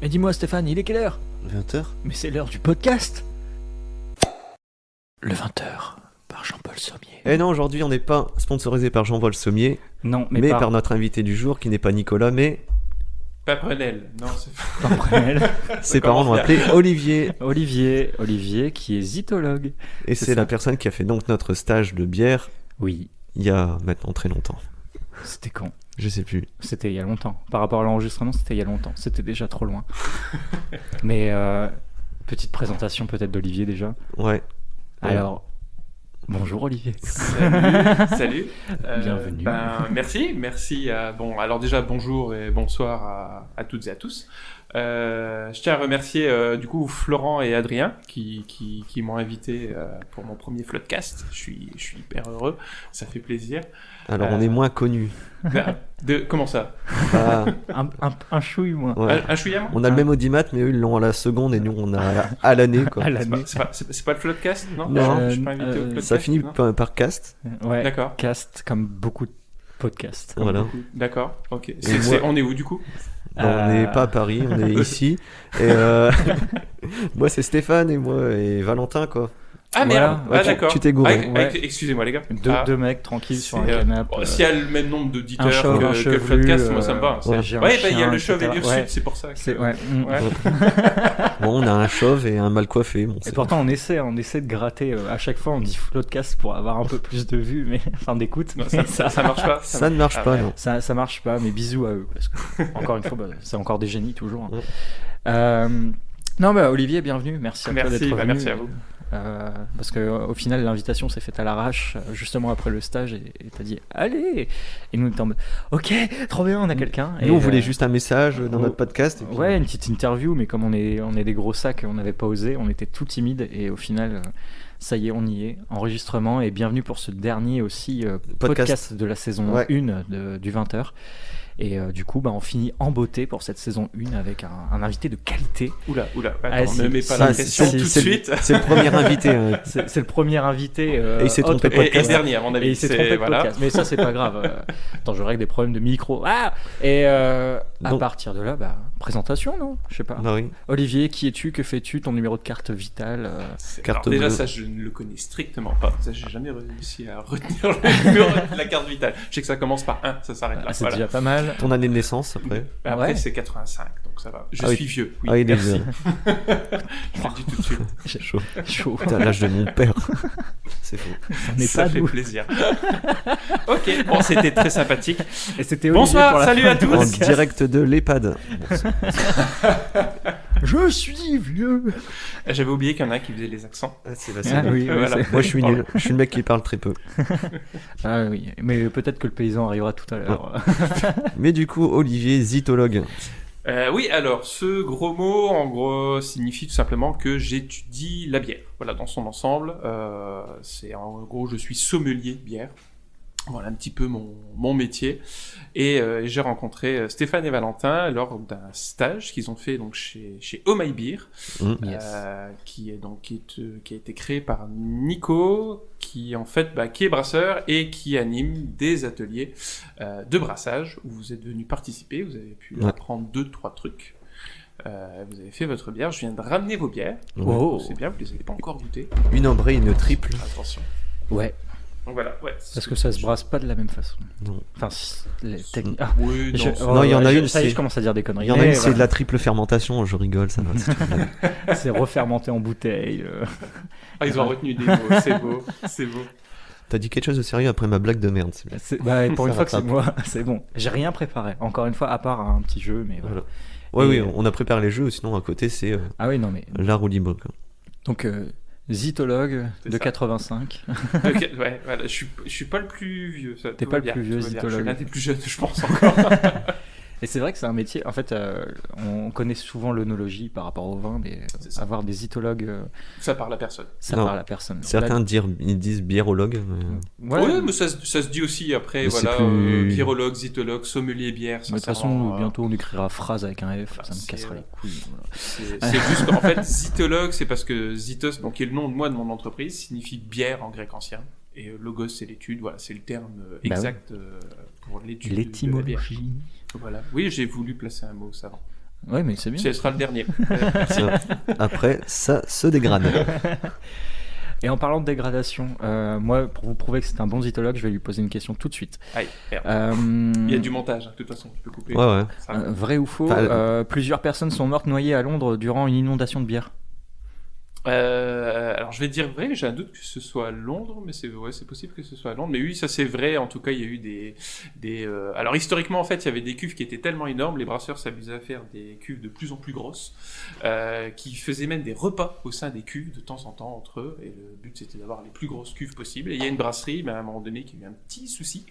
Et dis-moi Stéphane, il est quelle heure? 20h. Mais c'est l'heure du podcast. Le 20h, par Jean-Paul Sommier. Eh non, aujourd'hui on n'est pas sponsorisé par Jean-Paul Sommier, Non, mais par notre invité du jour qui n'est pas Nicolas, mais Pas Prenel, non, c'est pas... par Prenel. ses parents l'ont appelé Olivier. Olivier qui est zytologue. Et C'est c'est ça. la personne qui a fait donc notre stage de bière Oui, il y a maintenant très longtemps. c'était quand? Je sais plus. C'était il y a longtemps. Par rapport à l'enregistrement, c'était il y a longtemps. C'était déjà trop loin. Mais petite présentation peut-être d'Olivier déjà. Ouais. Alors, bonjour Olivier. Salut. Bienvenue. Merci. Bon, alors déjà bonjour et bonsoir à toutes et à tous. Je tiens à remercier du coup Florent et Adrien qui m'ont invité pour mon premier Floodcast. Je suis hyper heureux, ça fait plaisir. Alors on est moins connus. Comment ça? Bah, Un chouille, moi. ouais. Un chouïa moi? On a le même audimat, mais eux ils l'ont à la seconde et nous on a à l'année quoi. À l'année. C'est pas le Floodcast? Non, Non. Je suis pas invité au Floodcast. Ça finit non par cast. Ouais. D'accord. Cast comme beaucoup de podcasts. Voilà. D'accord, ok. moi- On est où du coup? On n'est pas à Paris, on est ici. Et moi c'est Stéphane et moi et Valentin quoi. Ah Voilà. merde, Ouais, d'accord. tu t'es gouré. Ouais. Excusez-moi les gars. Deux mecs tranquilles sur un C'est, canapé. bon, s'il y a le même nombre d'auditeurs un chauve, un que le chevelu, podcast, moi ça me va. ouais. j'ai un Ouais, bah il y a chien, le chauve et etc. l'ursule, Ouais. c'est pour ça. que- C'est, ouais. Ouais. Bon, on a un chauve et un mal coiffé. Bon, Et c'est- pourtant on essaie de gratter. À chaque fois on dit Floodcast pour avoir un peu plus de vues, mais enfin d'écoute. Non, mais ça marche pas. Ça ne marche Ah, pas, ouais. non. Ça marche pas, mais bisous à eux parce que encore une fois, c'est encore des génies toujours. hein. Ouais. Non, bah Olivier, bienvenue. Merci à toi Merci, d'être bah, venu. merci à vous. Parce que au final l'invitation s'est faite à l'arrache justement après le stage et t'as dit allez, et nous on était en mode ok, trop bien, on a quelqu'un. Nous, Et, on voulait juste un message dans notre podcast. Et puis- Ouais, une petite interview, mais comme on est des gros sacs, on n'avait pas osé, on était tout timide et au final, ça y est, on y est. Enregistrement et bienvenue pour ce dernier aussi podcast de la saison Ouais. 1 du 20h. Et du coup, bah, on finit en beauté pour cette saison 1 avec un invité de qualité. Oula, Ah, attends, si, ne mets pas Ça, la pression tout de suite. C'est le premier invité. C'est le premier invité. Et il s'est trompé de autre- podcast. Et dernier, à mon Et avis. il s'est trompé de voilà. podcast. Mais ça, c'est pas grave. Attends, je règle des problèmes de micro. Ah et à Donc- partir de là, bah, présentation, non? Je sais pas. Ah oui. Olivier, qui es-tu? Que fais-tu? Ton numéro de carte vitale? Carte Alors, déjà, bleue. ça, je ne le connais strictement pas. Ça, j'ai jamais réussi à retenir le numéro de la carte vitale. Je sais que ça commence par 1, ça s'arrête là. C'est Voilà. déjà pas mal. Ton année de naissance après. Après, Ouais. c'est 85, donc ça va. Je Ah oui. suis vieux. Oui, Ah, il est merci. vieux. Je le dis tout de suite. C'est chaud. Chaud. T'as l'âge de mon père. C'est faux. On n'est Ça pas fait nous. plaisir. Ok, bon, c'était très sympathique. Et c'était Olivier Bonsoir, pour la salut fin à du tous. En podcast. direct de l'EHPAD. Bon, c'est- Je suis vieux. J'avais oublié qu'il y en a qui faisaient les accents. c'est la Ah, scène. oui, oui, Voilà. c'est- Moi, je suis nul. Je suis le mec qui parle très peu. Ah oui, mais peut-être que le paysan arrivera tout à l'heure. Mais du coup, Olivier, zytologue. Oui, alors, ce gros mot, en gros, signifie tout simplement que j'étudie la bière. Voilà, dans son ensemble. C'est en gros, je suis sommelier bière. Voilà un petit peu mon métier. Et j'ai rencontré Stéphane et Valentin lors d'un stage qu'ils ont fait donc chez Oh My Beer, Yes. qui a été créé par Nico, qui en fait qui est brasseur et qui anime des ateliers de brassage où vous êtes venu participer, vous avez pu Ouais. apprendre 2-3 trucs. Vous avez fait votre bière, je viens de ramener vos bières. Oh. C'est bien, vous les avez pas encore goûtées. Une ambrée, une triple. Attention. Ouais, Donc voilà, ouais. parce que ça se brasse pas de la même façon. Non. Enfin, les techniques. Ah, Oui, non, c'est- Non, il y en a une, Ça y est, c'est- je commence à dire des conneries. Il y en a Mais une, c'est de voilà, la triple fermentation. Je rigole, ça va. c'est une blague. c'est refermenté en bouteille. Ah, ils ont retenu des mots, c'est beau, c'est beau. T'as dit quelque chose de sérieux après ma blague de merde. c'est bien. Bah, pour Ça une fois que c'est rattrape. moi, c'est bon. J'ai rien préparé. Encore une fois, à part un petit jeu, mais voilà. Voilà. Ouais, Et, oui, on a préparé les jeux. Sinon, à côté, c'est Ah oui, non, mais. la roue libre. quoi. Donc, zytologue C'est de ça. 85. Ok, ouais, voilà, je suis pas le plus vieux. Ça, T'es tout pas va le bien, plus vieux, tout va bien. Je zytologue. suis l'un des plus jeunes, je pense encore. Et c'est vrai que c'est un métier. En fait, on connaît souvent l'œnologie par rapport au vin, mais C'est ça. avoir des zytologues, Ça parle à personne. ça Non. parle à personne. Certains ils disent biérologue. mais- Voilà. Oui, mais ça se dit aussi après, Mais voilà, c'est plus- virologue, zytologue, sommelier bière. Mais de toute façon, sincèrement, bientôt on écrira phrase avec un F, voilà, ça me c'est, cassera les couilles. voilà. C'est juste qu'en fait, zytologue, c'est parce que zytos, donc qui est le nom de mon entreprise, signifie bière en grec ancien. Et logos, c'est l'étude, voilà, c'est le terme Bah exact pour l'étude de la bière. L'étymologie. Voilà. Oui, j'ai voulu placer un mot savant. Ouais, mais c'est bien. Ce sera le dernier. Après, ça se dégrade. Et en parlant de dégradation, moi, pour vous prouver que c'est un bon zytologue, je vais lui poser une question tout de suite. Aïe, merde. Il y a du montage, de toute façon, tu peux couper. Ouais. Vrai ou faux, plusieurs personnes sont mortes noyées à Londres durant une inondation de bière. Alors je vais dire vrai, mais j'ai un doute que ce soit à Londres, mais c'est possible que ce soit à Londres. Mais oui, ça c'est vrai. En tout cas, il y a eu des. Alors historiquement, en fait, il y avait des cuves qui étaient tellement énormes, les brasseurs s'amusaient à faire des cuves de plus en plus grosses, qui faisaient même des repas au sein des cuves de temps en temps entre eux. Et le but c'était d'avoir les plus grosses cuves possibles. Et il y a une brasserie, mais à un moment donné, qui a eu un petit souci.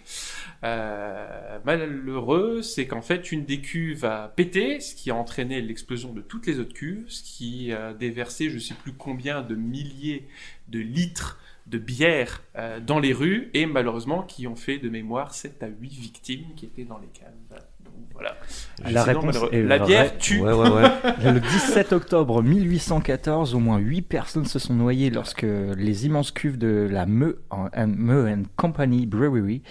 Malheureux, c'est qu'en fait, une des cuves a pété, ce qui a entraîné l'explosion de toutes les autres cuves, ce qui a déversé, je sais plus combien de milliers de litres de bière dans les rues, et malheureusement qui ont fait de mémoire 7 à 8 victimes qui étaient dans les caves. Donc voilà. La réponse est la bière tue. Ouais. Le 17 octobre 1814, au moins 8 personnes se sont noyées lorsque les immenses cuves de la Meux Company Brewery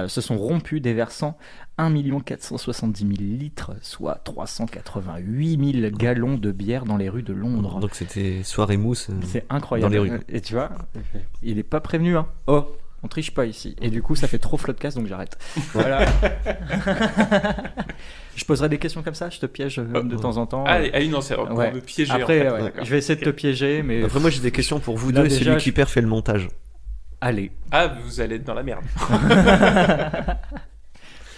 se sont rompues, déversant 1 470 000 litres, soit 388 000 gallons de bière dans les rues de Londres. Donc c'était soirée mousse c'est incroyable. dans les rues. Et tu vois, il n'est pas prévenu, hein. Oh, on triche pas ici. Et du coup, ça fait trop floodcast, donc j'arrête. Voilà. Je poserai des questions comme ça, je te piège de temps en temps. Allez, non, c'est pour me piéger. Après, en fait. je vais essayer de te piéger, mais... Après, moi j'ai des questions pour vous Là, deux, c'est déjà, lui qui perd fait le montage. Allez. Ah, vous allez être dans la merde.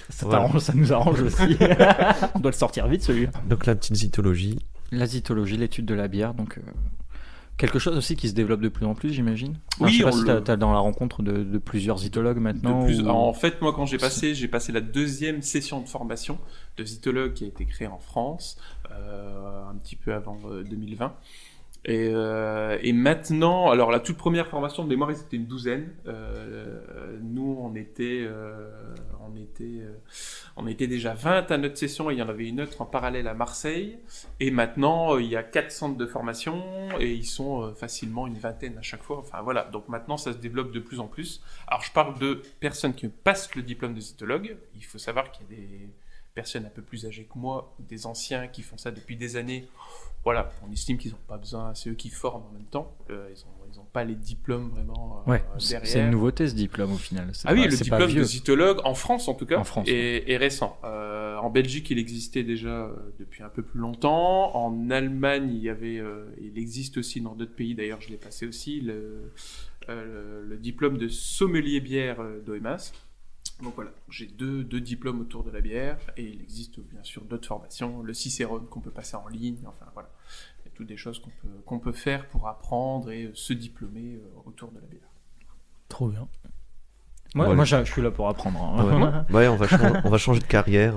Ça nous arrange aussi. On doit le sortir vite, celui-là. Donc la petite zytologie. La zytologie, l'étude de la bière, donc... quelque chose aussi qui se développe de plus en plus, j'imagine. Oui, je sais pas si t'as dans la rencontre de plusieurs zytologues maintenant. Alors, en fait, moi, quand j'ai passé la deuxième session de formation de zytologue qui a été créée en France, un petit peu avant 2020. Et maintenant, alors la toute première formation de mémoire, c'était une douzaine. Nous, on était déjà 20 à notre session, et il y en avait une autre en parallèle à Marseille. Et maintenant, il y a 4 centres de formation, et ils sont facilement une vingtaine à chaque fois. Enfin voilà, donc maintenant, ça se développe de plus en plus. Alors, je parle de personnes qui passent le diplôme de zytologue. Il faut savoir qu'il y a des personnes un peu plus âgées que moi, des anciens qui font ça depuis des années. Voilà, on estime qu'ils n'ont pas besoin, c'est eux qui forment en même temps, ils n'ont pas les diplômes vraiment derrière. C'est une nouveauté ce diplôme au final. Le diplôme de zytologue, en France en tout cas, est récent. En Belgique, il existait déjà depuis un peu plus longtemps. En Allemagne, il existe aussi dans d'autres pays, d'ailleurs je l'ai passé aussi, le diplôme de sommelier bière d'OEMAS. Donc voilà, j'ai deux diplômes autour de la bière, et il existe bien sûr d'autres formations, le Cicérone qu'on peut passer en ligne, enfin voilà, il y a toutes des choses qu'on peut faire pour apprendre et se diplômer autour de la bière. Trop bien. Moi je suis là pour apprendre. Hein. Ouais, on va changer de carrière.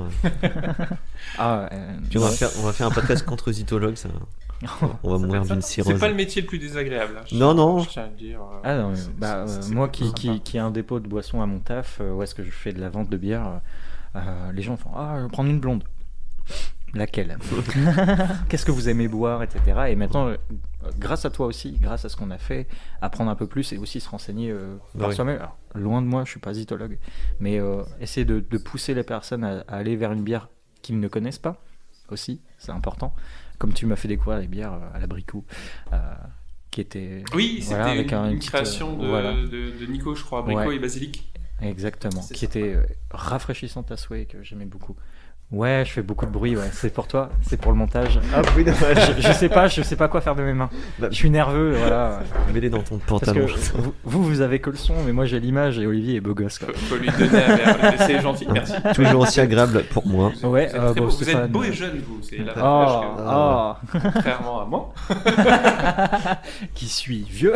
Puis on va faire un podcast contre zytologue, ça. On va mourir d'une cirrhose. C'est pas le métier le plus désagréable. Hein, non. Je tiens à le dire. Moi qui ai un dépôt de boissons à mon taf, où est-ce que je fais de la vente de bière, les gens font je vais prendre une blonde. Laquelle? Qu'est-ce que vous aimez boire, etc. Et grâce à toi aussi, grâce à ce qu'on a fait, apprendre un peu plus et aussi se renseigner par soi-même. Alors, loin de moi, je suis pas zytologue, mais essayer de pousser les personnes à aller vers une bière qu'ils ne connaissent pas aussi, c'est important. Comme tu m'as fait découvrir les bières à l'abricot, qui étaient... Oui, c'était une création de Nico, je crois, abricot et basilic. Exactement, qui était rafraîchissante à souhait, que j'aimais beaucoup. Ouais, je fais beaucoup de bruit, c'est pour toi, c'est pour le montage. Ah oui, dommage. Je sais pas quoi faire de mes mains. Je suis nerveux, voilà. Mets-les dans ton pantalon. Parce que vous avez que le son, mais moi j'ai l'image, et Olivier est beau gosse, quoi. Faut lui donner un verre, c'est gentil, merci. Toujours aussi agréable pour moi. Ouais, vous êtes beau et jeune, vous, c'est l'avantage contrairement à moi. Qui suis vieux.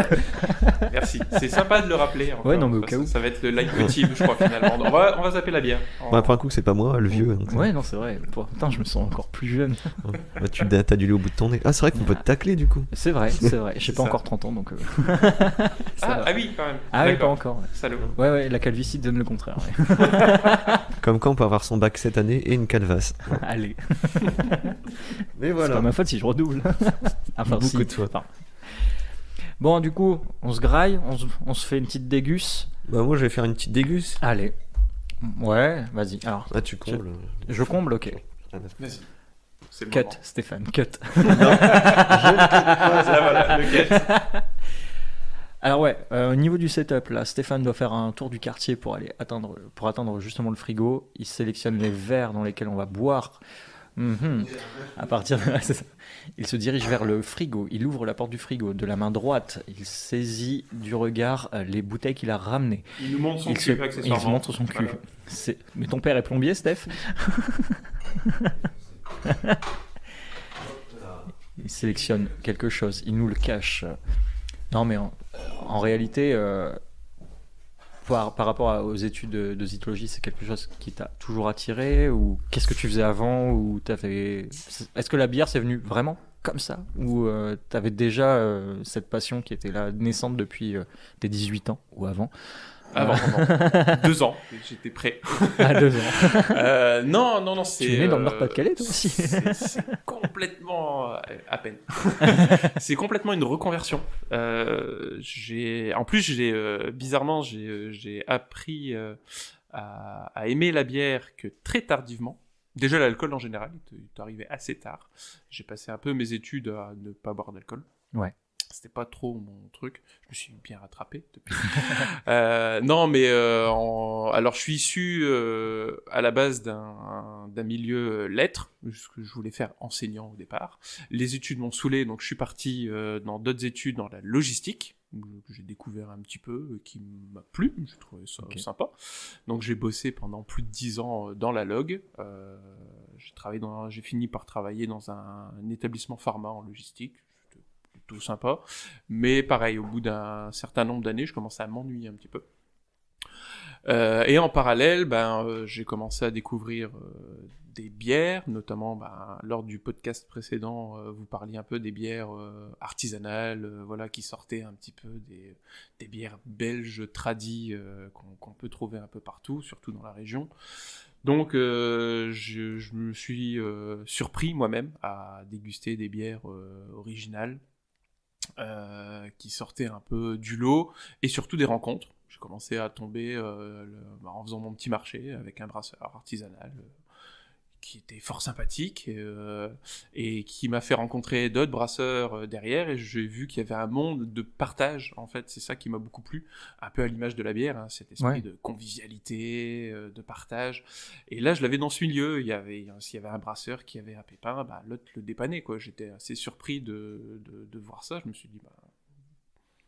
Merci, c'est sympa de le rappeler. Encore. Ouais, non, mais au cas où. Ça va être le leitmotiv, je crois, finalement. On va zapper la bière. Après un coup, c'est pas moi, le vieux. Ouais, non, c'est vrai. Putain, je me sens encore plus jeune. T'as du lait au bout de ton nez. Ah, c'est vrai qu'on peut te tacler du coup. C'est vrai. J'ai pas encore 30 ans donc. Oui, quand même. Ah oui, pas encore. Ouais. Salaud. Ouais, la calvitie donne le contraire. Ouais. Comme quand on peut avoir son bac cette année et une calvasse. Allez. Mais voilà. C'est pas ma faute si je redouble. Enfin, beaucoup de fois. Bon, du coup, on se graille, on se fait une petite dégusse. Bah moi, je vais faire une petite dégusse. Allez. Ouais, vas-y. Alors. Tu combles. Je comble, ok. Vas-y. C'est le Cut, moment. Stéphane, cut. Non, je ne connais pas. Ah, voilà, le cut. Alors ouais, au niveau du setup, là, Stéphane doit faire un tour du quartier pour atteindre justement le frigo. Il sélectionne les verres dans lesquels on va boire. À partir de là, c'est ça. Il se dirige vers le frigo. Il ouvre la porte du frigo de la main droite. Il saisit du regard les bouteilles qu'il a ramenées. Il nous montre son Il cul, se accessoirement. montre son cul. Voilà. Mais ton père est plombier, Steph? Il sélectionne quelque chose. Il nous le cache. Non, mais en réalité, par rapport aux études de zytologie, c'est quelque chose qui t'a toujours attiré? Ou qu'est-ce que tu faisais avant? Ou est-ce que la bière, c'est venu vraiment comme ça? Ou t'avais déjà cette passion qui était là, naissante depuis tes 18 ans ou avant? Avant. 2 ans, j'étais prêt. À 2 ans. Non, c'est... Tu es né dans le Nord-Pas-de-Calais, toi aussi? C'est complètement... à peine. C'est complètement une reconversion. Bizarrement, j'ai appris à aimer la bière que très tardivement. Déjà, l'alcool en général, il est arrivé assez tard. J'ai passé un peu mes études à ne pas boire d'alcool. Ouais. C'était pas trop mon truc. Je me suis bien rattrapé depuis. Alors je suis issu à la base d'un milieu lettres, ce que je voulais faire enseignant au départ. Les études m'ont saoulé, donc je suis parti dans d'autres études dans la logistique, que j'ai découvert un petit peu, qui m'a plu, j'ai trouvé ça sympa. Donc j'ai bossé pendant plus de 10 ans dans la log. J'ai fini par travailler dans un établissement pharma en logistique. Tout sympa, mais pareil, au bout d'un certain nombre d'années, je commençais à m'ennuyer un petit peu. Et en parallèle, j'ai commencé à découvrir des bières, notamment lors du podcast précédent, vous parliez un peu des bières artisanales, voilà, qui sortaient un petit peu des bières belges tradies qu'on peut trouver un peu partout, surtout dans la région. Donc, je me suis surpris moi-même à déguster des bières originales. Qui sortaient un peu du lot, et surtout des rencontres. J'ai commencé à tomber en faisant mon petit marché avec un brasseur artisanal qui était fort sympathique et qui m'a fait rencontrer d'autres brasseurs derrière, et j'ai vu qu'il y avait un monde de partage, en fait. C'est ça qui m'a beaucoup plu, un peu à l'image de la bière, hein, cet esprit de convivialité, de partage. Et là, je l'avais dans ce milieu. S'il y avait un brasseur qui avait un pépin, l'autre le dépannait, quoi. J'étais assez surpris de voir ça. Je me suis dit,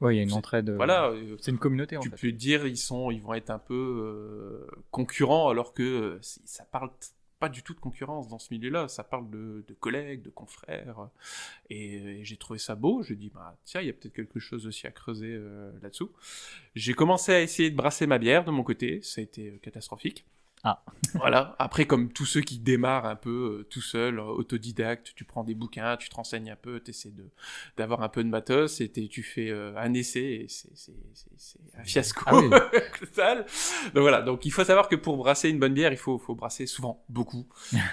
ouais, il y a une entraide. Voilà, c'est une communauté, en fait. Tu peux dire, ils vont être un peu concurrents, alors que ça parle pas du tout de concurrence dans ce milieu-là, ça parle de collègues, de confrères, et j'ai trouvé ça beau. Je dis, tiens, il y a peut-être quelque chose aussi à creuser là-dessous. J'ai commencé à essayer de brasser ma bière de mon côté, ça a été catastrophique. Ah. Voilà. Après, comme tous ceux qui démarrent un peu tout seul, autodidacte, tu prends des bouquins, tu te renseignes un peu, tu essaies d'avoir un peu de matos, et tu fais un essai, et c'est un fiasco. Ah oui. Total. Donc voilà. Donc il faut savoir que pour brasser une bonne bière, il faut brasser souvent, beaucoup.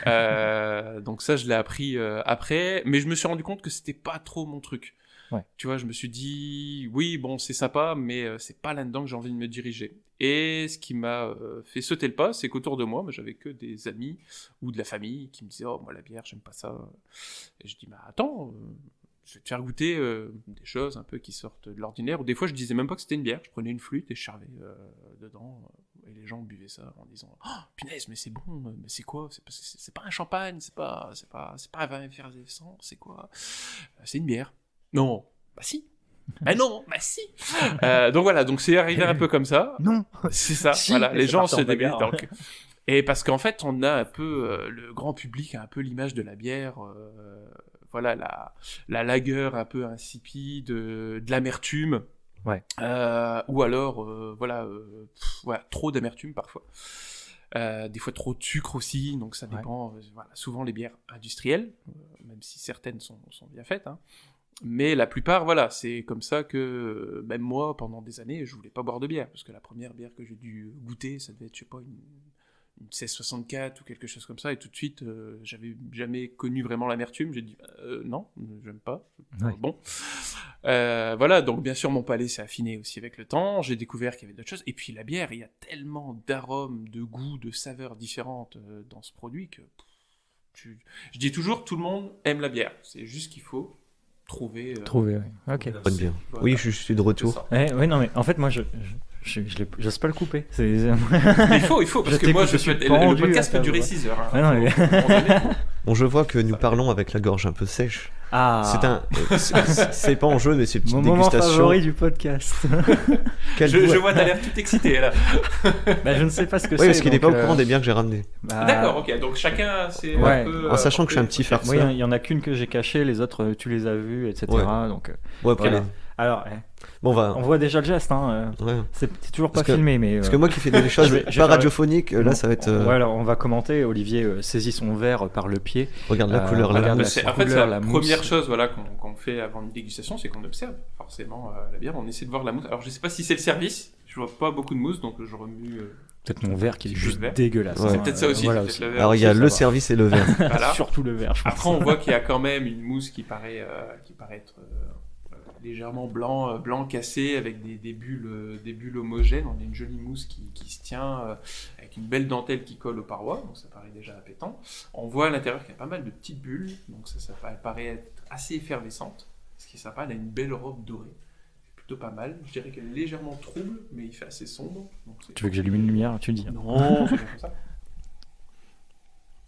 Donc ça, je l'ai appris après, mais je me suis rendu compte que c'était pas trop mon truc. Ouais. Tu vois, je me suis dit, oui, bon, c'est sympa, mais c'est pas là-dedans que j'ai envie de me diriger. Et ce qui m'a fait sauter le pas, c'est qu'autour de moi, j'avais que des amis ou de la famille qui me disaient, oh, moi, la bière, j'aime pas ça. Et je dis, attends, je vais te faire goûter des choses un peu qui sortent de l'ordinaire. Ou des fois, je disais même pas que c'était une bière, je prenais une flûte et je servais dedans. Et les gens buvaient ça en disant, oh, punaise, mais c'est bon, mais c'est quoi? C'est pas un champagne, c'est pas un vin effervescent, c'est quoi? C'est une bière. Non, si. Non, si. Donc voilà, donc c'est arrivé un peu comme ça. Non. C'est ça. Si. Voilà, les gens se bagarre. débitent. Et parce qu'en fait, on a un peu le grand public a un peu l'image de la bière. Voilà, la lagueur un peu insipide, de l'amertume. Ouais. Ou alors, voilà, trop d'amertume parfois. Des fois trop de sucre aussi, donc ça dépend. Voilà, souvent les bières industrielles, même si certaines sont bien faites, hein. Mais la plupart, voilà, c'est comme ça que même moi, pendant des années, je voulais pas boire de bière, parce que la première bière que j'ai dû goûter, ça devait être, je sais pas, une 1664 ou quelque chose comme ça, et tout de suite, j'avais jamais connu vraiment l'amertume. J'ai dit, non, j'aime pas. Ouais. Bon. Voilà, donc bien sûr, mon palais s'est affiné aussi avec le temps, j'ai découvert qu'il y avait d'autres choses, et puis la bière, il y a tellement d'arômes, de goûts, de saveurs différentes dans ce produit que... Je dis toujours, tout le monde aime la bière. C'est juste qu'il faut trouver. Trouver, ouais. Ok. Bonne bière. Voilà. Oui, je suis de retour. Ouais, non, mais en fait, moi, j'ose pas le couper. Mais il faut, parce que moi, je suis le pendu podcast à peut ta durer voix. 6 heures. Hein. Ouais, non, mais- À un moment donné, faut- Bon, je vois que nous parlons avec la gorge un peu sèche. Ah. C'est pas en jeu, mais c'est une petite Mon moment dégustation. favori du podcast. Quel Je goût- vois, t'as l'air tout excité là. Bah, je ne sais pas ce que Oui, c'est. parce qu'il n'est pas donc, au courant des bières que j'ai ramenées. bah, D'accord, ok. Donc chacun, c'est Ouais. un peu. En sachant que je suis un petit farceur. farceur. Oui, il y en a qu'une que j'ai cachée, les autres, tu les as vues, etc. Ouais. Donc, Bon, après, voilà. Alors, bon, on va. on voit déjà le geste. Hein. Ouais. C'est toujours pas Parce que- filmé, mais. Parce que moi qui fais des choses je vais pas faire- radiophoniques, là, ça va être. Ouais, alors on va commenter. Olivier saisit son verre par le pied. Regarde la couleur là. regarde Mais la c'est- en fait, couleur, c'est la la mousse. première chose voilà, qu'on fait avant une dégustation, c'est qu'on observe forcément la bière. On essaie de voir la mousse. Alors, je sais pas si c'est le service. Je vois pas beaucoup de mousse, donc je remue. Peut-être mon verre qui est Petit peu juste de verre. dégueulasse. Ouais. C'est peut-être ça aussi. Voilà peut-être aussi. le verre Alors, il y a aussi, le ça va. service et le verre. Voilà. Surtout le verre, je pense. Après, on voit qu'il y a quand même une mousse qui paraît être légèrement blanc cassé avec des bulles homogènes. On a une jolie mousse qui se tient avec une belle dentelle qui colle aux parois, donc ça paraît déjà appétant. On voit à l'intérieur qu'il y a pas mal de petites bulles, donc elle paraît être assez effervescente. Ce qui est sympa, elle a une belle robe dorée. C'est plutôt pas mal. Je dirais qu'elle est légèrement trouble, mais il fait assez sombre. Donc Tu veux que j'allume une lumière? Tu dis. Non, c'est bien comme ça.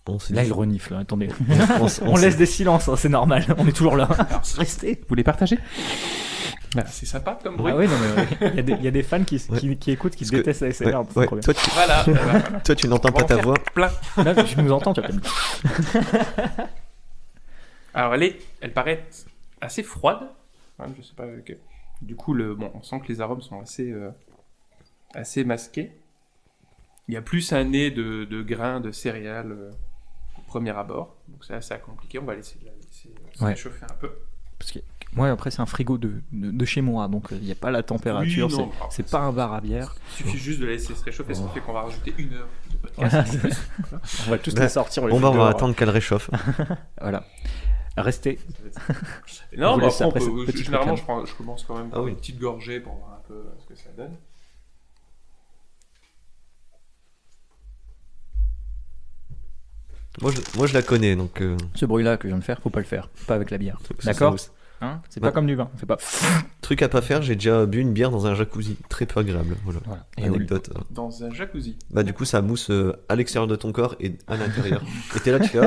On s'est Là, dit- il renifle. Attendez. on On s'est- laisse des silences, hein, c'est normal. On est toujours là. Alors, Restez. vous voulez partager C'est sympa comme bruit. Ah oui, non, mais il y a des fans qui écoutent, qui Parce que- détestent la SMR. Ouais, c'est ouais. trop bien. Voilà. Toi, tu n'entends On va pas en ta faire voix. Plein. Là, tu nous entends, tu vas peut-être- Alors elle paraît assez froide. Hein, je sais pas. Du coup, on sent que les arômes sont assez masqués. Il y a plus un nez de grains de céréales au premier abord. Donc c'est assez compliqué. On va laisser se Ouais. réchauffer un peu. Parce que moi, après, c'est un frigo de chez moi, donc il n'y a pas la température. Oui, non, c'est pas un bar à bière. Il suffit juste de la laisser se réchauffer. Ça fait qu'on va rajouter 1 heure de podcast. Voilà, en plus. On va tous Bah, les sortir. Bon, bah, on va attendre qu'elle réchauffe. Voilà. Restez. Non, Vous mais laissez après, après cette petite généralement, réclame. je commence quand même par Ah oui. une petite gorgée pour voir un peu ce que ça donne. Moi, je la connais, donc. Ce bruit-là que je viens de faire, faut pas le faire. Pas avec la bière. c'est D'accord ça. Hein, c'est Ouais. pas comme du vin. On fait pas. Truc à pas faire, j'ai déjà bu une bière dans un jacuzzi. Très peu agréable. Voilà. Voilà. Et Anecdote. Dans un jacuzzi. Bah, du coup, ça mousse à l'extérieur de ton corps et à l'intérieur. Et t'es là, tu fais,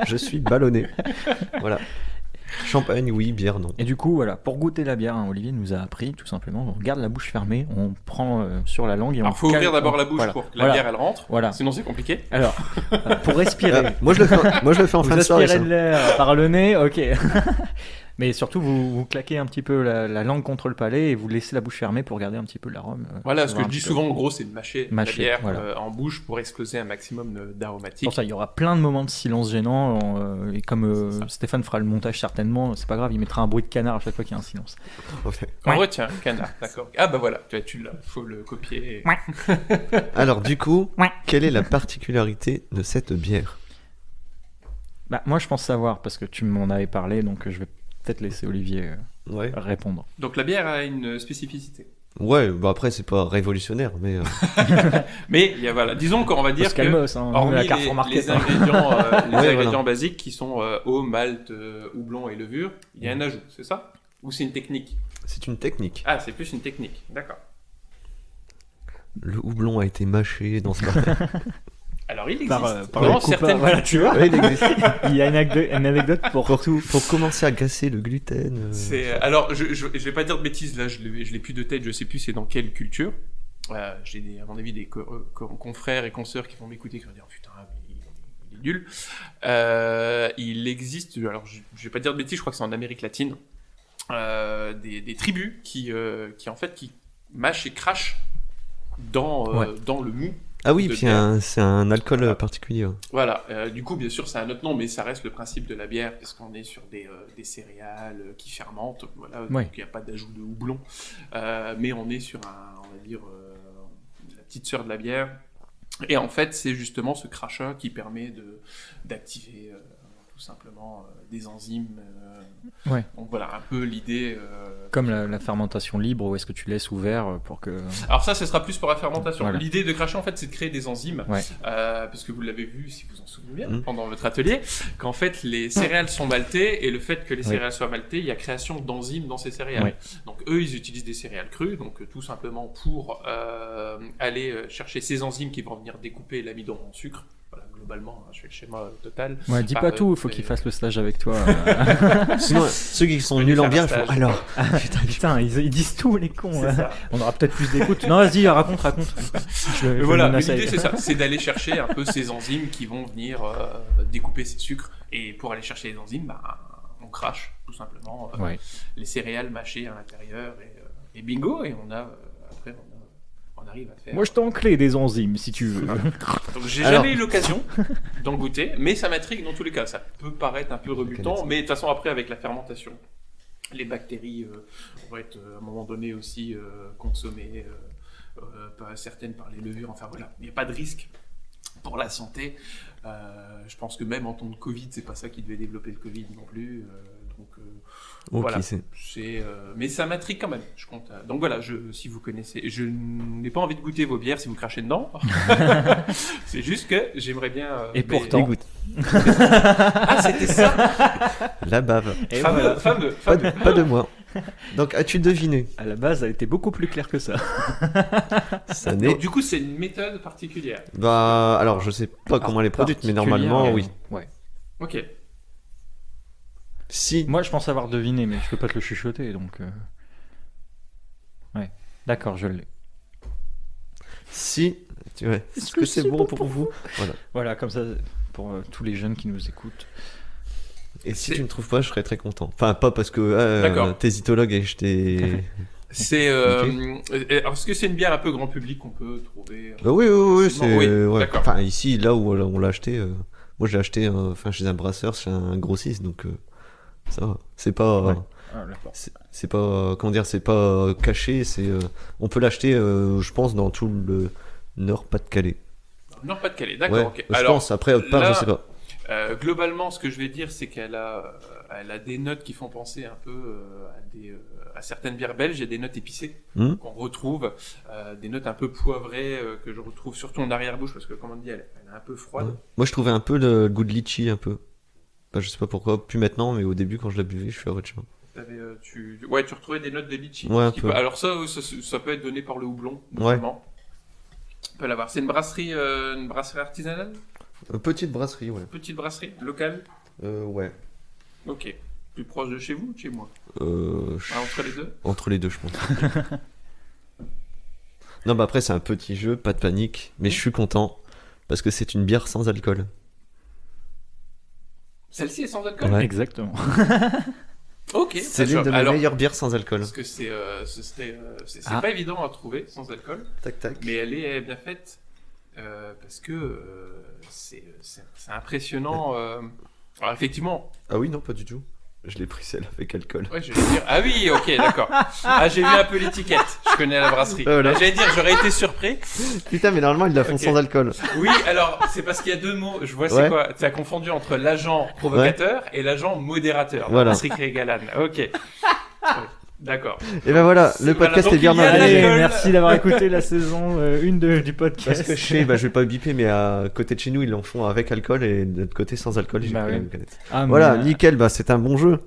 je suis ballonné. Voilà. Champagne, oui, bière, non. Et du coup, voilà, pour goûter la bière, hein, Olivier nous a appris tout simplement, on garde la bouche fermée, on prend sur la langue et Alors, on faut cale- ouvrir d'abord on- la bouche voilà. pour que la Voilà. bière elle rentre. Voilà. Sinon, c'est compliqué. Alors, pour respirer, Moi, je le fais en vous fin de soirée. aspirez Ça. de l'air par le nez, ok. Mais surtout, vous claquez un petit peu la langue contre le palais et vous laissez la bouche fermée pour garder un petit peu l'arôme. Voilà, ce que voir je un dis petit peu. souvent, en gros, c'est de mâcher la Mâcher, bière voilà. en bouche pour exploser un maximum C'est d'aromatiques. pour ça, il y aura plein de moments de silence gênant. Et comme C'est ça. Stéphane fera le montage certainement, c'est pas grave, il mettra un bruit de canard à chaque fois qu'il y a un silence. Ok. On Ouais. retient, canard, d'accord. Ah bah voilà, tu l'as, faut le copier. Alors, du coup, quelle est la particularité de cette bière? Bah, moi, je pense savoir parce que tu m'en avais parlé, donc je vais peut-être laisser Olivier Ouais. répondre. Donc la bière a une spécificité. Ouais, bah après, c'est pas révolutionnaire, mais. Mais il y a, voilà, disons qu'on va dire Parce que calmos, hein, on est hormis à Carrefour Market. les hein. ingrédients, les Ouais, ingrédients voilà. basiques qui sont eau, malt, houblon et levure, il y a un ajout, c'est ça? Ou c'est une technique? C'est une technique. Ah, c'est plus une technique, d'accord. Le houblon a été mâché dans ce bordel. Alors il existe Par dans le coupable, certaines voilà, tu vois. Ouais, il existe. Il y a une anecdote pour tout. Pour commencer à casser le gluten. Alors, je vais pas dire de bêtises, là, je l'ai plus de tête, je sais plus c'est dans quelle culture. J'ai à mon avis des confrères et consoeurs qui vont m'écouter qui vont dire oh, putain, il est nul. Il existe, alors je vais pas dire de bêtises, je crois que c'est en Amérique latine, des tribus qui en fait qui mâchent et crachent dans le mou. Ah oui, de puis bière. c'est un alcool Voilà. particulier. Voilà, du coup, bien sûr, c'est un autre nom, mais ça reste le principe de la bière, parce qu'on est sur des céréales qui fermentent, voilà, Ouais. donc il n'y a pas d'ajout de houblon, mais on est sur on va dire, la petite sœur de la bière, et en fait, c'est justement ce crachat qui permet d'activer tout simplement des enzymes. Ouais. Donc voilà, un peu l'idée. Comme la fermentation libre, où est-ce que tu laisses ouvert pour que... Alors ça, ce sera plus pour la fermentation. Voilà. L'idée de cracher, en fait, c'est de créer des enzymes. Ouais. Parce que vous l'avez vu, si vous en souvenez bien, pendant votre atelier, qu'en fait, les céréales sont maltées, et le fait que les céréales soient maltées, il y a création d'enzymes dans ces céréales. Ouais. Donc eux, ils utilisent des céréales crues, donc tout simplement pour aller chercher ces enzymes qui vont venir découper l'amidon en sucre. Voilà, globalement, je fais le schéma total. Ouais, dis pas tout, il faut mais- qu'il fasse le stage avec toi. Sinon, ceux qui sont Je vais nuls en faire bière, un ils font stage. alors. Putain, ils disent tout, les cons. C'est hein. ça. On aura peut-être plus d'écoute. Non, vas-y, raconte. Je Mais voilà, mais menace l'idée avec- c'est ça, c'est d'aller chercher un peu ces enzymes qui vont venir découper ces sucres. Et pour aller chercher les enzymes, on crache tout simplement Ouais. les céréales mâchées à l'intérieur et bingo, et après on arrive à faire. Moi, je t'en clé des enzymes, si tu veux. Donc j'ai Alors- jamais eu l'occasion d'en goûter, mais ça m'intrigue dans tous les cas. Ça peut paraître un peu rebutant, mais de toute façon après avec la fermentation, les bactéries vont être à un moment donné aussi consommées, certaines par les levures. Enfin voilà, il n'y a pas de risque pour la santé. Je pense que même en temps de Covid, c'est pas ça qui devait développer le Covid non plus. Donc Ok, voilà. c'est. Mais ça m'intrigue quand même. Je compte. Donc voilà, si vous connaissez, je n'ai pas envie de goûter vos bières si vous crachez dedans. C'est juste que j'aimerais bien. Et mais- pourtant... Ah, c'était ça. La bave. Et Fameux, voilà. fameux, Pas fameux. de moi. Donc, as-tu deviné? À la base, ça a été beaucoup plus clair que ça. Ça n'est. Donc du coup, c'est une méthode particulière. Bah, alors, je sais pas comment elle est produite, mais normalement, oui. Ouais. Ok. Si. Moi, je pense avoir deviné, mais je peux pas te le chuchoter, donc... Ouais. D'accord, je l'ai. Si. Est-ce que c'est bon pour vous? Voilà. Voilà, comme ça, pour tous les jeunes qui nous écoutent. Et si C'est- tu ne trouves pas, je serais très content. Enfin, pas parce que D'accord. t'es zytologue et je t'ai. C'est. Alors, est-ce que c'est une bière un peu grand public qu'on peut trouver Oui, facilement c'est. Oui, Ouais. d'accord. Enfin, ici, là où on l'a acheté, moi je l'ai acheté chez un brasseur, chez un grossiste, donc ça va. C'est pas. Ouais. Ah, d'accord. C'est pas. Comment dire, c'est pas caché, c'est. On peut l'acheter, je pense, dans tout le Nord-Pas-de-Calais. Non, pas de Calais. D'accord. Ouais, ok. je Alors, pense, après, autre part, là- je sais pas. Globalement, ce que je vais dire, c'est qu'elle a des notes qui font penser un peu à certaines bières belges. Il y a des notes épicées qu'on retrouve, des notes un peu poivrées que je retrouve surtout en arrière-bouche parce que, comme on dit, elle est un peu froide. Ouais. Moi, je trouvais un peu le goût de litchi, un peu. Bah, je sais pas pourquoi, plus maintenant, mais au début, quand je la buvais, je suis arrêté. Tu retrouvais des notes de litchi. Ouais, un Qui peu. Alors ça peut être donné par le houblon, notamment. On peut l'avoir. C'est une brasserie artisanale, Petite brasserie, ouais. petite brasserie locale. Ouais. Ok. Plus proche de chez vous ou de chez moi Entre les deux. Entre les deux, je pense. Non, bah après, c'est un petit jeu, pas de panique, mais je suis content parce que c'est une bière sans alcool. Celle-ci est sans alcool. Ouais. Exactement. Ok. C'est l'une de mes Alors, meilleures bières sans alcool. parce que c'est Ah. pas évident à trouver sans alcool, Tac, tac. mais elle est bien faite parce que c'est impressionnant. Alors effectivement, Ah oui, non, pas du tout. Je l'ai pris celle avec alcool. ouais, j'allais dire. Ah oui, ok, d'accord. Ah, j'ai vu un peu l'étiquette. Je connais la brasserie. Voilà. J'allais dire, j'aurais été surpris. Putain, mais normalement, ils la font Ok. sans alcool. Oui, alors c'est parce qu'il y a deux mots. Je vois c'est Ouais. quoi. Tu as confondu entre l'agent provocateur et l'agent modérateur. Voilà. Brasserie Crégalan. Ok. Oui, d'accord. Et ben voilà, le Voilà, podcast donc est bien il y a de marré. Allez, l'alcool. merci d'avoir écouté la saison 1 du podcast. Parce que je sais, bah, je vais pas biper, mais à côté de chez nous, ils l'en font avec alcool et de l'autre côté sans alcool. J'ai Bah pris ouais. une canette. Ah, mais, Voilà, nickel, bah c'est un bon jeu.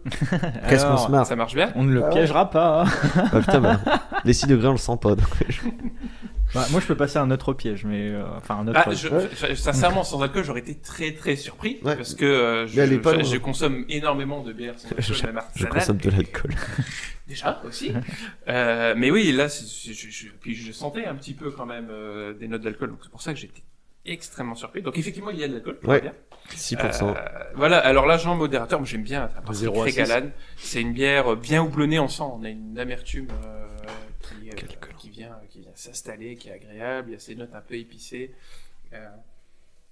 Qu'est-ce qu'on alors, se marre. Ça marche bien. On ne le Ah ouais. piégera pas. Bah, putain, bah, les 6 degrés, on le sent pas. donc je- Bah, moi, je peux passer un autre piège, mais enfin un autre. Ah, Ouais. sincèrement, sans alcool, j'aurais été très très surpris Ouais. parce que Mais elle est pas loin. je consomme énormément de bière sans alcool, même Je artisanale. consomme de l'alcool. Déjà aussi. Mais oui, là, puis je sentais un petit peu quand même des notes d'alcool, donc c'est pour ça que j'étais extrêmement surpris. Donc effectivement, il y a de l'alcool. tout va Ouais. bien. 6%. Voilà, alors l'agent modérateur, moi j'aime bien la 0 à 6. Crégalan. C'est une bière bien houblonnée en sang. On a une amertume Quel collant. qui vient s'installer, qui est agréable. Il y a ces notes un peu épicées.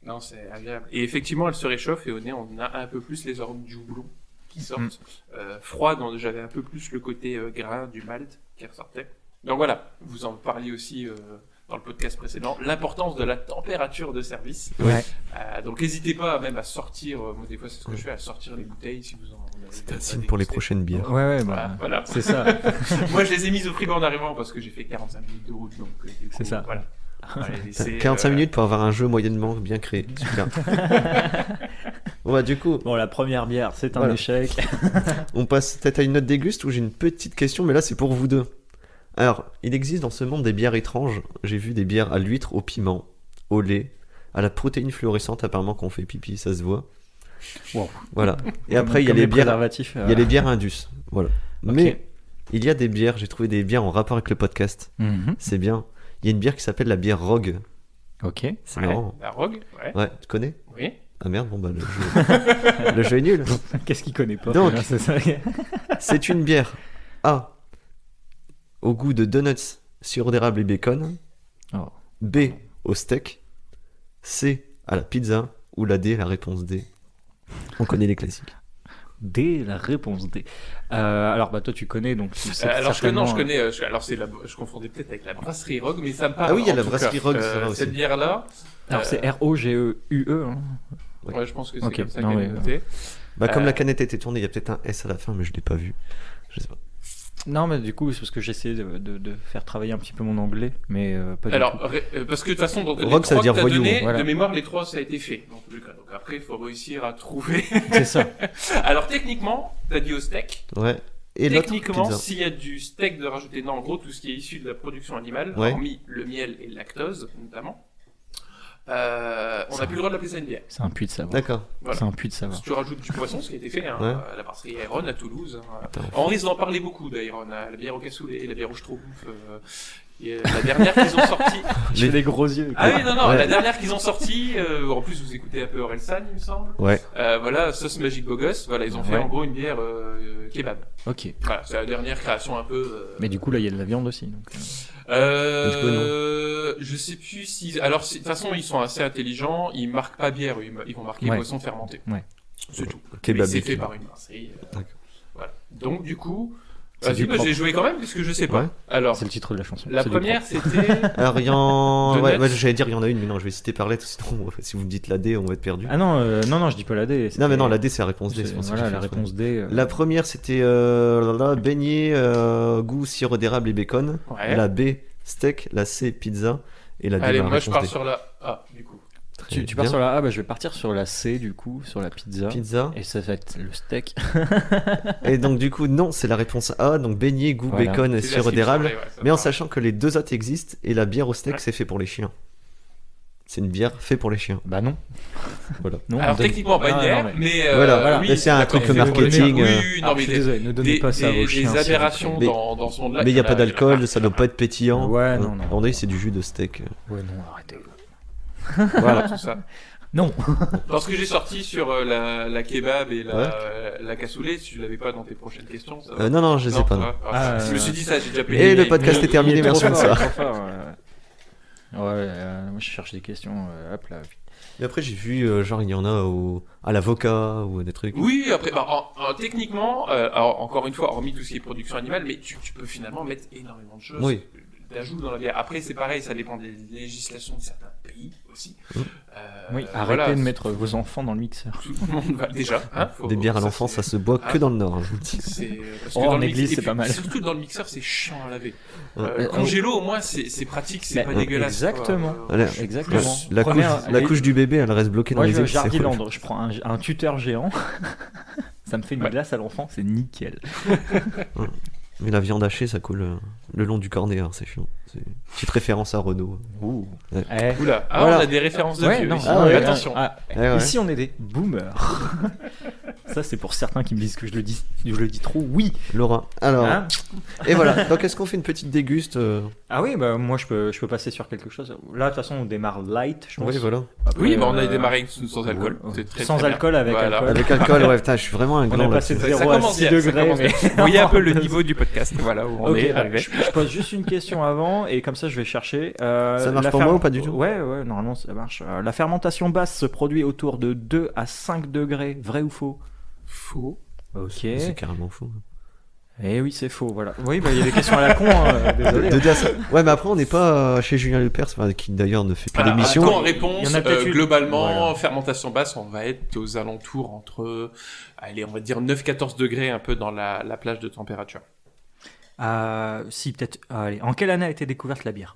Non, c'est agréable. Et effectivement, elle se réchauffe et au nez, on a un peu plus les arômes du houblon qui sortent. Froide, j'avais un peu plus le côté grain du malt qui ressortait. Donc voilà, vous en parliez aussi dans le podcast précédent, l'importance de la température de service. Ouais. Donc n'hésitez pas même à sortir, moi des fois c'est ce que je fais, à sortir les bouteilles si vous en avez. C'est un signe pour les prochaines bières. Ouais, Voilà. c'est ça. Moi je les ai mises au frigo en arrivant parce que j'ai fait 45 minutes de route, donc du coup, C'est ça. Voilà. T'as 45 minutes pour avoir un jeu moyennement bien créé. Super. Bon, bah, du coup, Bon, la première bière, c'est un Voilà. échec. on passe peut-être à une note déguste où j'ai une petite question, mais là c'est pour vous deux. Alors, il existe dans ce monde des bières étranges. J'ai vu des bières à l'huître, au piment, au lait, à la protéine fluorescente, apparemment qu'on fait pipi, ça se voit. Wow. Voilà. Et après, il y a Comme les bières, préservatifs. il y a les bières Indus. Voilà. Ok. Mais il y a des bières, j'ai trouvé des bières en rapport avec le podcast. Mhm. C'est bien. Il y a une bière qui s'appelle la bière Rogue. Ok. C'est Ouais, marrant. la Rogue, ouais. Ouais, tu connais? Oui. Ah merde, bon bah le jeu, le jeu est nul. Qu'est-ce qu'il connaît pas? Donc. Voilà, c'est ça. C'est une bière A au goût de donuts, sirop d'érable et bacon. Oh. B au steak. C à la pizza. Ou la D, la réponse D. On connaît les classiques. D, la réponse D. Alors, bah, toi, tu connais, donc. c'est Alors certainement, je connais. Alors je confondais peut-être avec la brasserie Rogue, mais ça me parle. Ah oui, il y a en la tout brasserie cas. Rogue, c'est vrai aussi. Cette bière-là. Alors, c'est R-O-G-E-U-E. Hein. Ouais, je pense que c'est Ok, comme ça non, qu'elle est mais, notée. Bah comme la canette était tournée, il y a peut-être un S à la fin, mais je l'ai pas vu. Je sais pas. Non, mais du coup, c'est parce que j'essaie de faire travailler un petit peu mon anglais, mais pas du Alors, tout. parce que de toute façon, donc, les Rogue, ça veut trois dire que t'as voyou, donné, voilà. de mémoire, les trois, ça a été fait. Dans tous les cas. Donc après, il faut réussir à trouver. C'est ça. Alors techniquement, t'as dit au steak. Ouais. Et l'autre, Techniquement, pizza. s'il y a du steak de rajouter, non, en gros, tout ce qui est issu de la production animale, Ouais. hormis le miel et le lactose, notamment, on n'a plus le droit de l'appeler ça une bière. C'est un puits de savoir. D'accord. Voilà. C'est un puits de savoir. Si tu rajoutes du poisson, ce qui a été fait hein, Ouais. à la brasserie Aeron à Toulouse. Hein. Attends. On risque d'en parler beaucoup d'ailleurs. La bière au cassoulet, la bière au schtroumpf. Et, la dernière qu'ils ont sortie. Je fais des gros yeux. Ah oui, non, Ouais. la dernière qu'ils ont sortie. En plus, vous écoutez un peu Orelsan, il me semble. Ouais. Voilà, sauce magique beau gosse. Voilà, ils ont fait Ouais. en gros une bière kebab. Ok. Voilà, c'est la dernière création un peu. Mais du coup, là, il y a de la viande aussi. Donc, Du coup, je sais plus si. Alors, de toute façon, ils sont assez intelligents. Ils marquent pas bière, ils vont marquer Ouais. boisson fermentée. Ouais. C'est tout. Kebab Mais c'est bacon. fait par une brasserie. D'accord. Voilà. Donc, du coup, C'est vas-y, du propre. j'ai joué quand même puisque je sais pas. Ouais. Alors, c'est le titre de la chanson. la C'est du première, propre. c'était. Alors, il y en... Donuts. ouais, j'allais dire il y en a une, mais non, je vais citer par lettres, sinon si vous me dites la D, on va être perdu. Ah non, non, je dis pas la D. Non, mais c'était- non, la D, c'est la réponse D. c'est- c'est pour ça que Voilà, j'ai la fait réponse D. La première, c'était beignet, goût sirop d'érable et bacon. Ouais. La B, steak. La C, pizza. Et la D, Allez, la moi je réponse pars D. sur la A, du coup. Très Tu pars bien. sur la A, bah, je vais partir sur la C, du coup, sur la pizza. Pizza. Et ça va être le steak. Et donc, du coup, non, c'est la réponse A. Donc, beignet, goût, Voilà. bacon et C'est sirop la skip d'érable. soirée, ouais, ça Mais en part. sachant que les deux autres existent et la bière au steak, Ouais. c'est fait pour les chiens. C'est une bière faite pour les chiens. Bah non. Voilà. Non, Alors on donne- techniquement pas une Ah, bière, non, mais Voilà. oui, Mais c'est un d'accord, truc il faut marketing, le dire. euh. Oui, non Alors, mais je suis désolé, ne donnez des, pas ça à vos chiens. des s'il vous aberrations plaît. dans ce monde-là. Mais il n'y a qu'il pas y en d'alcool, ça doit pas être pétillant. Ouais, non, non. À mon avis, c'est du jus de steak. Ouais, non, arrêtez. Voilà, tout ça. Non. Parce que j'ai sorti sur la kebab et Ouais. la cassoulet, si tu l'avais pas dans tes prochaines questions. Ça va. Non, je les ai pas. non. ouais, Ah, je me suis dit ça, j'ai déjà payé. Et le mais- podcast est terminé, Il est trop merci, fort, bonsoir. il est trop fort, ouais, moi je cherche des questions. Hop là. Mais après, j'ai vu, genre, il y en a à l'avocat ou des trucs. Oui, après, bah, techniquement, alors, encore une fois, hormis tout ce qui est production animale, mais tu peux finalement mettre énormément de choses. Oui. D'ajouts dans la bière. Après, c'est pareil, ça dépend des législations de certains pays aussi. Mm. Oui, arrêtez voilà, de mettre vos enfants dans le mixeur. Tout le monde va déjà. Hein, Des bières à l'enfance, ça se boit que dans le Nord, hein, je vous le dis. C'est parce Oh, que dans en le église, et c'est puis, pas mal. Surtout dans le mixeur, c'est chiant à laver. Ouais. Congélo, au moins, c'est pratique, c'est Bah, pas dégueulasse. Exactement. quoi. Voilà. Exactement. La Prenez couche, couche du bébé, elle reste bloquée dans Moi, les je vais à ailes. c'est Jardiland, je prends un tuteur géant. Ça me fait une Ouais. glace à l'enfant, c'est nickel. relou. Mais la viande hachée, ça coule le long du cornet, hein, c'est chiant. C'est une petite référence à Renault. Ouh. Ouais. Eh. Oula, Voilà. on a des références de Ouais, vieux non, ici. Ah ouais, Attention. Ouais. Ici, on est des boomers. Ça, c'est pour certains qui me disent que je le dis trop. Oui. Laura. Alors, Hein et voilà. Donc, est-ce qu'on fait une petite déguste Ah oui, bah moi je peux passer sur quelque chose. Là, de toute façon, on démarre light, je pense. Oui, voilà. Après, Oui, bah on a démarré sans alcool. ouais. C'est très, Sans très bien. alcool, avec Voilà. alcool. Avec alcool, ouais, putain, je suis vraiment un On gland est passé de là-dessus. 0 à commence 6 bien, ça degrés. commence Mais... Vous voyez un peu le niveau du podcast, voilà où on Ok, est bah, arrivé. je pose juste une question avant et comme ça je vais chercher. Ça marche pour moi ou pas du tout? Ouais, normalement ça marche. La fermentation basse se produit autour de 2 à 5 degrés, vrai ou faux? Faux. Ok. C'est carrément fou. Eh oui, c'est faux, voilà. Oui, il y a des questions à la con, désolé. De dire ça. Ouais, mais après, on n'est pas chez Julien Lepers, qui d'ailleurs ne fait plus d'émission. En réponse, Il y en a peut-être globalement, voilà. fermentation basse, on va être aux alentours entre, allez, on va dire 9-14 degrés, un peu dans la plage de température. Si, peut-être. Allez, en quelle année a été découverte la bière?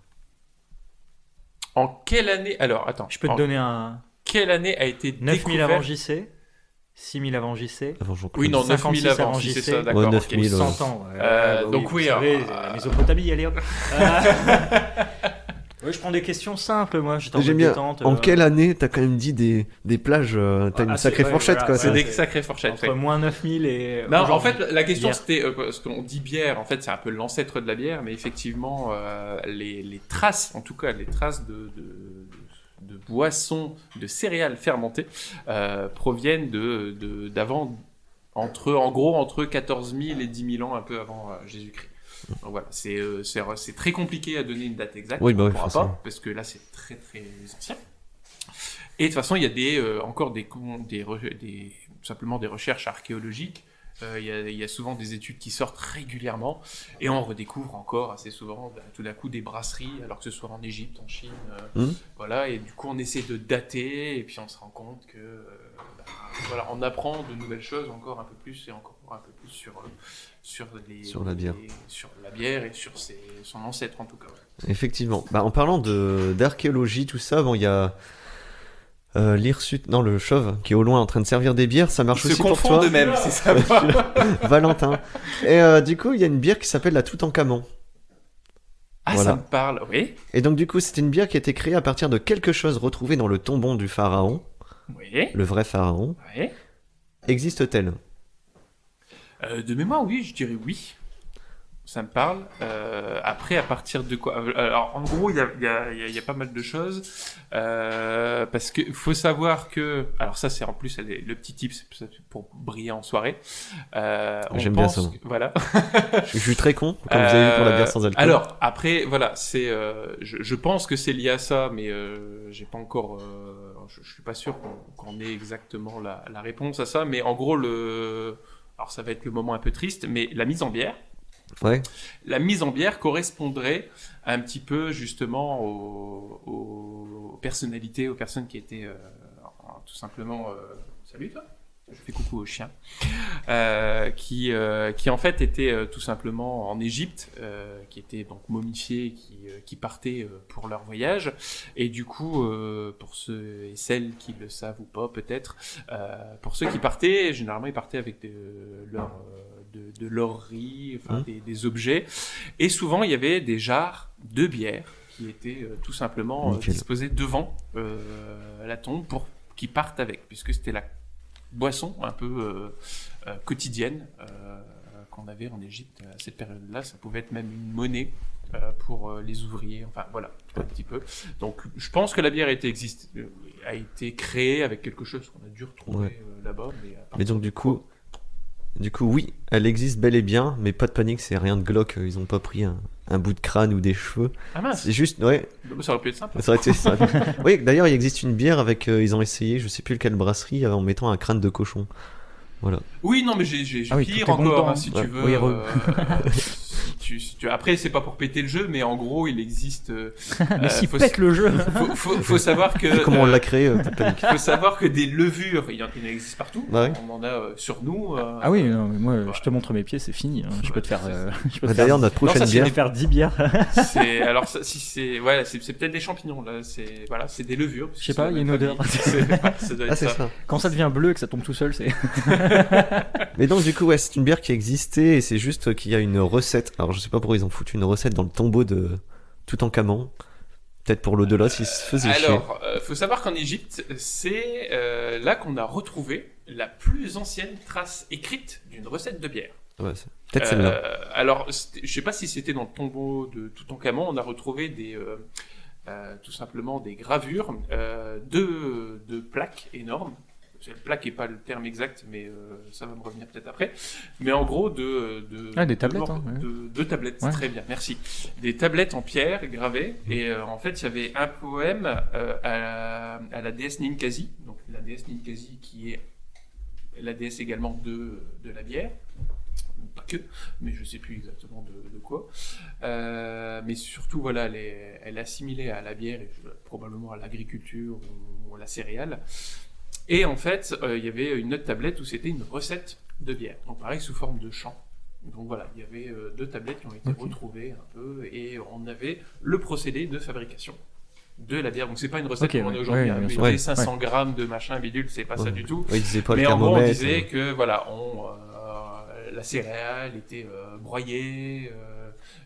En quelle année? Alors, attends. Je peux te donner un. Quelle année a été 9000 avant découverte? JC, 6000 avant JC. Avant Jean-Claude. Oui, non, 9000 56 avant, avant si c'est JC. ça, d'accord. Ouais, ok. 9000, 100 ans. donc oui, vous savez, la Mésopotamie, allez hop. Ouais, je prends des questions simples, moi. J'étais en J'aime mode bien. détente, En quelle année t'as quand même dit des plages, t'as une sacrée fourchette, quoi. C'est Ouais, des sacrées fourchettes. Entre moins 9000 et. Non, en aujourd'hui. fait, la question Bière. c'était, parce qu'on dit bière, en fait, c'est un peu l'ancêtre de la bière, mais effectivement, les traces, en tout cas, les traces de boissons, de céréales fermentées, proviennent d'avant, entre 14 000 et 10 000 ans, un peu avant Jésus-Christ. Donc voilà, c'est très compliqué à donner une date exacte, Oui, bah on oui, pourra forcément. pas, parce que là, c'est très très ancien. Et de toute façon, il y a encore simplement des recherches archéologiques. Il y a souvent des études qui sortent régulièrement et on redécouvre encore assez souvent tout d'un coup des brasseries, alors que ce soit en Égypte, en Chine, voilà. Et du coup, on essaie de dater et puis on se rend compte que voilà, on apprend de nouvelles choses encore un peu plus et encore un peu plus sur la bière. sur la bière et sur son ancêtre en tout cas. Ouais. Effectivement. Bah, en parlant d'archéologie, tout ça, bon, il y a l'hirsute, non, le chauve, qui est au loin en train de servir des bières, ça marche Ils se aussi pour confondent toi. eux-mêmes, c'est ça. Valentin. Et du coup, il y a une bière qui s'appelle la Toutankhamon. Ah, Voilà. ça me parle, oui. Et donc, du coup, c'est une bière qui a été créée à partir de quelque chose retrouvé dans le tombeau du pharaon, Oui, le vrai pharaon. oui. Existe-t-elle? De mémoire, oui, je dirais oui. Ça me parle. Après, à partir de quoi? Alors, en gros, il y a pas mal de choses. Parce que faut savoir que... Alors ça, c'est en plus le petit tip pour briller en soirée. J'aime bien ça. Voilà. Je suis très con, comme vous avez vu pour la bière sans alcool. Alors, après, voilà, je pense que c'est lié à ça, mais j'ai pas encore... je suis pas sûr qu'on ait exactement la réponse à ça. Mais en gros, alors ça va être le moment un peu triste, mais la mise en bière. Ouais. La mise en bière correspondrait un petit peu justement aux personnalités, aux personnes qui étaient tout simplement... Salut toi, je fais coucou au chien. Qui en fait étaient tout simplement en Égypte, qui étaient donc momifiés, qui partaient pour leur voyage. Et du coup, pour ceux et celles qui le savent ou pas peut-être, pour ceux qui partaient, généralement ils partaient avec de l'orrerie, enfin, des objets. Et souvent, il y avait des jarres de bière qui étaient tout simplement disposés devant la tombe pour qu'ils partent avec, puisque c'était la boisson un peu quotidienne qu'on avait en Égypte à cette période-là. Ça pouvait être même une monnaie pour les ouvriers. Enfin, voilà, un petit peu. Donc, je pense que la bière a été créée avec quelque chose qu'on a dû retrouver là-bas. Mais donc, du coup, oui, elle existe bel et bien, mais pas de panique, c'est rien de glauque. Ils ont pas pris un bout de crâne ou des cheveux. Ah mince. C'est juste, ouais. Ça aurait pu être simple. Ça aurait été ça. Oui, d'ailleurs, il existe une bière avec. Ils ont essayé, je sais plus lequelle brasserie, en mettant un crâne de cochon. Voilà. Oui, non, mais j'ai Ah oui, pire tout est bon encore, dedans. si Ouais. tu veux. Oui, Après, c'est pas pour péter le jeu, mais en gros, il existe. Mais s'il faut, pète le jeu. faut savoir que. Comment on l'a créé, pas de panique. Faut savoir que des levures, il en existe partout. Bah oui. On en a sur nous. Ah oui, non, mais moi, je te montre mes pieds, c'est fini. Hein. Je peux te faire. Je peux te D'ailleurs, faire... notre prochaine ça, c'est bière. Je vais faire 10 bières. Alors, si c'est, ouais, c'est peut-être des champignons là. C'est des levures. Je sais pas, il y a une odeur. Ça doit être Ah, c'est ça. Quand ça devient bleu et que ça tombe tout seul, c'est. Mais donc, du coup, ouais, c'est une bière qui existait et c'est juste qu'il y a une recette. Alors, je sais pas pourquoi ils ont foutu une recette dans le tombeau de Toutankhamon. Peut-être pour l'au-delà s'il se faisait chier. Alors, faut savoir qu'en Égypte, c'est là qu'on a retrouvé la plus ancienne trace écrite d'une recette de bière. Ouais, peut-être celle-là. Alors, je sais pas si c'était dans le tombeau de Toutankhamon, on a retrouvé tout simplement des gravures de plaques énormes. Le plaque n'est pas le terme exact, mais ça va me revenir peut-être après. Mais en gros, des tablettes. de tablettes, Ouais. très bien, merci. Des tablettes en pierre gravées. Et en fait, il y avait un poème à la déesse Ninkasi. Donc la déesse Ninkasi qui est la déesse également de la bière. que, mais je sais plus exactement de quoi. Mais surtout, voilà, elle est assimilée à la bière et probablement à l'agriculture ou à la céréale. Et en fait, il y avait une autre tablette où c'était une recette de bière. Donc pareil, sous forme de chant. Donc voilà, il y avait 2 tablettes qui ont été retrouvées un peu, et on avait le procédé de fabrication de la bière. Donc c'est pas une recette comme on a aujourd'hui, ouais, 500 grammes de machin bidule, c'est pas ça du tout. Oui, il disait pas mais le en gros, on thermomètre. disait que voilà, la céréale était broyée,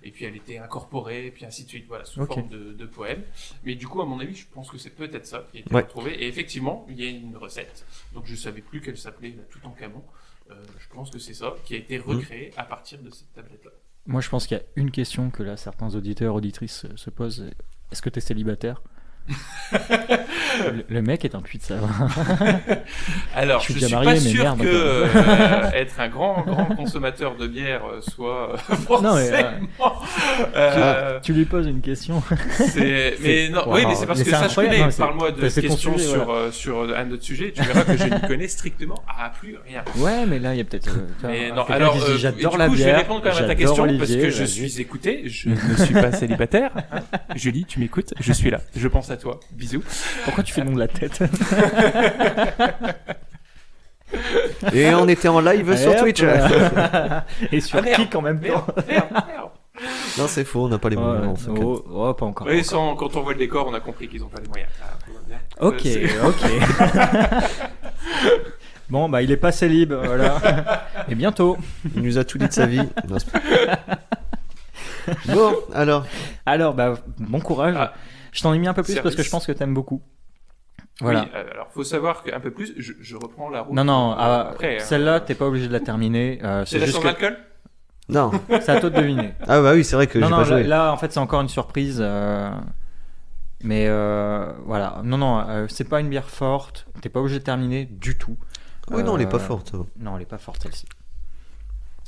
et puis elle était incorporée, puis ainsi de suite, voilà, sous forme de poème. Mais du coup, à mon avis, je pense que c'est peut-être ça qui a été retrouvé. Et effectivement, il y a une recette. Donc je savais plus qu'elle s'appelait la Toutankhamon. Je pense que c'est ça qui a été recréé à partir de cette tablette-là. Moi, je pense qu'il y a une question que là, certains auditeurs, auditrices se posent. Est-ce que tu es célibataire? Le mec est un puits de savoir. Alors, je suis marié, pas sûr merde, que être un grand consommateur de bière soit forcément. Tu lui poses une question. Mais non, oui, mais c'est parce que ça je connais. Parle-moi de questions sur un autre sujet. Tu verras que je n'y connais strictement plus rien. Ouais, mais là, il y a peut-être. Mais non, alors, j'adore la bière. Je vais répondre quand même à ta question parce que je suis écouté. Je ne suis pas célibataire. Julie, tu m'écoutes? Je suis là. Je pense à toi. Bisous. Pourquoi tu fais le nom de la tête? Et on était en live sur Twitch. Et sur Kik en même temps. Non, c'est faux, on n'a pas les moyens. Pas encore. Oui, quand on voit le décor, on a compris qu'ils n'ont pas les moyens. Ok. Bon, bah, il est pas célib, voilà. Et bientôt. Il nous a tout dit de sa vie. Bon, alors. Alors, bah, bon courage. Je t'en ai mis un peu plus parce que je pense que t'aimes beaucoup. Voilà. Oui, alors faut savoir qu'un peu plus, je reprends la route. Non, après, celle-là, t'es pas obligé de la terminer. C'est la sans alcool ? Non. C'est à toi de deviner. Ah bah oui, c'est vrai que j'ai pas joué. Là, en fait, c'est encore une surprise. Mais voilà. Non, c'est pas une bière forte. T'es pas obligé de terminer du tout. Oui, non, elle est pas forte. Non, elle est pas forte, celle-ci.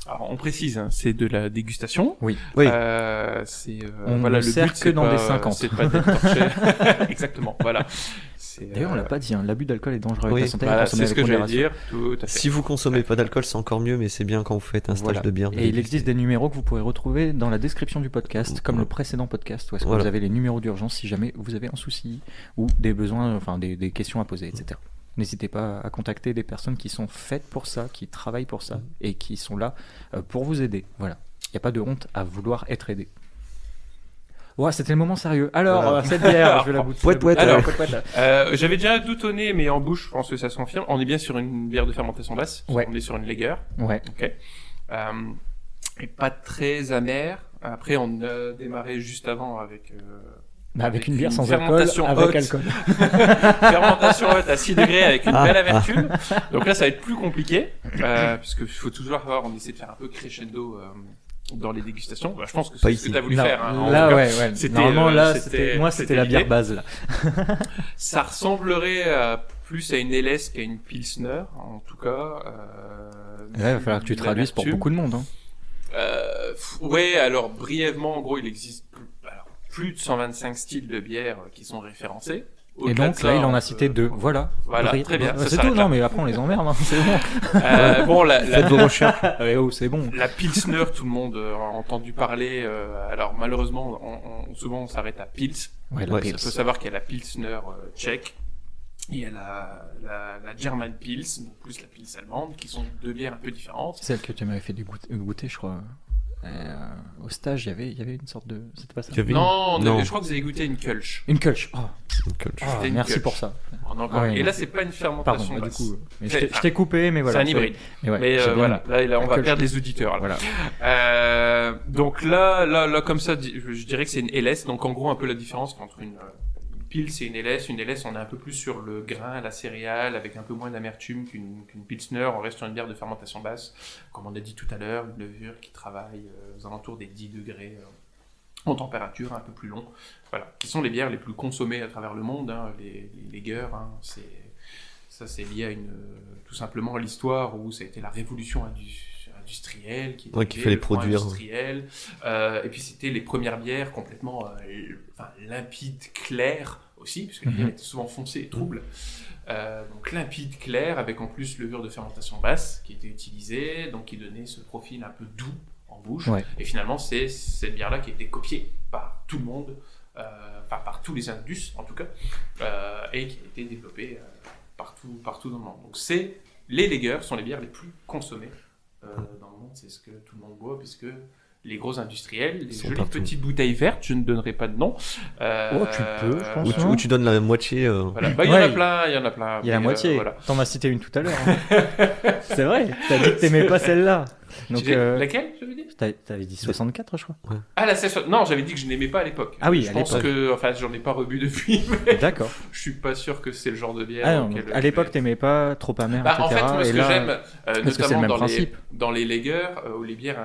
Alors, on précise, hein, c'est de la dégustation. Oui. On voilà, ne le sert que dans des 50. C'est pas d'être torché. Exactement, voilà. D'ailleurs, on l'a pas dit, hein, l'abus d'alcool est dangereux avec la santé. Voilà, c'est ce que j'allais dire. Tout à fait. Si vous consommez pas d'alcool, c'est encore mieux, mais c'est bien quand vous faites un stage de bière. Et il existe des numéros que vous pourrez retrouver dans la description du podcast, comme le précédent podcast, où est-ce que vous avez les numéros d'urgence si jamais vous avez un souci ou des besoins, enfin des questions à poser, etc. N'hésitez pas à contacter des personnes qui sont faites pour ça, qui travaillent pour ça et qui sont là pour vous aider. Voilà. Il n'y a pas de honte à vouloir être aidé. Ouais, c'était le moment sérieux. Alors, cette bière, je vais la goûter. Alors, j'avais déjà doutonné, mais en bouche, je pense que ça se confirme. On est bien sur une bière de fermentation basse. On est sur une lager. Ouais. Ok. Et pas très amère. Après, on a démarré juste avant avec... avec une bière sans alcool, avec alcool. Fermentation haute à 6 degrés avec une belle amertume. Donc là, ça va être plus compliqué, puisque faut toujours voir, on essaie de faire un peu crescendo dans les dégustations. Bah, je pense que c'est ce que tu as voulu faire. Hein, là, ouais. Normalement, là, c'était la bière base, là. Ça ressemblerait plus à une LS qu'à une Pilsner, en tout cas. Il va falloir que tu traduises pour beaucoup de monde. Hein. Ouais, alors, brièvement, en gros, il existe plus de 125 styles de bière qui sont référencés. Et donc là, il en a cité 2. Voilà, très bien. C'est tout, non, mais après on les emmerde, hein, c'est bon. Faites vos recherches. C'est bon. La Pilsner, tout le monde a entendu parler. Alors malheureusement, souvent on s'arrête à Pils. Il faut savoir qu'il y a la Pilsner tchèque. Il y a la German Pils, donc plus la Pils allemande, qui sont 2 bières un peu différentes. Celle que tu m'avais fait goûter, je crois. Au stage, il y avait une sorte de... C'était pas ça? Non. Je crois que vous avez goûté une Kölsch. Une Kölsch. Merci Kölsch. pour ça. Et là, c'est pas une fermentation. Pardon, du coup, je t'ai coupé, mais voilà. C'est un hybride. Mais voilà, là, on va perdre les auditeurs. Là. Voilà. Donc là, comme ça, je dirais que c'est une LS. Donc en gros, un peu la différence entre une Pils et une LS. Une LS, on est un peu plus sur le grain, la céréale, avec un peu moins d'amertume qu'une Pilsner. On reste sur une bière de fermentation basse, comme on a dit tout à l'heure, une levure qui travaille aux alentours des 10 degrés en température, un peu plus long. Voilà, qui sont les bières les plus consommées à travers le monde, hein, les lagers. Hein, c'est lié à tout simplement à l'histoire où ça a été la révolution industrielle qui fallait produire. Et puis c'était les premières bières complètement limpides, claires, aussi, puisque les bières étaient souvent foncées et troubles. Donc limpide, clair, avec en plus levure de fermentation basse qui était utilisée, donc qui donnait ce profil un peu doux en bouche. Ouais. Et finalement, c'est cette bière-là qui a été copiée par tout le monde, par tous les Indus en tout cas, et qui a été développée partout dans le monde. Donc les lagers sont les bières les plus consommées dans le monde, c'est ce que tout le monde boit, puisque les gros industriels, les jolies petites bouteilles vertes, je ne donnerai pas de nom. Tu peux, je pense. Ou tu donnes la moitié. Voilà. Il y en a plein, il y en a plein. Il y a la moitié. Voilà. T'en as cité une tout à l'heure. C'est vrai, t'as dit que t'aimais pas celle-là. Donc, laquelle, je veux dire t'avais dit 64, je crois. Ah, non, j'avais dit que je n'aimais pas à l'époque. Ah oui, je à pense l'époque. que, enfin, j'en ai pas rebu depuis, mais D'accord. je suis pas sûr que c'est le genre de bière. Ah non, à l'époque, t'aimais pas trop amer, etc. En fait, moi, ce que j'aime, que c'est le notamment même principe dans les lagers, ou les bières,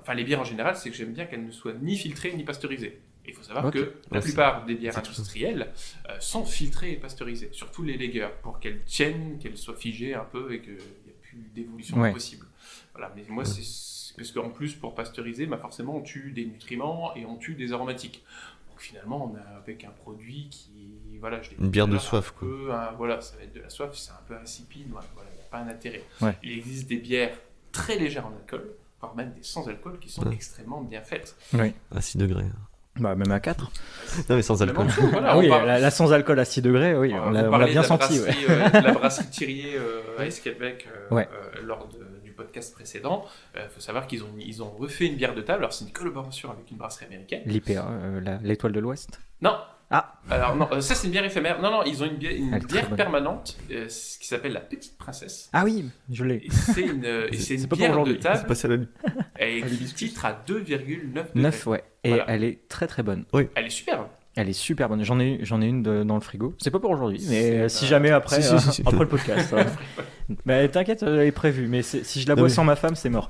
enfin les bières en général, c'est que j'aime bien qu'elles ne soient ni filtrées ni pasteurisées. Et il faut savoir que la plupart des bières industrielles sont filtrées et pasteurisées, surtout les lagers, pour qu'elles tiennent, qu'elles soient figées un peu et qu'il n'y ait plus d'évolution possible. Voilà, mais moi, c'est parce qu'en plus, pour pasteuriser, forcément, on tue des nutriments et on tue des aromatiques. Donc finalement, on a avec un produit qui, voilà, une bière de soif, quoi. Voilà, ça va être de la soif, c'est un peu insipide, voilà, il n'y a pas un intérêt. Ouais. Il existe des bières très légères en alcool, voire même des sans alcool qui sont extrêmement bien faites. Oui. À 6 degrés. Bah, même à 4. Non, mais sans alcool. Voilà, oui, la sans alcool à 6 degrés, oui, on l'a bien senti. De la brasserie Thirier à Esquelbec lors du podcast précédent. Faut savoir qu'ils ont refait une bière de table. Alors, c'est une collaboration avec une brasserie américaine. L'IPA, l'étoile de l'Ouest. Non. Ah. Alors non, ça c'est une bière éphémère. Non, ils ont une bière permanente qui s'appelle la Petite Princesse. Ah oui, je l'ai. Et c'est une bière de table. C'est pas celle-là. Et qui titre à 2,9 degrés. 9, ouais. Et Voilà. elle est très très bonne. Oui. Elle est superbe. Elle est super bonne. J'en ai une dans le frigo. C'est pas pour aujourd'hui, mais si jamais après, Si. après le podcast. Mais t'inquiète, elle est prévue. Mais si je la bois sans ma femme, c'est mort.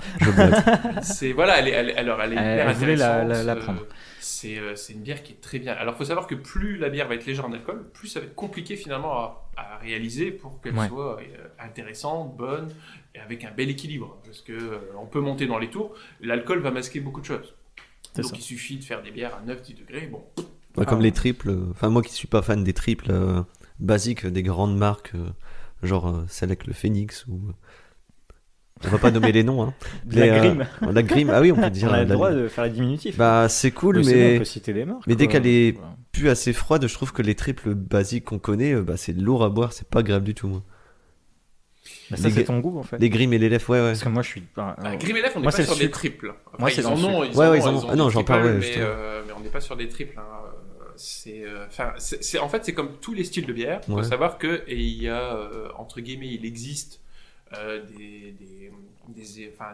C'est voilà, elle est hyper Elle voulait intéressante. la prendre. C'est une bière qui est très bien. Alors, il faut savoir que plus la bière va être légère en alcool, plus ça va être compliqué finalement à réaliser pour qu'elle soit intéressante, bonne et avec un bel équilibre. Parce que on peut monter dans les tours, l'alcool va masquer beaucoup de choses. Donc, il suffit de faire des bières à 9-10 degrés. Bon. Comme les triples. Enfin, moi qui suis pas fan des triples basiques des grandes marques, genre celle avec le Phoenix ou. On va pas nommer les noms, hein. La Grim. La Grim, ah oui, on peut dire. On a le droit de faire les diminutifs. Bah, c'est cool, mais. mais On peut citer des marques. mais dès qu'elle est plus assez froide, je trouve que les triples basiques qu'on connaît, c'est lourd à boire, c'est pas agréable du tout, moi. Bah, ça, c'est ton goût, en fait. Les Grim et les Lef, ouais. Parce que moi, je suis. Grim et Lef, on n'est moi, pas c'est sur le des sucre. triples. Enfin, Moi, c'est ils dans en le ont. sucre. Ils en ont. Ah non, j'en parle, mais on n'est pas sur des triples. En fait, c'est comme tous les styles de bière. Il faut savoir que il y a entre guillemets, il existe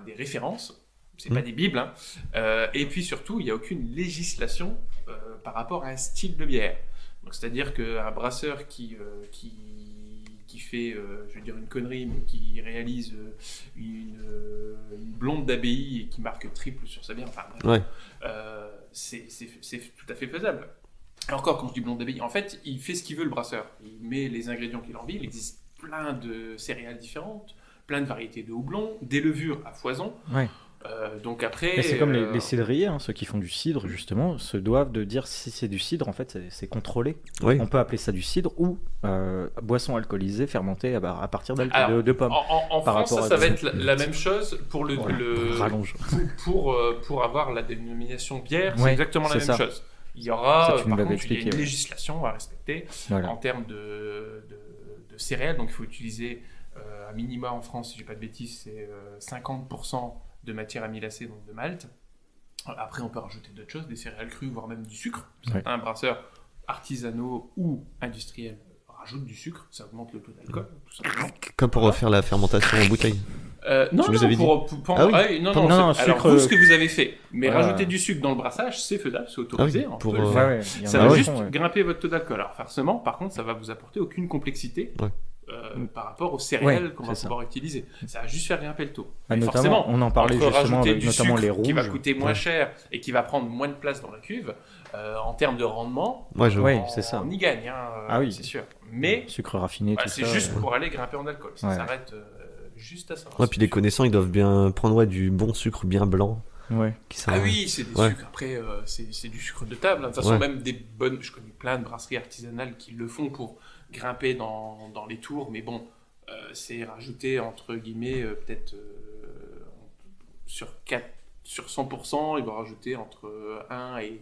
des références. C'est pas des bibles, hein. Et puis surtout, il n'y a aucune législation par rapport à un style de bière. Donc, c'est-à-dire qu'un brasseur qui fait, je vais dire une connerie, mais qui réalise une blonde d'abbaye et qui marque triple sur sa bière, enfin bref, c'est tout à fait faisable. Encore, quand je dis blonde d'abbaye, en fait, il fait ce qu'il veut, le brasseur. Il met les ingrédients qu'il a envie. Il existe plein de céréales différentes, plein de variétés de houblon, des levures à foison. Ouais. Donc après, mais c'est comme les cidriers, hein, ceux qui font du cidre justement, se doivent de dire si c'est du cidre, en fait c'est contrôlé. Oui. On peut appeler ça du cidre ou boisson alcoolisée fermentée à partir de pommes. En France, ça va être la même chose pour rallonge. pour avoir la dénomination bière, c'est exactement la même chose. Il y aura par contre il y a une législation à respecter en termes de céréales, donc il faut utiliser à minima en France, si je dis pas de bêtises, c'est 50% de matière amylacée, donc de malt. Après, on peut rajouter d'autres choses, des céréales crues, voire même du sucre. Certains brasseurs artisanaux ou industriels rajoutent du sucre, ça augmente le taux d'alcool, tout simplement. Comme pour refaire la fermentation en bouteille. Non, vous avez dit. Alors, vous, ce que vous avez fait, mais rajouter du sucre dans le brassage, c'est faisable, c'est autorisé. Ça va juste grimper votre taux d'alcool. Alors, forcément, par contre, ça va vous apporter aucune complexité. Par rapport aux céréales qu'on va pouvoir utiliser. Ça va juste faire grimper le taux. Notamment, on en parlait justement avec notamment les rouges. Qui va coûter moins cher et qui va prendre moins de place dans la cuve, en termes de rendement, c'est ça. on y gagne, c'est sûr. Mais sucre raffiné, tout c'est ça. juste pour aller grimper en alcool. Ça s'arrête juste à ça. Puis les connaissants, ils doivent bien prendre du bon sucre bien blanc. Ouais. qui sont- Ah oui, c'est des Ouais. sucres. Après, c'est du sucre de table. hein. De toute façon, Ouais. même des bonnes. Je connais plein de brasseries artisanales qui le font pour grimper dans les tours, mais bon, c'est rajouté entre guillemets, peut-être sur 100%, il va rajouter entre 1 et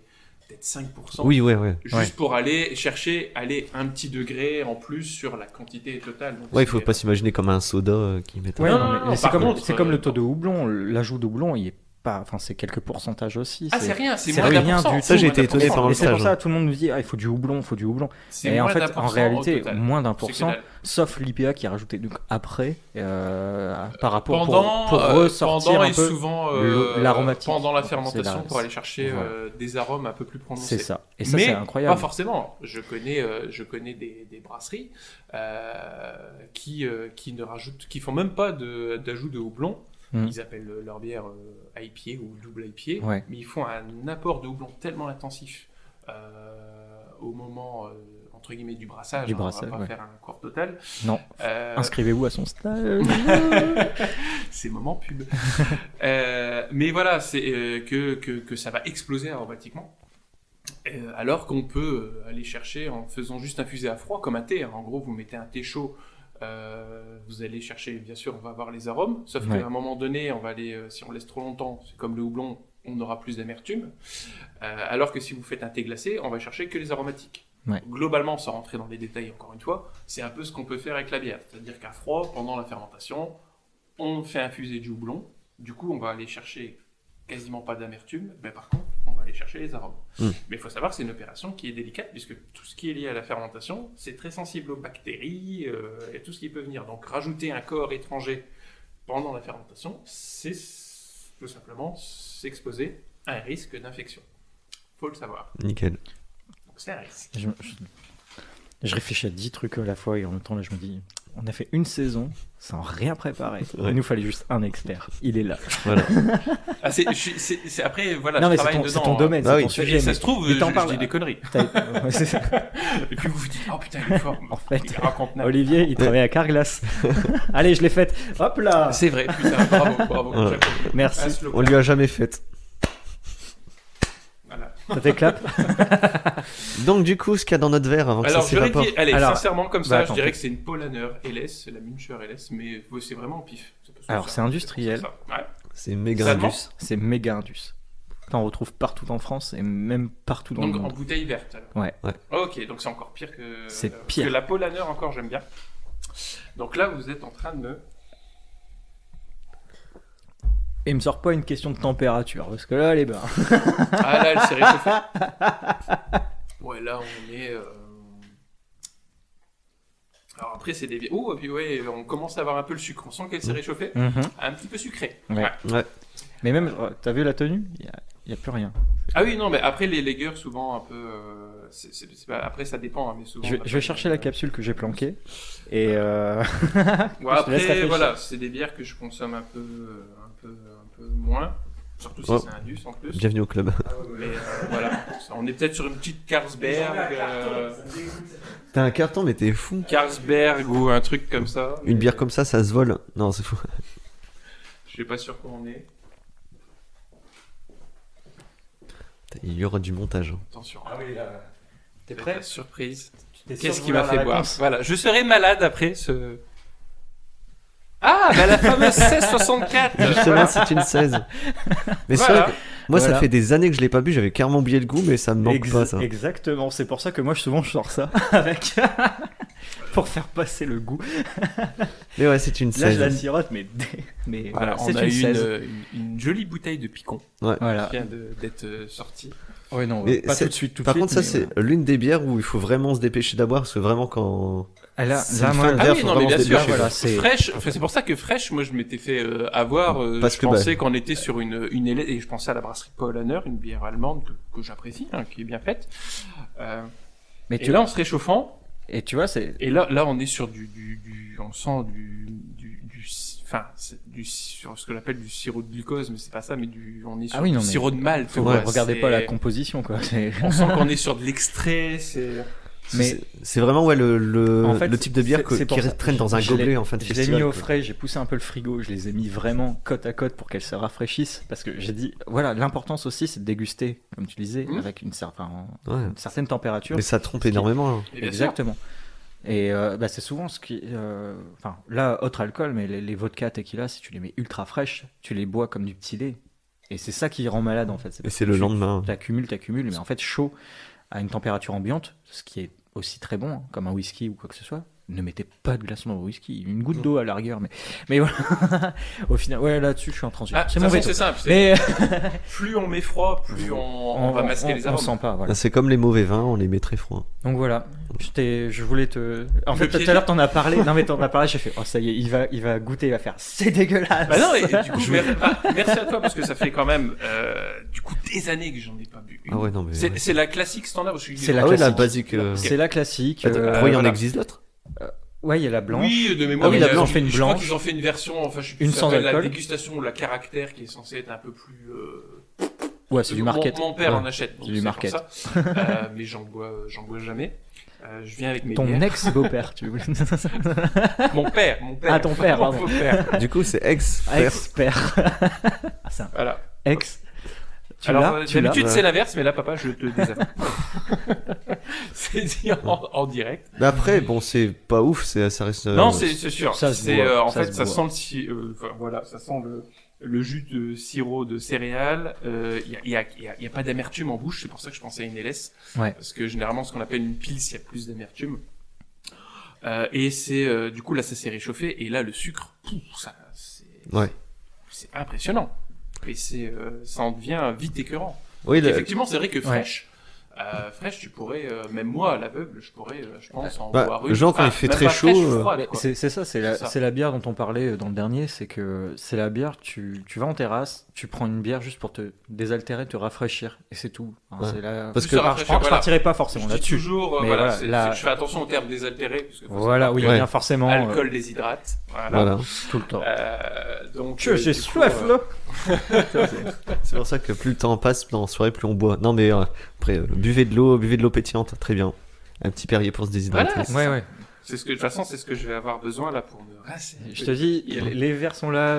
peut-être 5%. Oui, ouais. Juste pour aller chercher un petit degré en plus sur la quantité totale. Donc, Ouais, il c'est- faut pas s'imaginer comme un soda qui met. Ouais, Non, non, non, mais non, c'est par comme, contre, c'est comme le taux de houblon. L'ajout de houblon, il est pas. Enfin, c'est quelques pourcentages aussi. Ah, c'est rien, c'est c'est moins rien d'un pourcent. du Ça, j'ai Moins été d'un étonné pourcent. pendant Et le c'est pour stage. ça, tout le monde nous dit, il faut du houblon, il faut du houblon. C'est Et en moins fait, d'un en pourcent réalité, au total. moins d'un C'est que pourcent, dalle. sauf l'IPA qui est rajouté donc après, par rapport Pendant, pour ressortir pendant un et peu. souvent l'aromatique. pendant la C'est fermentation la- pour aller chercher voilà. des arômes un peu plus prononcés. C'est ça. Et ça, Mais c'est incroyable. pas forcément. Je connais des brasseries qui ne rajoutent, qui font même pas d'ajout de houblon. Mm. Ils appellent leur bière IPA ou double IPA, Ouais. mais ils font un apport de houblon tellement intensif au moment entre guillemets du brassage. Du hein, brassage, on va pas ouais. faire un cours total. Non. Inscrivez-vous à son stage. C'est moment pub. Mais voilà, c'est que ça va exploser aromatiquement. Alors qu'on peut aller chercher en faisant juste infuser à froid comme un thé. hein. En gros, vous mettez un thé chaud, vous allez chercher, bien sûr, on va avoir les arômes. Sauf Ouais. qu'à un moment donné, on va aller, si on laisse trop longtemps, c'est comme le houblon, on aura plus d'amertume. Alors que si vous faites un thé glacé, on va chercher que les aromatiques. Ouais. Globalement, sans rentrer dans les détails encore une fois, c'est un peu ce qu'on peut faire avec la bière. C'est-à-dire qu'à froid, pendant la fermentation, on fait infuser du houblon. Du coup, on va aller chercher quasiment pas d'amertume, mais par contre, on va aller chercher les arômes. Mm. Mais il faut savoir que c'est une opération qui est délicate, puisque tout ce qui est lié à la fermentation, c'est très sensible aux bactéries et tout ce qui peut venir. Donc, rajouter un corps étranger pendant la fermentation, c'est tout simplement s'exposer à un risque d'infection. Faut le savoir. Nickel. Donc, c'est un risque. Je réfléchis à 10 trucs à la fois et en même temps, là, je me dis, on a fait une saison sans rien préparer. Ouais. Il nous fallait juste un expert. Il est là. Voilà. Ah, après, voilà, Non, je mais travaille c'est dedans. ton hein. domaine, Bah c'est oui. ton Et sujet. ça mais- se trouve, mais t'en je parles. dis des conneries. Ouais, c'est ça. Et puis vous vous dites, oh putain, il est fort. En fait, Il raconte n'importe Olivier, il travaille à Carglass. Allez, je l'ai faite. Hop là. C'est vrai, putain, bravo. Voilà. Chapeau. Merci. Un slow On lui a jamais fait. Voilà. Ça t'éclape. Donc, du coup, ce qu'il y a dans notre verre avant que Alors, ça j'aurais s'évapore. dit, allez, Alors, sincèrement, comme bah, ça, attends, je dirais fais- que c'est une Polaner LS, la Müncher LS, mais c'est vraiment au pif. parce que Alors, ça- c'est industriel. ça. Ouais. C'est méga Ça demande. indus. C'est méga indus. T'en retrouves partout en France et même partout dans Donc, le en monde. bouteille verte. alors. Ouais. Ok, donc c'est encore pire que. C'est parce pire. Que la Polaner, encore, j'aime bien. Donc là, vous êtes en train de me. Et il me sort pas une question de température parce que là, elle est bas. Ah là, elle s'est réchauffée. Ouais, là, on est. Alors après, c'est des. Oh, et puis ouais, on commence à avoir un peu le sucre. On sent qu'elle s'est réchauffée. Un petit peu sucré. Ouais. Ouais. Mais même, t'as vu la tenue? Il y a plus rien. Ah oui, non, mais après, les Lager, souvent, un peu. C'est pas... Après, ça dépend, hein, mais souvent. Je vais chercher la capsule que j'ai planquée. Et Ouais, Je te laisse après, réfléchir. voilà, c'est des bières que je consomme un peu moins. Surtout si Oh. c'est indus en plus. Bienvenue au club. Mais voilà, on est peut-être sur une petite Carlsberg. T'as un carton, mais t'es fou. Carlsberg ou un truc comme ça. Une bière comme ça se vole. Non, c'est fou. Je sais pas sur quoi on est. Il y aura du montage. Attention. Ah oui, là. T'es La prêt? surprise. T'es sûr Qu'est-ce de qui m'a vouloir fait la boire? réponse Voilà, je serai malade après ce. Ah, bah la fameuse 1664. Justement, c'est une 16. Mais c'est Voilà. vrai que moi, ça Voilà. fait des années que je l'ai pas bu. J'avais carrément oublié le goût, mais ça me manque pas, ça. Exactement, c'est pour ça que moi souvent je sors ça avec pour faire passer le goût. Mais ouais, c'est une Là je la 16. sirote, mais Voilà, voilà, on c'est a une eu 16. une jolie bouteille de picon Voilà. qui vient d'être sortie. Ouais non, Mais pas c'est- tout de suite. Tout de Par suite, contre, ça, mais c'est voilà. l'une des bières où il faut vraiment se dépêcher d'avoir, parce que vraiment, quand. Ah, là, c'est là, une moi, fin de Ah verre, oui, faut non, mais vraiment bien se sûr, dépêcher. voilà, c'est Fraîche, enfin, c'est pour ça que fraîche, moi je m'étais fait avoir. Parce Je que, pensais qu'on était sur une LS, et je pensais à la brasserie Paulaner, une bière allemande que j'apprécie, hein, qui est bien faite. mais Et tu là, en se réchauffant, et tu vois c'est et là on est sur on sent sur ce que j'appelle du sirop de glucose, mais c'est pas ça, mais on est sur Ah oui, non, du mais- sirop de malt. ouais, quoi. regardez C'est- pas la composition quoi. C'est- On sent qu'on est sur de l'extrait, c'est. Mais c'est vraiment en fait, le type de bière c'est pour qui ça. traîne dans un Je l'ai- gobelet en fin de Je l'ai festival. mis au quoi. frais, j'ai poussé un peu le frigo, je les ai mis vraiment côte à côte pour qu'elles se rafraîchissent. Parce que j'ai dit, voilà, l'importance aussi, c'est de déguster, comme tu disais, avec une certaine température. Mais ça trompe Ce qui- énormément. hein. Et bien sûr. Exactement. Et c'est souvent ce qui. Enfin, là, autre alcool, mais les vodka, tequila, si tu les mets ultra fraîches, tu les bois comme du petit lait. Et c'est ça qui rend malade en fait. Et parce c'est que le tu- lendemain. T'accumules, mais en fait, chaud à une température ambiante, ce qui est aussi très bon, hein, comme un whisky ou quoi que ce soit. Ne mettez pas de glaçons dans vos whisky, une goutte d'eau à la rigueur, mais voilà. Au final, ouais, là-dessus, je suis en transition. Ah, c'est de mon toute façon, veto. c'est simple. Mais Plus on met froid, plus on va masquer les on arômes. sent pas, voilà. C'est comme les mauvais vins, on les met très froids. Donc voilà, je voulais te. En Le fait, tout piéger. à l'heure, t'en as parlé. Non, mais t'en as parlé, j'ai fait, oh, ça y est, il va goûter, il va faire, c'est dégueulasse. Bah non, et du coup, merci à toi parce que ça fait quand même du coup des années que j'en ai pas bu une. Ah ouais, non, mais. C'est la classique standard. Parce que C'est la Ah ouais, la classique. basique. C'est la classique. Attends, il y en voilà. existe d'autres Ouais, il y a la blanche. Oui, de mémoire. Ah oui, il y la a- blanche, fait une Je crois blanche. qu'ils ont fait une version, enfin, je sais Une plus, ça sans s'appelle la alcool. dégustation ou la caractère qui est censée être un peu plus. Ouais, c'est du market. Mon père Ouais. en achète. donc C'est du market. pour ça. Mais j'en bois jamais. Je viens avec mes Ton bières. ex-beau-père, tu voulais. Mon père. Ah, ton père, Mon pardon. beau-père. Du coup, c'est ex. Ex-père. Ah, c'est un Voilà. ex. Tu Alors, l'as, tu l'as. d'habitude, Ouais. c'est l'inverse, mais là, papa, je te désavoue. C'est dit en direct. Mais après, bon, c'est pas ouf, ça reste. Non, c'est sûr. ça se C'est boit, en ça fait, se ça boit. sent enfin, voilà, ça sent le jus de sirop de céréales. Il y a pas d'amertume en bouche, c'est pour ça que je pensais à une LS. Ouais. Parce que généralement, ce qu'on appelle une pils, il y a plus d'amertume. Et c'est du coup là, ça s'est réchauffé et là, le sucre, ça, Ouais. c'est impressionnant. Et ça en devient vite écœurant. Oui, Effectivement, c'est vrai que Ouais. fraîche, tu pourrais, même moi à l'aveugle, je pourrais, je pense, en Bah, boire une. genre, quand il fait même très pas chaud, fraîche, froide, Mais quoi. c'est ça, C'est ça. c'est la bière dont on parlait dans le dernier, c'est que c'est la bière, tu vas en terrasse, tu prends une bière juste pour te désaltérer, te rafraîchir, et c'est tout. Hein, Ouais. c'est la... Parce Plus que- ça Alors, rafraîchit, je voilà. partirai pas Je forcément dis là-dessus. toujours, Mais voilà, voilà, là- je fais attention au terme désaltéré, parce que faut Voilà, oui, il y a Ouais. bien forcément alcool déshydrate. Voilà. Voilà. tout le temps. Donc, J'ai du coup, soif là. C'est pour ça que plus le temps passe dans la soirée, plus on boit. Non, mais après, buvez de l'eau pétillante, très bien. Un petit Perrier pour se déshydrater. Voilà, Ouais, ouais. c'est de toute façon, c'est ce que je vais avoir besoin là pour me rincer. Je te dis, Y aller. les verres sont là,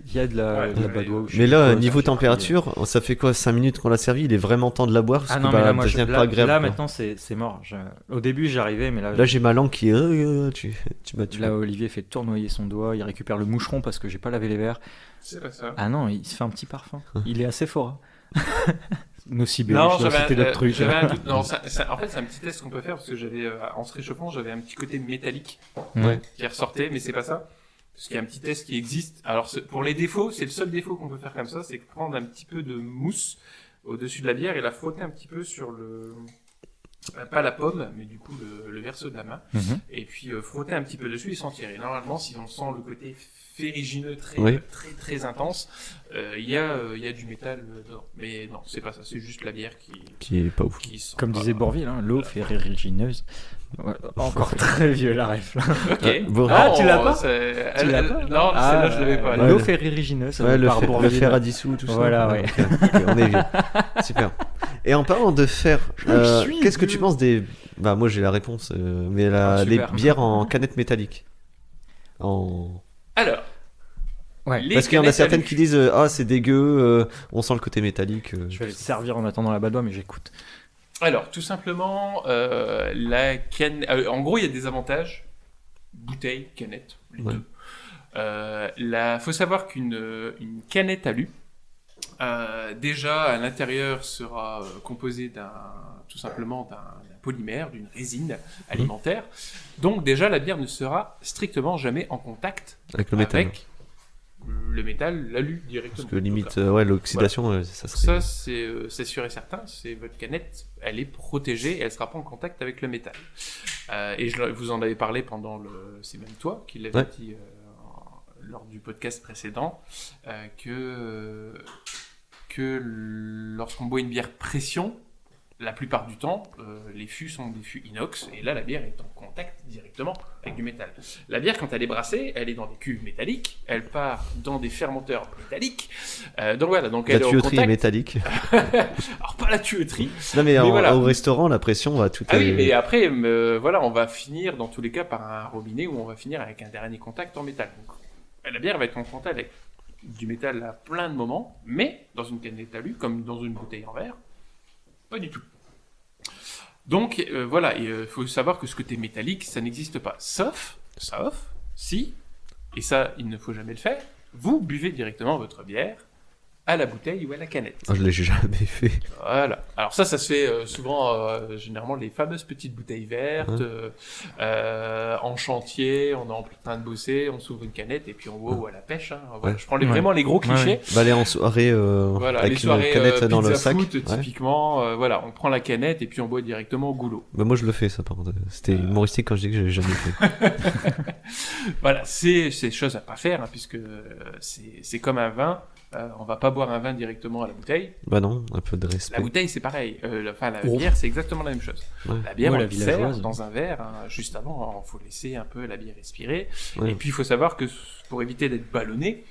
il y a de la, Ouais, de la ouais. badoie. ou je sais Mais plus là, quoi, niveau j'ai température, ça fait quoi 5 minutes qu'on l'a servi, il est vraiment temps de la boire parce Ah que non, mais là, moi, ça devient là, pas agréable. là quoi. maintenant, c'est mort. Au début, j'y arrivais, mais là, Là, j'ai ma langue qui est. Tu m'as tué. là, Olivier fait tournoyer son doigt, il récupère le moucheron parce que j'ai pas lavé les verres. C'est pas ça. Ah non, il se fait un petit parfum. Il est assez fort. Nocibé, Non, je dois citer d'autres trucs. j'avais un doute. Non, en fait, c'est un petit test qu'on peut faire parce que j'avais, en se réchauffant, j'avais un petit côté métallique Ouais. qui ressortait, mais c'est pas ça. Parce qu'il y a un petit test qui existe. Alors, pour les défauts, c'est le seul défaut qu'on peut faire comme ça, c'est prendre un petit peu de mousse au-dessus de la bière et la frotter un petit peu sur pas la pomme, mais du coup le verso de la main. Mhm. Et puis frotter un petit peu dessus et sentir. Et normalement, si on sent le côté ferrugineux très Oui. très intense, il y a du métal dedans. Mais non, c'est pas ça, c'est juste la bière Qui est pas ouf. qui sent Comme pas- disait Bourvil, hein, l'eau ferrugineuse. Ouais, encore très vieux la ref. là. Ok. Bon. Ah, Non, tu l'as pas elle- l'as elle- pas Non, celle-là je l'avais pas. Ouais, L'eau le- ferrugineuse, ça Ouais, veut le, par le Bourvil. fer à dissous, tout ça. Voilà, ouais. Ok, on est vieux. Super. Et en parlant de fer, suis qu'est-ce que vieux. tu penses des. Bah, moi j'ai la réponse, mais Ah, les super. bières en canettes métalliques. En... Alors, Ouais. les Parce qu'il y en a canettes certaines alu. qui disent ah, c'est dégueu, on sent le côté métallique. Je vais le servir en attendant la badoie, mais j'écoute. Alors, tout simplement, la canne. En gros, il y a des avantages. Bouteille, canette, les Ouais. deux. Faut savoir une canette alu, déjà à l'intérieur sera composée tout simplement d'un polymère, d'une résine alimentaire. Donc déjà, la bière ne sera strictement jamais en contact Avec le métal. avec le métal, l'alu directement. Parce que limite, ouais, l'oxydation, ça Ça, serait. c'est sûr et certain. C'est votre canette, elle est protégée et elle ne sera pas en contact avec le métal. Et vous en avez parlé pendant c'est même toi qui l'avais Ouais. dit lors du podcast précédent, que lorsqu'on boit une bière pression, la plupart du temps, les fûts sont des fûts inox, et là, la bière est en contact directement avec du métal. La bière, quand elle est brassée, elle est dans des cuves métalliques, elle part dans des fermenteurs métalliques, donc voilà, donc La elle est en tuyauterie est contact. métallique. Alors, pas la tuyauterie, Non, mais voilà. au restaurant, la pression va tout. Ah oui, mais après, voilà, on va finir dans tous les cas par un robinet où on va finir avec un dernier contact en métal. Donc, la bière va être en contact avec du métal à plein de moments, mais dans une canette alu, comme dans une bouteille en verre, pas du tout. Donc voilà, il faut savoir que ce côté métallique, ça n'existe pas. Sauf si, et ça, il ne faut jamais le faire, vous buvez directement votre bière à la bouteille ou à la canette. Oh, je l'ai jamais fait. Voilà. Alors ça se fait souvent, généralement, les fameuses petites bouteilles vertes, en chantier, on est en train de bosser, on s'ouvre une canette et puis on boit ou à la pêche. Hein. Voilà. Ouais. Je prends vraiment les gros clichés. Bah, aller en soirée Voilà, avec les soirées une canette dans le pizza sac. foot, typiquement, voilà, on prend la canette et puis on boit directement au goulot. Bah, moi, je le fais, ça, par contre. C'était humoristique quand je dis que j'ai jamais fait. Voilà, c'est chose à pas faire, hein, puisque c'est comme un vin. On va pas boire un vin directement à la bouteille. Bah non, un peu de respect. La bouteille, c'est pareil. La Oh. bière, c'est exactement la même chose. Ouais. La bière, Ouais, on la la sert villageoise. dans un verre. Hein, juste avant, il faut laisser un peu la bière respirer. Ouais. Et puis, il faut savoir que pour éviter d'être ballonné,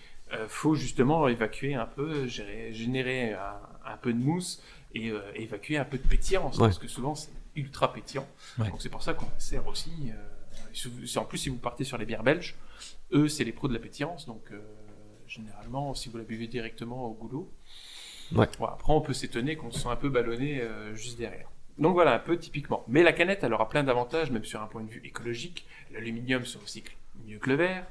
faut justement évacuer un peu, générer un peu de mousse et évacuer un peu de pétillance. Ouais. Parce que souvent, c'est ultra pétillant. Ouais. Donc, c'est pour ça qu'on la sert aussi. En plus, si vous partez sur les bières belges, eux, c'est les pros de la pétillance. Donc, généralement, si vous la buvez directement au goulot, Ouais. bon, après on peut s'étonner qu'on se sent un peu ballonné juste derrière. Donc voilà, un peu typiquement. Mais la canette, elle aura plein d'avantages, même sur un point de vue écologique. L'aluminium se recycle mieux que le verre.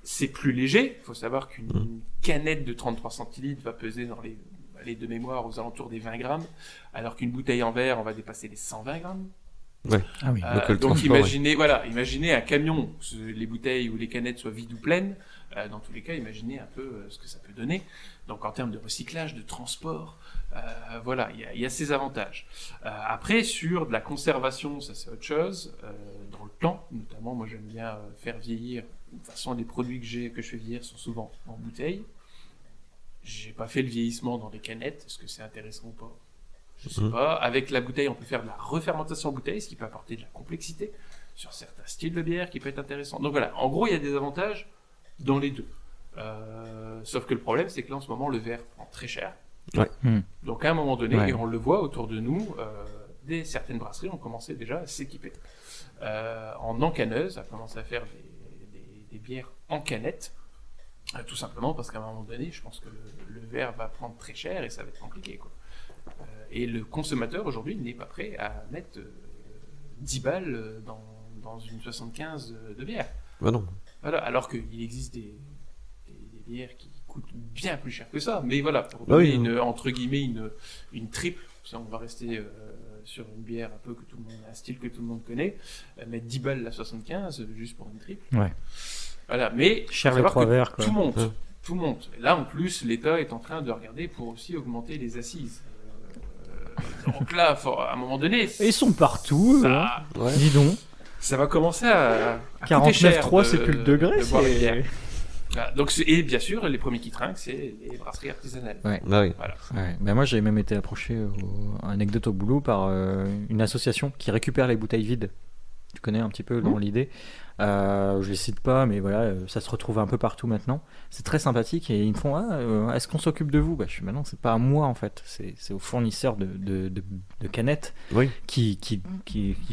C'est plus léger. Il faut savoir qu'une canette de 33 centilitres va peser dans les de mémoire aux alentours des 20 grammes, alors qu'une bouteille en verre, on va dépasser les 120 grammes. Ah oui. Donc, le Donc transport, imaginez un camion, les bouteilles ou les canettes soient vides ou pleines. Dans tous les cas, imaginez un peu ce que ça peut donner. Donc en termes de recyclage, de transport, voilà, il y a ces avantages. Après, sur de la conservation, ça c'est autre chose. Dans le temps, notamment, moi j'aime bien faire vieillir. De toute façon, les produits que je fais vieillir sont souvent en bouteille. J'ai pas fait le vieillissement dans les canettes. Est-ce que c'est intéressant ou pas ? Je sais pas. Avec la bouteille, on peut faire de la refermentation en bouteille, ce qui peut apporter de la complexité sur certains styles de bière qui peut être intéressant. Donc voilà, en gros, il y a des avantages dans les deux. Sauf que le problème, c'est que là, en ce moment, le verre prend très cher. Ouais. Donc à un moment donné, Ouais. et on le voit autour de nous, certaines brasseries ont commencé déjà à s'équiper. En encanneuse, à commencer à faire des bières en canette. Tout simplement parce qu'à un moment donné, je pense que le verre va prendre très cher et ça va être compliqué, quoi. Et le consommateur aujourd'hui n'est pas prêt à mettre 10 balles dans une 75 de bière. Bah non. Voilà, alors qu'il existe des bières qui coûtent bien plus cher que ça. Mais voilà, pour Bah oui. donner entre guillemets une triple, ça, on va rester sur une bière un peu que tout le monde, un style que tout le monde connaît, mettre 10 balles la 75 juste pour une triple. Ouais. Voilà, mais Cher faut les savoir 3 que verres, quoi. tout monte. Ouais. Tout monte. Et là, en plus, l'État est en train de regarder pour aussi augmenter les assises. Donc là, à un moment donné, Et ils sont partout. hein. ça, Ouais. Dis donc. ça va commencer à coûter cher 49,3 de- c'est plus le degré. de boire une c'est- bière. Voilà. Donc, et bien sûr, les premiers qui trinquent, c'est les brasseries artisanales. Ouais. Bah oui. Ouais. Ben moi j'ai même été approché, anecdote au boulot, par une association qui récupère les bouteilles vides. Tu connais un petit peu dans l'idée. Je les cite pas, mais voilà, ça se retrouve un peu partout maintenant. C'est très sympathique et ils me font est-ce qu'on s'occupe de vous ? Bah, je suis non, c'est pas à moi en fait, c'est aux fournisseurs de canettes Oui. qu'il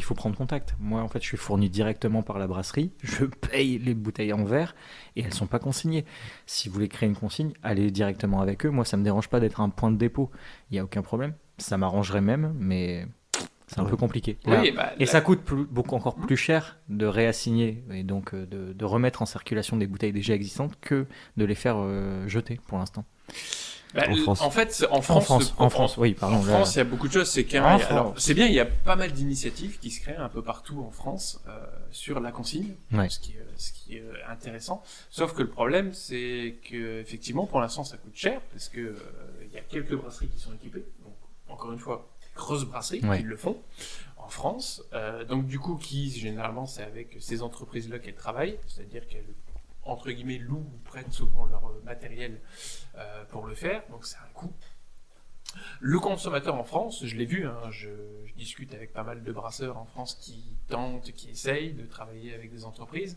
faut prendre contact. Moi en fait, je suis fourni directement par la brasserie, je paye les bouteilles en verre et elles sont pas consignées. Si vous voulez créer une consigne, allez directement avec eux. Moi, ça me dérange pas d'être un point de dépôt, il y a aucun problème. Ça m'arrangerait même, mais c'est un peu compliqué. Là, Oui, et ça coûte beaucoup encore plus cher de réassigner et donc de remettre en circulation des bouteilles déjà existantes que de les faire jeter pour l'instant. En France. En fait, en France, oui, pardon. En France, il y a beaucoup de choses. C'est En alors, France. c'est bien, il y a pas mal d'initiatives qui se créent un peu partout en France sur la consigne, Ouais. ce qui est intéressant. Sauf que le problème, c'est que effectivement, pour l'instant, ça coûte cher parce que il y a quelques brasseries qui sont équipées. Donc, encore une fois, grosses brasseries Ouais. qui le font en France. Donc, du coup, généralement, c'est avec ces entreprises-là qu'elles travaillent, c'est-à-dire qu'elles entre guillemets louent ou prêtent souvent leur matériel pour le faire. Donc, c'est un coût. Le consommateur en France, je l'ai vu, hein, je discute avec pas mal de brasseurs en France qui tentent, qui essayent de travailler avec des entreprises.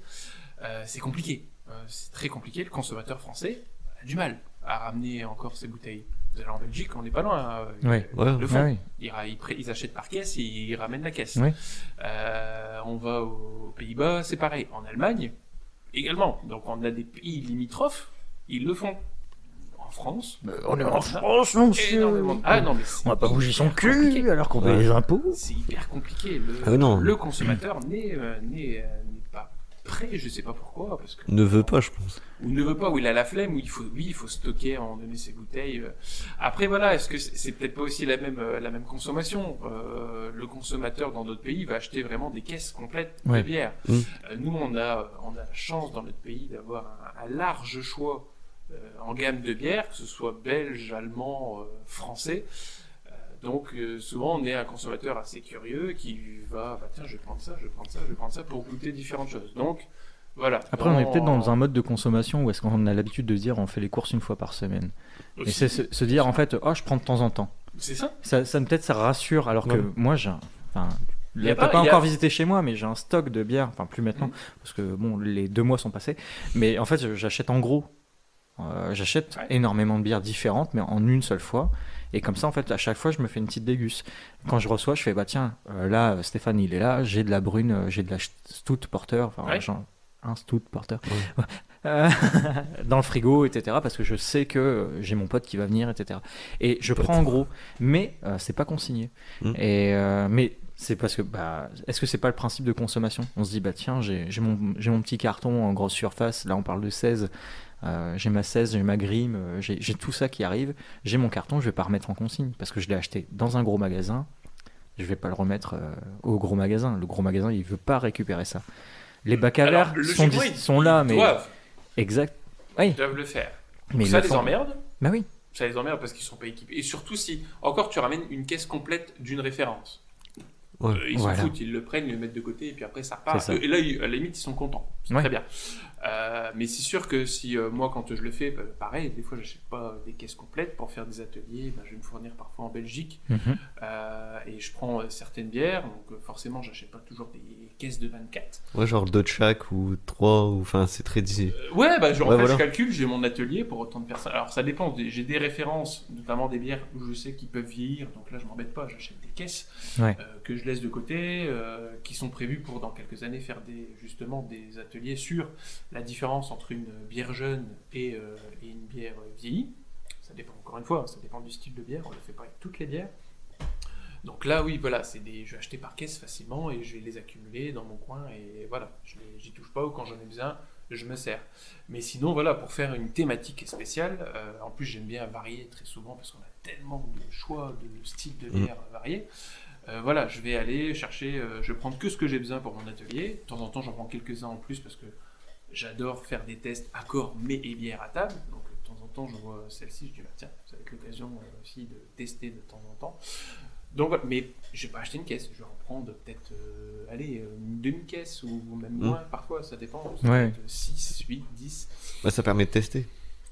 C'est compliqué, c'est très compliqué. Le consommateur français a du mal à ramener encore ses bouteilles. Vous allez en Belgique, on n'est pas loin. Ouais. Ils le font. Ouais. Ils achètent par caisse et ils ramènent la caisse. Ouais. On va aux Pays-Bas, c'est pareil. En Allemagne, également. Donc on a des pays limitrophes, ils le font. En France, On est en France, monsieur. énormément. Ah non, mais On va pas bouger son hyper compliqué. cul alors qu'on paye Ouais. les impôts. C'est hyper compliqué. Non. Le consommateur n'est pas prêt, je sais pas pourquoi, parce que Ne veut pas, je pense. ou ne veut pas, ou il a la flemme, ou il faut stocker à un moment donné ses bouteilles. Après voilà, est-ce que c'est peut-être pas aussi la même consommation Le consommateur dans d'autres pays va acheter vraiment des caisses complètes Ouais. de bière. Mm. Nous on a la chance dans notre pays d'avoir un large choix en gamme de bières, que ce soit belge, allemand, français. Donc souvent on est un consommateur assez curieux qui va, tiens, je vais prendre ça, je vais prendre ça, je vais prendre ça pour goûter différentes choses. Donc voilà. Après, on est peut-être dans un mode de consommation où est-ce qu'on a l'habitude de se dire on fait les courses une fois par semaine. Et Aussi, c'est se dire en fait, oh, je prends de temps en temps. c'est ça. Ça peut-être ça rassure, alors que Ouais. moi, enfin, Y a t'as pas- pas y a- encore visité chez moi, mais j'ai un stock de bière, enfin plus maintenant, Mhm. parce que bon, les 2 mois sont passés. Mais en fait, j'achète en gros. J'achète Ouais. énormément de bières différentes, mais en une seule fois. Et comme ça, en fait, à chaque fois, je me fais une petite déguste. Quand je reçois, je fais, bah tiens, là, Stéphane, il est là, j'ai de la brune, j'ai de la Stout Porter, enfin, Ouais. genre, un Stout Porter, Euh, dans le frigo, etc. Parce que je sais que j'ai mon pote qui va venir, etc. Et je prends en gros, mais c'est pas consigné. Mm. Mais c'est parce que, bah, est-ce que c'est pas le principe de consommation? On se dit, bah tiens, j'ai mon petit carton en grosse surface, là on parle de 16. J'ai ma 16, j'ai ma grime, j'ai tout ça qui arrive. J'ai mon carton, je vais pas remettre en consigne parce que je l'ai acheté dans un gros magasin. Je vais pas le remettre au gros magasin. Le gros magasin, il veut pas récupérer ça. Les bacs à verre Alors, logiquement, sont là, ils mais doivent, exact. Oui, ils doivent le faire. mais ils Ça le les font. emmerde. Bah oui. Ça les emmerde parce qu'ils sont pas équipés. Et surtout si, encore, tu ramènes une caisse complète d'une référence. Ouais. Ils Voilà. s'en foutent, ils le prennent, ils le mettent de côté et puis après ça repart. C'est ça. Et là, à la limite, ils sont contents. C'est Ouais. très bien. Mais c'est sûr que si moi, quand je le fais, pareil, des fois, j'achète pas des caisses complètes pour faire des ateliers. Je vais me fournir parfois en Belgique Mhm. et je prends certaines bières. Donc forcément, j'achète pas toujours des caisses de 24. Ouais, genre 2 de chaque ou 3, ou enfin, c'est très disé. Ouais, en Ouais, fait, voilà. je calcule, j'ai mon atelier pour autant de personnes. Alors, ça dépend. J'ai des références, notamment des bières où je sais qu'ils peuvent vieillir. Donc là, je m'embête pas, j'achète des caisses Ouais. que je laisse de côté, qui sont prévues pour dans quelques années faire justement des ateliers sur la différence entre une bière jeune et une bière vieillie. Ça dépend, encore une fois, ça dépend du style de bière. On ne le fait pas avec toutes les bières. Donc là, oui, voilà, je vais acheter par caisse facilement et je vais les accumuler dans mon coin et voilà, j'y touche pas ou quand j'en ai besoin, je me sers. Mais sinon, voilà, pour faire une thématique spéciale, en plus j'aime bien varier très souvent parce qu'on a tellement de choix de styles de bière variés. Voilà, je vais aller chercher, je vais prendre que ce que j'ai besoin pour mon atelier. De temps en temps, j'en prends quelques-uns en plus parce que j'adore faire des tests accords, mets et bières à table. Donc de temps en temps, je vois celle-ci, je dis bah, tiens, ça va être l'occasion aussi de tester de temps en temps. Donc voilà, mais je vais pas acheter une caisse, je vais en prendre peut-être une demi-caisse ou même moins parfois, ça dépend. Ça Ouais. peut être 6, 8, 10. Bah, ça permet de tester.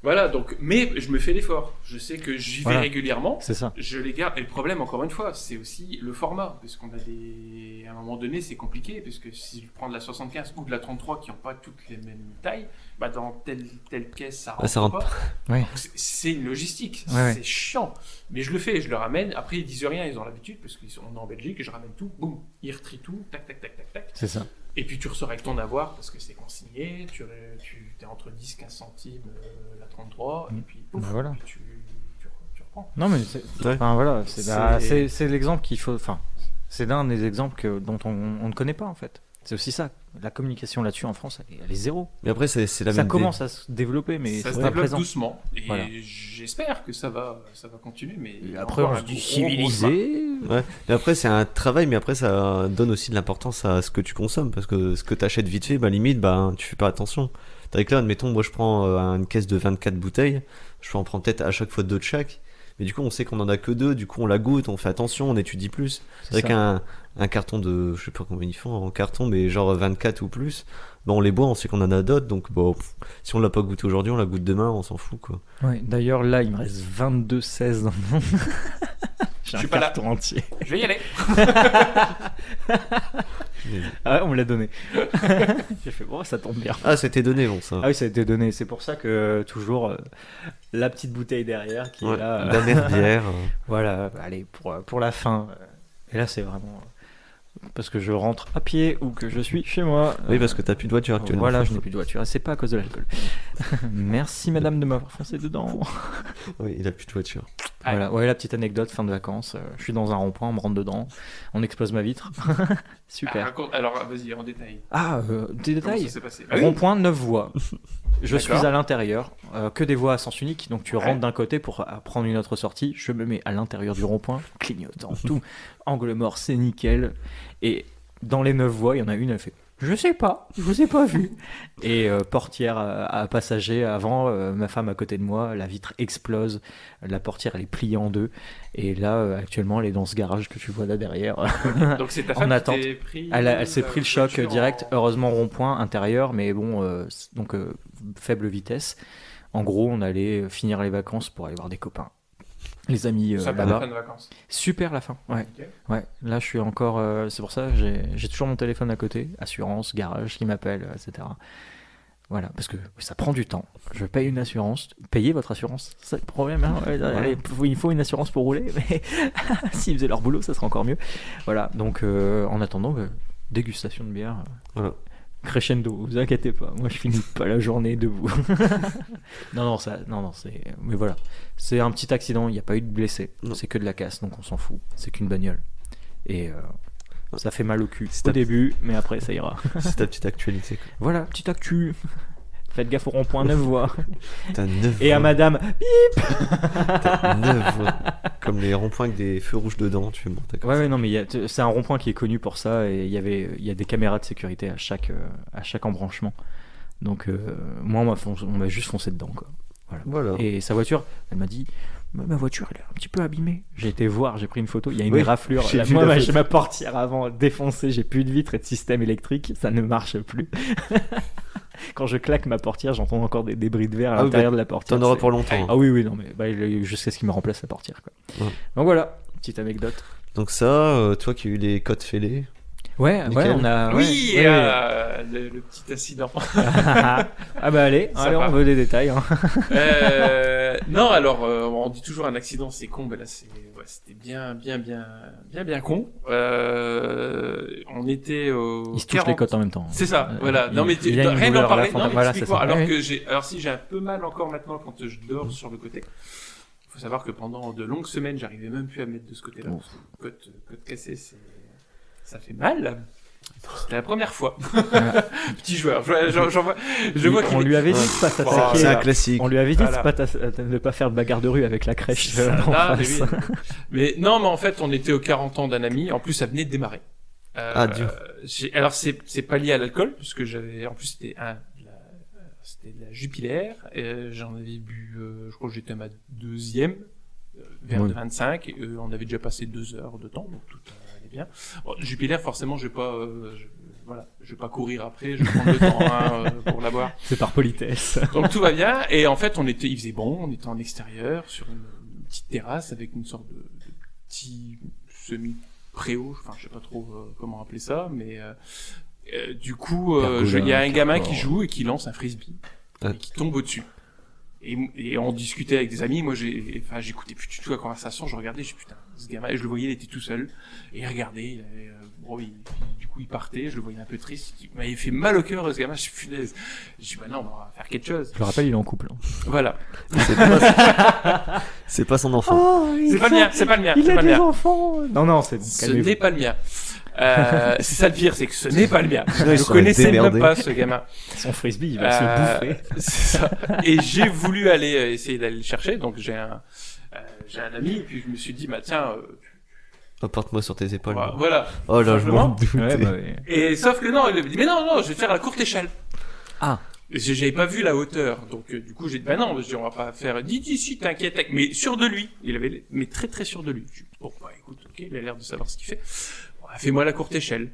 Voilà, donc, mais je me fais l'effort. Je sais que j'y vais Voilà. régulièrement. C'est ça. Je les garde. Et le problème, encore une fois, c'est aussi le format. Parce qu'on a à un moment donné, c'est compliqué. Parce que si je prends de la 75 ou de la 33 qui n'ont pas toutes les mêmes tailles, bah dans telle caisse, ça rentre, ça rentre pas. Ouais. Donc, c'est une logistique. Ouais, C'est chiant. Mais je le fais, je le ramène. Après, ils disent rien, ils ont l'habitude. Parce qu'on est en Belgique et je ramène tout. Boum, ils retrient tout. Tac, tac, tac, tac, tac. C'est ça. Et puis tu ressors avec ton avoir parce que c'est consigné, tu es entre 10-15 centimes la 33, et puis pouf, Bah voilà. puis tu reprends. Non, mais Ouais. enfin, voilà, C'est- c'est l'exemple qu'il faut. Enfin, c'est l'un des exemples dont on ne connaît pas en fait. C'est aussi ça. La communication là-dessus en France, elle est zéro. Mais après, c'est la Ça même. commence à se développer, mais Ça c'est se pas développe présent. doucement, et Voilà. j'espère que ça va continuer. Mais il y a Après, encore on un se dit gros civilisé. Ouais. Mais après, c'est un travail, mais après, ça donne aussi de l'importance à ce que tu consommes. Parce que ce que tu achètes vite fait, bah, limite, bah, tu fais pas attention. T'as que là, admettons, moi je prends une caisse de 24 bouteilles. Je peux en prendre peut-être à chaque fois 2 de chaque. Mais du coup, on sait qu'on en a que 2, du coup, on la goûte, on fait attention, on étudie plus. C'est vrai qu'un carton de, je sais pas combien ils font en carton, mais genre 24 ou plus, on les boit, on sait qu'on en a d'autres, donc si on l'a pas goûté aujourd'hui, on la goûte demain, on s'en fout, quoi. Ouais, d'ailleurs, là, il me reste 22 16 dans mon... J'ai Je suis un pas là. carton entier. Je vais y aller. Ah ouais, on me l'a donné. J'ai fait, bon, ça tombe bien. Ah, c'était donné, bon, ça. Ah oui, ça a été donné. C'est pour ça que toujours la petite bouteille derrière qui est là. La mère bière. Voilà, allez, pour la fin. Et là, c'est vraiment parce que je rentre à pied ou que je suis chez moi. Oui, parce que t'as plus de voiture actuellement. Voilà, je n'ai plus de voiture. Et c'est pas à cause de l'alcool. Merci madame de m'avoir foncé dedans. Oui, il a plus de voiture. Voilà, ouais, la petite anecdote, fin de vacances. Je suis dans un rond-point, on me rentre dedans, on explose ma vitre. Super. Alors, vas-y, en détail. Ah, des Comment détails. ça s'est passé Rond-point, 9 voies. Je suis D'accord. à l'intérieur, que des voies à sens unique, donc tu Ouais. rentres d'un côté pour prendre une autre sortie. Je me mets à l'intérieur du rond-point, clignotant, tout, angle mort, c'est nickel. Et dans les 9 voies, il y en a une, elle fait je sais pas, je vous ai pas vu. Et portière à passagers avant, ma femme à côté de moi, la vitre explose, la portière elle est pliée en deux. Et là, actuellement, elle est dans ce garage que tu vois là derrière. Donc c'est ta En femme attente. qui t'est pris. Elle s'est pris le choc voiture direct, en- heureusement rond-point intérieur, mais bon, donc faible vitesse. En gros, on allait finir les vacances pour aller voir des copains. Les amis Ça part là-bas. fin de vacances. Super la fin, ouais. Ok. Ouais, là je suis encore. C'est pour ça, j'ai toujours mon téléphone à côté, assurance, garage qui m'appelle, etc. Voilà, parce que ça prend du temps. Je paye une assurance. Payez votre assurance, c'est le problème. Hein. Ouais, allez, il faut une assurance pour rouler, mais s'ils faisaient leur boulot, ça serait encore mieux. Voilà, donc en attendant, dégustation de bière. Voilà. Crescendo, vous inquiétez pas, moi je finis pas la journée debout. non, c'est. Mais voilà, c'est un petit accident, il n'y a pas eu de blessés, Non. c'est que de la casse, donc on s'en fout, c'est qu'une bagnole. Et ça fait mal au cul C'est au ta- début, mais après ça ira. C'est ta petite actualité, quoi. Voilà, petite actu. Faites gaffe au rond-point 9 voies. T'as 9 Et à voies. madame, T'as 9 voies. Comme les ronds-points avec des feux rouges dedans, tu fais monter comme ouais, non, mais c'est un rond-point qui est connu pour ça, et il y a des caméras de sécurité à chaque embranchement. Donc, moi, on m'a juste foncé dedans, quoi. Voilà. Et sa voiture, elle m'a dit ma voiture elle est un petit peu abîmée. J'ai été voir, j'ai pris une photo, il y a une Oui, raflure. j'ai vu Moi, la j'ai photo. ma portière avant défoncée, j'ai plus de vitres et de système électrique, ça ne marche plus. Quand je claque ma portière, j'entends encore des débris de verre à Ah oui, l'intérieur de la portière. T'en auras c'est- pour longtemps. hein. Ah oui, non, mais jusqu'à ce qu'il me remplace la portière, quoi. Ouais. Donc voilà, petite anecdote. Donc ça, toi qui as eu les côtes fêlées. Ouais, Nickel. on a. Oui, ouais, le petit incident. ah bah allez, Sympa. on veut des détails. Hein. Non, alors on dit toujours un accident, c'est con, mais là c'était bien con. On était au. Ils se touchent les côtes en même temps. C'est ça, voilà. Non mais il y a une rien douleur d'en à la parler. fin. Non, mais Voilà, c'est explique-moi. ça. Alors Ouais. que alors si j'ai un peu mal encore maintenant quand je dors sur le côté. Il faut savoir que pendant de longues semaines, j'arrivais même plus à me mettre de ce côté-là. Oh. Parce que côte cassée, ça fait mal. C'était la première fois. Voilà. Petit joueur. Je vois qu'il On est- lui avait dit Ouais. de pas Oh, s'attaquer. C'est un là. classique. On lui avait dit Voilà. de ne pas faire de bagarre de rue avec la crèche C'est ça. en Ah, mais face. oui. Mais non, mais en fait, on était aux 40 ans d'un ami. En plus, ça venait de démarrer. Ah, Dieu. Alors, c'est pas lié à l'alcool, puisque en plus, c'était de la Jupiler. J'en avais bu, je crois que j'étais à ma deuxième verre Oui. de 25. Et, on avait déjà passé 2 heures de temps, donc tout allait bien. Bon, Jupiler, forcément, je vais pas courir après, je vais prendre le temps pour la boire. C'est par politesse. Donc tout va bien, et en fait il faisait bon, on était en extérieur, sur une petite terrasse avec une sorte de petit semi-préau, enfin je sais pas trop comment appeler ça, mais du coup Pergola, il y a un gamin d'accord. qui joue et qui lance un frisbee, Ah. et qui tombe au-dessus. Et on discutait avec des amis, moi j'écoutais plus du tout la conversation, je regardais, je dis putain, ce gamin, et je le voyais, il était tout seul, et il regardait, il avait, du coup il partait, je le voyais un peu triste, il m'avait fait mal au cœur ce gamin, je suis punaise. Je dis bah non, on va faire quelque chose. Je le rappelle, il est en couple. hein. Voilà. C'est pas son enfant. C'est pas le mien, c'est pas le mien, Il c'est a pas le des mien. enfants. Non, c'est Ce calmez-vous. n'est pas le mien. C'est ça le pire, c'est que ce n'est pas le mien. Je il ne serait connaissais même démerdé. pas ce gamin. Son frisbee, il va se bouffer. C'est ça. Et j'ai voulu aller essayer d'aller le chercher, donc j'ai un ami, et puis je me suis dit, bah tiens, Apporte-moi sur tes épaules. voilà. Oh là, je m'en Simplement. doutais. Ouais, bah, ouais. Et sauf que non, il me dit, mais non, je vais te faire à la courte échelle. Ah. J'avais pas vu la hauteur, donc du coup j'ai dit bah non, on va pas faire. Dis si t'inquiète, mais sûr de lui. Il avait, mais très très sûr de lui. Je dis, bon bah écoute, ok, il a l'air de savoir ce qu'il fait. Bon, fais-moi la courte échelle.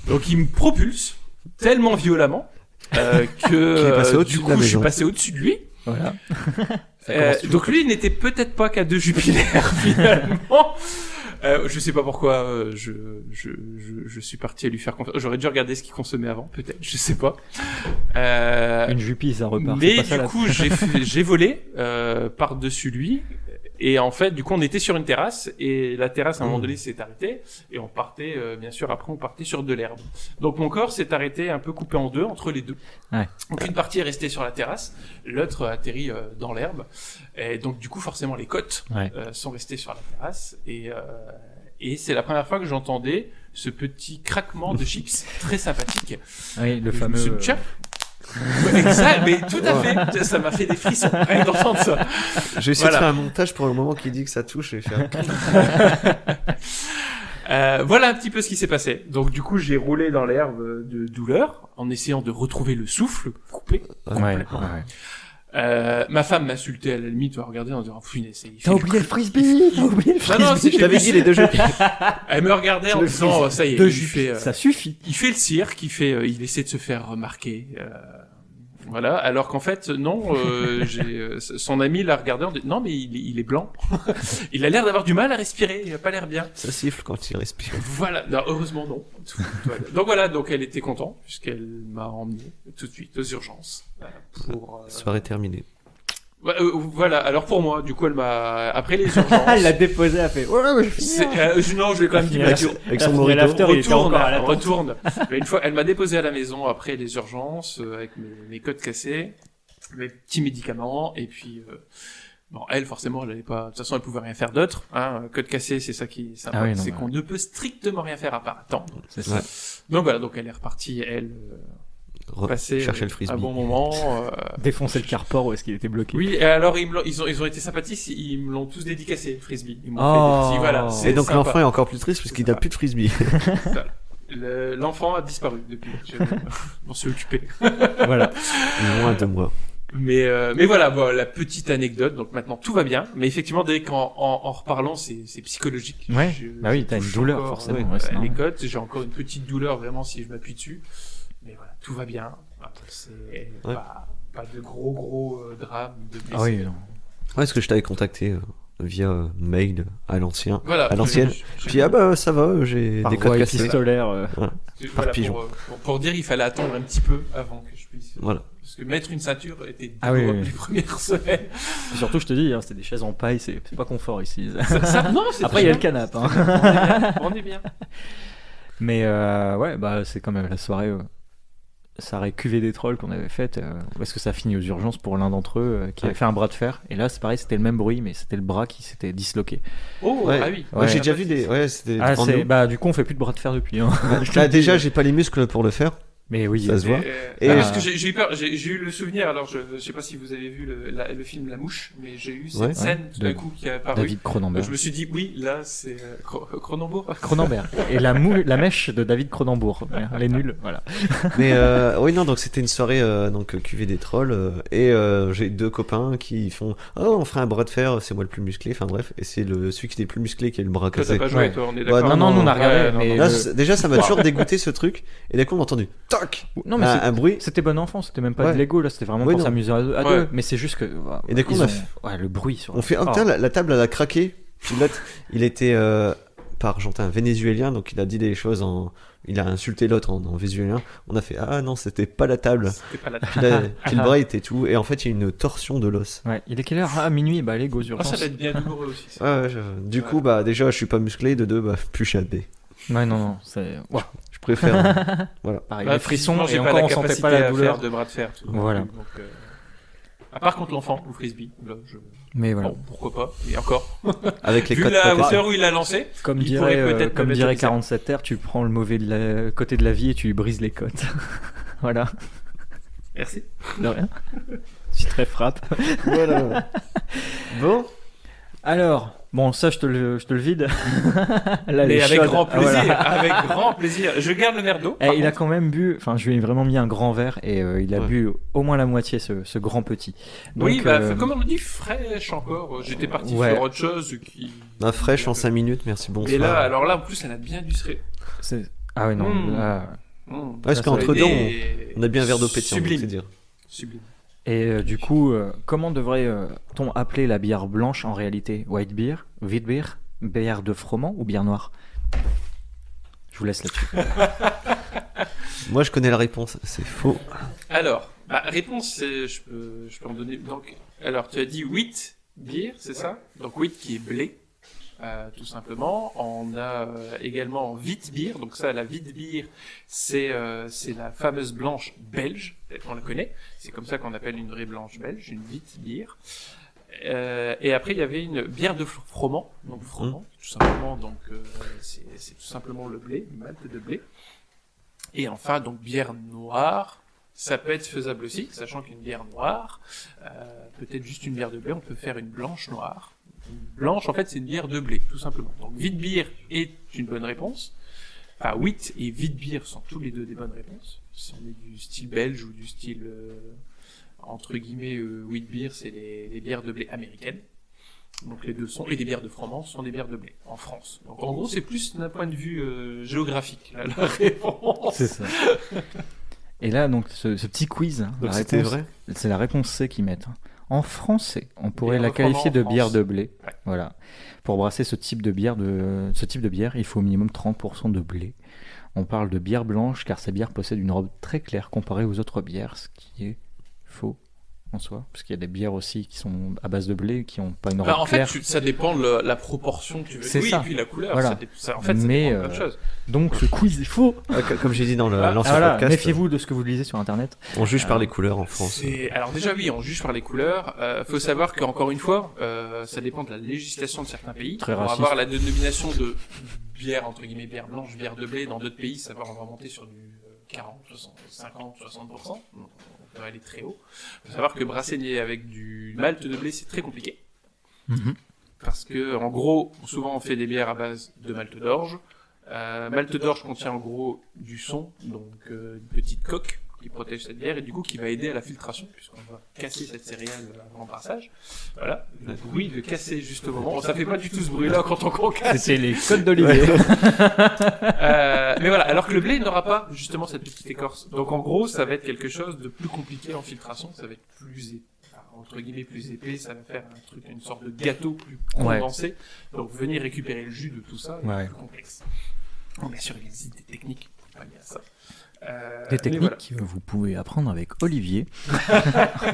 Donc il me propulse tellement violemment que du coup je suis passé au-dessus de lui. Voilà. Donc lui il n'était peut-être pas qu'à 2 Jupiter finalement. Je sais pas pourquoi je suis parti à lui faire confiance. J'aurais dû regarder ce qu'il consommait avant, peut-être, je sais pas. Une Jupie, ça repart. Mais du coup, j'ai volé par-dessus lui. Et en fait, du coup, on était sur une terrasse. Et la terrasse, à un moment donné, s'est arrêtée. Et on partait, bien sûr, après, on partait sur de l'herbe. Donc mon corps s'est arrêté un peu coupé en deux, entre les deux. Ouais. Donc une partie est restée sur la terrasse, l'autre atterrit dans l'herbe. Et donc du coup, forcément, les côtes sont restées sur la terrasse. Et c'est la première fois que j'entendais ce petit craquement de chips très sympathique. Oui, le fameux... Exact, mais tout à fait. Ça m'a fait des frissons rien d'entendre ça. Je vais essayer de faire un montage pour le moment qui dit que ça touche et faire... Voilà un petit peu ce qui s'est passé. Donc du coup, j'ai roulé dans l'herbe de douleur en essayant de retrouver le souffle coupé. Complètement. Ma femme m'insultait à la limite, à regarder en disant t'as oublié le frisbee, t'as oublié le frisbee. Non, je t'avais dit les 2 jeux. Elle me regardait en disant ça y est, ça suffit. Il fait le cirque, il essaie de se faire remarquer. Voilà, alors qu'en fait non, son ami l'a regardé en disant non mais il est blanc. Il a l'air d'avoir du mal à respirer, il a pas l'air bien. Ça siffle quand il respire. Voilà, non, heureusement non. Donc voilà, donc elle était contente puisqu'elle m'a emmené tout de suite aux urgences pour soirée terminée. Voilà, alors pour moi, du coup, elle m'a après les urgences. Elle l'a déposé, elle a fait ouais, non, je l'ai quand même dit avec son mojito. Retourne. Mais une fois, elle m'a déposé à la maison après les urgences avec mes côtes cassées, mes petits médicaments et puis bon, elle forcément, elle allait pas. De toute façon, elle pouvait rien faire d'autre. Hein, côte cassée, c'est ça qui est sympa, c'est qu'on ne peut strictement rien faire à part attendre. C'est ça. Donc voilà, donc elle est repartie, elle. Passer chercher le frisbee. Un bon moment. Défoncer le carport où est-ce qu'il était bloqué. Oui, et alors ils ont été sympathiques, ils me l'ont tous dédicacé, le frisbee. Ils m'ont fait des petits, voilà. Et donc sympa. l'enfant est encore plus triste parce qu'il n'a plus de frisbee. L'enfant a disparu depuis. Je m'en suis occupé. Voilà. Moins de mois. Mais voilà, bon, la petite anecdote. Donc maintenant tout va bien. Mais effectivement, dès qu'en reparlant, c'est psychologique. Ouais. Bah oui, t'as une douleur forcément. Les côtes, j'ai encore une petite douleur vraiment si je m'appuie dessus. Mais voilà, tout va bien. C'est pas de gros drames. Ah oui, non. Ouais, parce que je t'avais contacté via mail à l'ancienne. Je Puis ça va, j'ai des codes cassés. Épistolaire. Par pigeon. Pour dire, il fallait attendre un petit peu avant que je puisse. Voilà. Parce que mettre une ceinture était douloureux les premières semaines. Et surtout, je te dis, c'était des chaises en paille, c'est pas confort ici. Non, après, il y a le canapé. On est bien. Mais c'est quand même la soirée. Ça aurait cuvé des trolls qu'on avait faite parce que ça finit aux urgences pour l'un d'entre eux qui avait fait un bras de fer et là c'est pareil, c'était le même bruit mais c'était le bras qui s'était disloqué. Ah oui. Ouais, j'ai déjà vu des c'était du coup on fait plus de bras de fer depuis hein. Déjà j'ai pas les muscles pour le faire. Mais oui, ça se voit. Parce que j'ai eu peur, j'ai eu le souvenir. Alors je sais pas si vous avez vu le film La Mouche, mais j'ai eu cette scène tout d'un coup qui a apparu. David Cronenberg. Je me suis dit oui, là c'est Cronenberg. Et la mèche de David Cronenberg. Elle est nulle, voilà. Mais oui non, donc c'était une soirée donc cuvée des trolls et j'ai 2 copains qui font on ferait un bras de fer, c'est moi le plus musclé, enfin bref, et c'est celui qui était le plus musclé qui a le bras cassé. Toi t'as pas joué, toi, on est d'accord. Non, on a regardé. Mais là, déjà ça m'a toujours dégoûté ce truc et d'un coup on a entendu non mais un bruit. C'était bon enfant, c'était même pas de Lego là, c'était vraiment pour s'amuser à deux. Mais c'est juste que. Et d'un coup le bruit sur. On fait putain, la table elle a craqué. Puis l'autre, il était pas argentin, vénézuélien, donc il a dit des choses il a insulté l'autre en vénézuélien. On a fait non, c'était pas la table. C'était pas la table. Puis le bras était tout et en fait il y a une torsion de l'os. Ouais, il est quelle heure minuit, allez go sur. Ça va être bien douloureux aussi. Du coup déjà je suis pas musclé, de 2 plus chaté. Ouais non, c'est je préfère voilà. Pareil, les frissons et encore on sentait pas la douleur de bras de fer. Voilà. Donc, à part contre l'enfant ou frisbee, là, mais voilà. Bon, pourquoi pas. Et encore. Avec les vu la hauteur où il a lancé. Comme dirait 47 R, tu prends le mauvais côté de la vie et tu lui brises les côtes. Voilà. Merci. De rien. Tu te frappe. Voilà. Bon. Alors, Bon, ça, je te le vide. Là, Mais elle est avec chaude. grand Ah, plaisir, voilà. avec grand plaisir. Je garde le verre d'eau. Eh, il a quand même bu, enfin, je lui ai vraiment mis un grand verre et il a Ouais. bu au moins la moitié, ce grand petit. Oui, Donc, comme on le dit, fraîche encore. J'étais parti Ouais. sur autre chose qui. Ma fraîche en 5 minutes, merci, bonsoir. Et là, alors là, en plus, elle a bien du serré. Ah ouais, non. Là... Parce ça, qu'entre ça a deux, été on a bien un verre d'eau pétillant, donc Sublime. c'est dire. Sublime. Et du coup, comment devrait-on appeler la bière blanche en réalité? White beer, wheat beer, bière de froment ou bière noire? Je vous laisse là-dessus. Moi, je connais la réponse, c'est faux. Alors, réponse, je peux en donner. Donc, alors, tu as dit wheat beer, c'est ça? Donc, wheat qui est blé, tout simplement. On a également wheat beer. Donc, ça, la wheat beer, c'est la fameuse blanche belge. Peut-être qu'on la connaît. C'est comme ça qu'on appelle une vraie blanche belge, une wheat beer. Et après, il y avait une bière de froment. Donc, froment, tout simplement. Donc, c'est tout simplement le blé, le malt de blé. Et enfin, donc, bière noire. Ça peut être faisable aussi, sachant qu'une bière noire, peut-être juste une bière de blé, on peut faire une blanche noire. Une blanche, en fait, c'est une bière de blé, tout simplement. Donc, wheat beer est une bonne réponse. Enfin, wheat et wheat beer sont tous les deux des bonnes réponses. Si on est du style belge ou du style, entre guillemets, wheat beer, c'est les bières de blé américaines. Donc, les deux sont, et les bières de froment sont des bières de blé, en France. Donc, en gros, c'est plus d'un point de vue géographique, là, la réponse. C'est ça. Et là, donc, ce petit quiz, hein, Donc la c'était réponse, vrai. c'est la réponse C qu'ils mettent. Hein. En français, on pourrait Bière la de froment qualifier en de France. bière de blé. Ouais. Voilà. Pour brasser ce type de bière, il faut au minimum 30% de blé. On parle de bière blanche car ces bières possèdent une robe très claire comparée aux autres bières, ce qui est faux en soi, parce qu'il y a des bières aussi qui sont à base de blé qui n'ont pas une robe En fait, claire. ça dépend de la proportion que tu veux. C'est Oui, ça. et puis la couleur. Voilà. En fait, ça Mais, dépend de plein de choses. Donc ce quiz est faux. Comme j'ai dit dans Ah, l'ancien Voilà, podcast, méfiez-vous de ce que vous lisez sur internet. on juge par les couleurs en France. Alors déjà, oui, on juge par les couleurs. Faut savoir qu'encore une fois, ça dépend de la législation de certains pays. Très On va raciste. avoir la dénomination de bière, entre guillemets, bière blanche, bière de blé. Dans d'autres pays, ça va remonter sur du 40, 60, 50, 60%. Donc, on peut aller très haut. Faut savoir que brasser avec du malt de blé, c'est très compliqué. Parce que, en gros, souvent on fait des bières à base de malt d'orge. Malt d'orge contient en gros du son, donc une petite coque qui protège cette bière et du coup qui va aider à la filtration puisqu'on va casser cette céréale avant brassage. Voilà, le bruit de casser juste au moment. Bon, ça fait pas du tout ce bruit-là quand on casse. C'était les codes d'Olivier. Mais voilà, alors que le blé n'aura pas justement cette petite écorce. Donc en gros, ça va être quelque chose de plus compliqué en filtration, ça va être plus entre guillemets plus épais, ça va faire un truc, une sorte de gâteau plus condensé. Donc venir récupérer le jus de tout ça est plus complexe. Bon, bien sûr, il existe des techniques pour pallier à ça. Des mais techniques voilà. que vous pouvez apprendre avec Olivier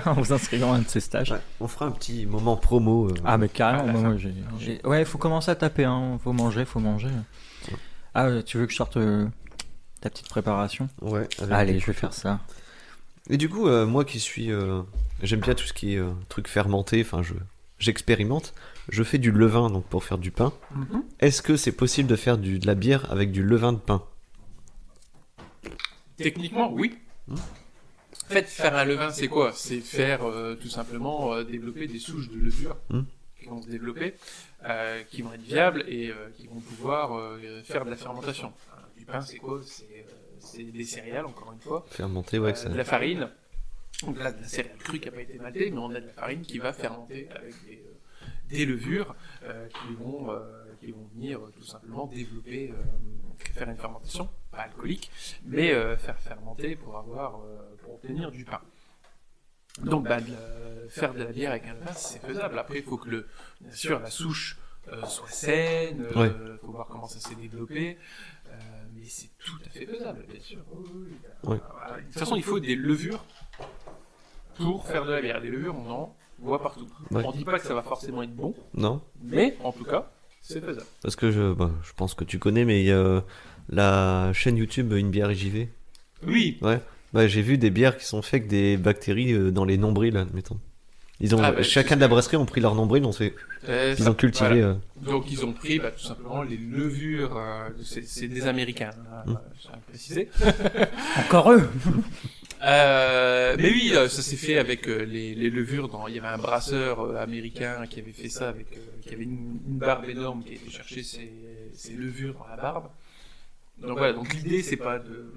en vous inscrivant à un de ses stages. Ouais, on fera un petit moment promo. Ah mais carrément, à la moi, fin. Ouais, il faut commencer à taper, hein. Faut manger. Ah, tu veux que je sorte ta petite préparation? Ouais, avec Allez, des je vais couteaux. faire ça. Et du coup, moi qui suis, j'aime bien tout ce qui est truc fermenté. Enfin, j'expérimente. Je fais du levain donc pour faire du pain. Mhm. Est-ce que c'est possible de faire de la bière avec du levain de pain? Techniquement, oui. En fait, faire un levain, c'est quoi? C'est faire tout simplement développer des souches de levure qui vont se développer, qui vont être viables et qui vont pouvoir faire de la fermentation. Du pain, c'est quoi? C'est des céréales, encore une fois. Fermenté, ouais. Que ça... De la farine. Donc là, de la céréale crue qui n'a pas été maltée, mais on a de la farine qui va fermenter avec des levures qui vont venir tout simplement développer, faire une fermentation, pas alcoolique, mais faire fermenter pour obtenir du pain. Donc faire de la bière avec un levain, c'est faisable. Après, il faut que bien sûr la souche soit saine, faut voir comment ça s'est développé. Mais c'est tout à fait faisable, bien sûr. Oui. Ouais. De toute façon, il faut des levures pour faire de la bière. Des levures, on en voit partout. Ouais. On dit pas que ça va forcément être bon, Non, mais en tout cas, c'est faisable. parce que je pense que tu connais, mais il y a la chaîne YouTube Une bière et j'y vais. Oui. Ouais. Bah, j'ai vu des bières qui sont faites avec des bactéries dans les nombrils, admettons. Ils ont chacun de la brasserie ont pris leur nombril, ils ont cultivé. Voilà. Donc ils ont pris tout simplement les levures. C'est des Américains, je tiens à le préciser. Encore eux. Mais oui, ça s'est fait avec les levures. Il y avait un brasseur américain qui avait fait ça qui avait une barbe énorme, qui a été chercher ses levures dans la barbe. Donc voilà. Donc l'idée, c'est pas de.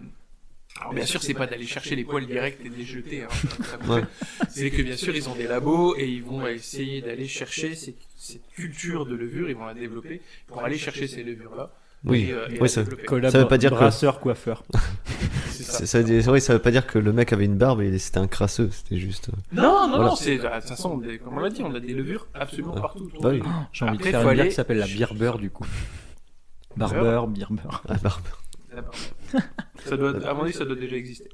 Alors bien sûr, c'est pas d'aller chercher les poils directs et de les jeter. Hein, ça vous fait. C'est que bien sûr, ils ont des labos et ils vont essayer d'aller chercher cette culture de levure. Ils vont la développer pour aller chercher ces levures-là. Oui, et oui, la développer. Ça veut pas dire que- brasseur coiffeur. C'est ça. Oui, ça veut pas dire que le mec avait une barbe et c'était un crasseux, c'était juste. Non, Voilà. non, c'est de toute façon, comme on l'a dit, on a des levures absolument partout. autour Bah de oui. nous. J'ai envie de Après, faire faut une bière aller- qui s'appelle la bière beurre du coup. Barber, bière beurre. La barbe. Ça doit, à mon avis, ça doit déjà exister.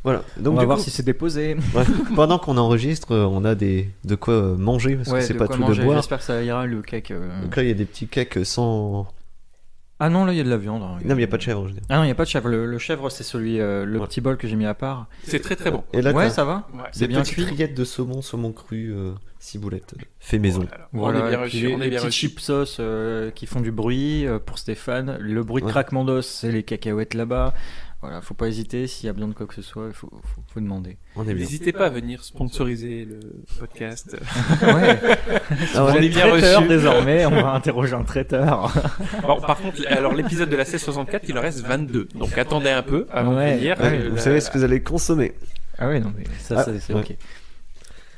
Voilà. Donc On va du voir coup, si c'est déposé. ouais, pendant qu'on enregistre, on a de quoi manger parce que c'est de pas quoi tout manger. de boire. J'espère que ça ira le cake. Donc là, il y a des petits cakes sans. Ah non, là il y a de la viande. hein. Non, mais il y a pas de chèvre, je veux dire. Ah non, il n'y a pas de chèvre. Le chèvre, c'est celui, le Ouais. petit bol que j'ai mis à part. C'est très très bon. Et là, Ouais, t'as ça va. Ouais. C'est des bien petites cuit. rillettes de saumon cru, ciboulette, fait maison. Voilà. On est bien et reçu. puis On est les bien petites reçu. chip sauce qui font du bruit pour Stéphane. Le bruit de Ouais. craquement d'os, c'est les cacahuètes là-bas. Voilà, faut pas hésiter. S'il y a besoin de quoi que ce soit, il faut demander. On est bien. N'hésitez pas à venir sponsoriser le podcast. Ouais. Ah On ouais. est bien Traiteur reçu. désormais. On va interroger un traiteur. Bon, par contre, alors l'épisode de la 1664, il en reste 22. Donc attendez un peu avant Ouais. de venir. Ouais, Vous savez ce que vous allez consommer. Ah ouais, non mais ça, Ah, c'est ouais. ok.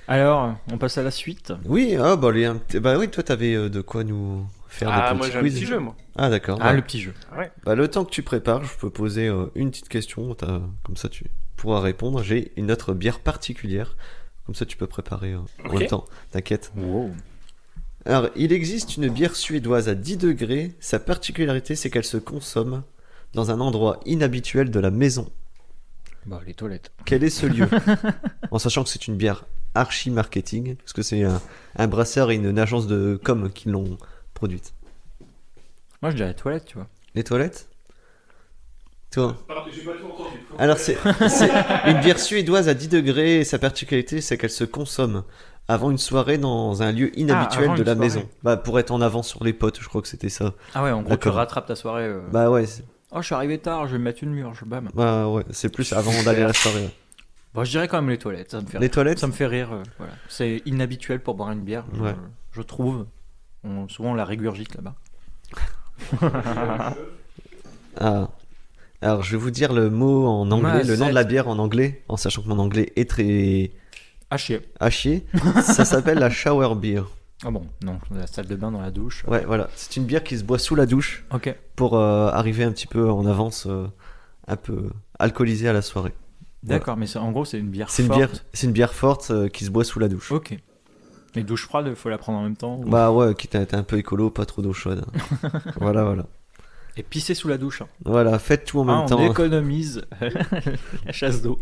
Alors, on passe à la suite. Oui, bah oui, toi t'avais de quoi nous faire Ah, des moi petits j'ai un quiz. petit jeu, moi. Ah d'accord. Ah, Bah, le petit jeu. bah, le temps que tu prépares, je peux poser une petite question. Comme ça tu pourras répondre. J'ai une autre bière particulière. Comme ça tu peux préparer en Ok. même temps. T'inquiète. Wow. Alors, il existe une bière suédoise à 10 degrés. Sa particularité, c'est qu'elle se consomme dans un endroit inhabituel de la maison. Bah, les toilettes. Quel est ce lieu? En sachant que c'est une bière archi marketing, parce que c'est un brasseur et une agence de com qui l'ont produite. Moi, je dirais les toilettes, tu vois. Les toilettes? Toi? Alors, c'est une bière suédoise à 10 degrés et sa particularité, c'est qu'elle se consomme avant une soirée dans un lieu inhabituel avant de une la soirée. maison. Bah, pour être en avance sur les potes, je crois que c'était ça. Ah ouais, en gros, tu D'accord. rattrapes ta soirée. Bah ouais, Oh, je suis arrivé tard, je vais me mettre une mûre, je bam. c'est plus avant d'aller à la soirée. Ouais. Bon, je dirais quand même les toilettes, ça me fait Les toilettes? Ça me fait rire, voilà. C'est inhabituel pour boire une bière, Ouais. je trouve. Souvent on la régurgite là-bas. Ah. Alors, je vais vous dire le mot en anglais, le nom de la bière en anglais, en sachant que mon anglais est très Ah chier. à chier. Ça s'appelle la shower beer. Ah bon, non, la salle de bain dans la douche. Ouais, voilà. C'est une bière qui se boit sous la douche Ok. pour arriver un petit peu en avance, un peu alcoolisé à la soirée. D'accord, mais en gros c'est une bière C'est une forte. bière, c'est une bière forte qui se boit sous la douche. Ok. Et douche froide, faut la prendre en même temps. ou- Bah ouais, quitte à être un peu écolo, pas trop d'eau chaude. Voilà. Et pisser sous la douche. Hein. Voilà, faites tout en même On temps. économise la chasse d'eau.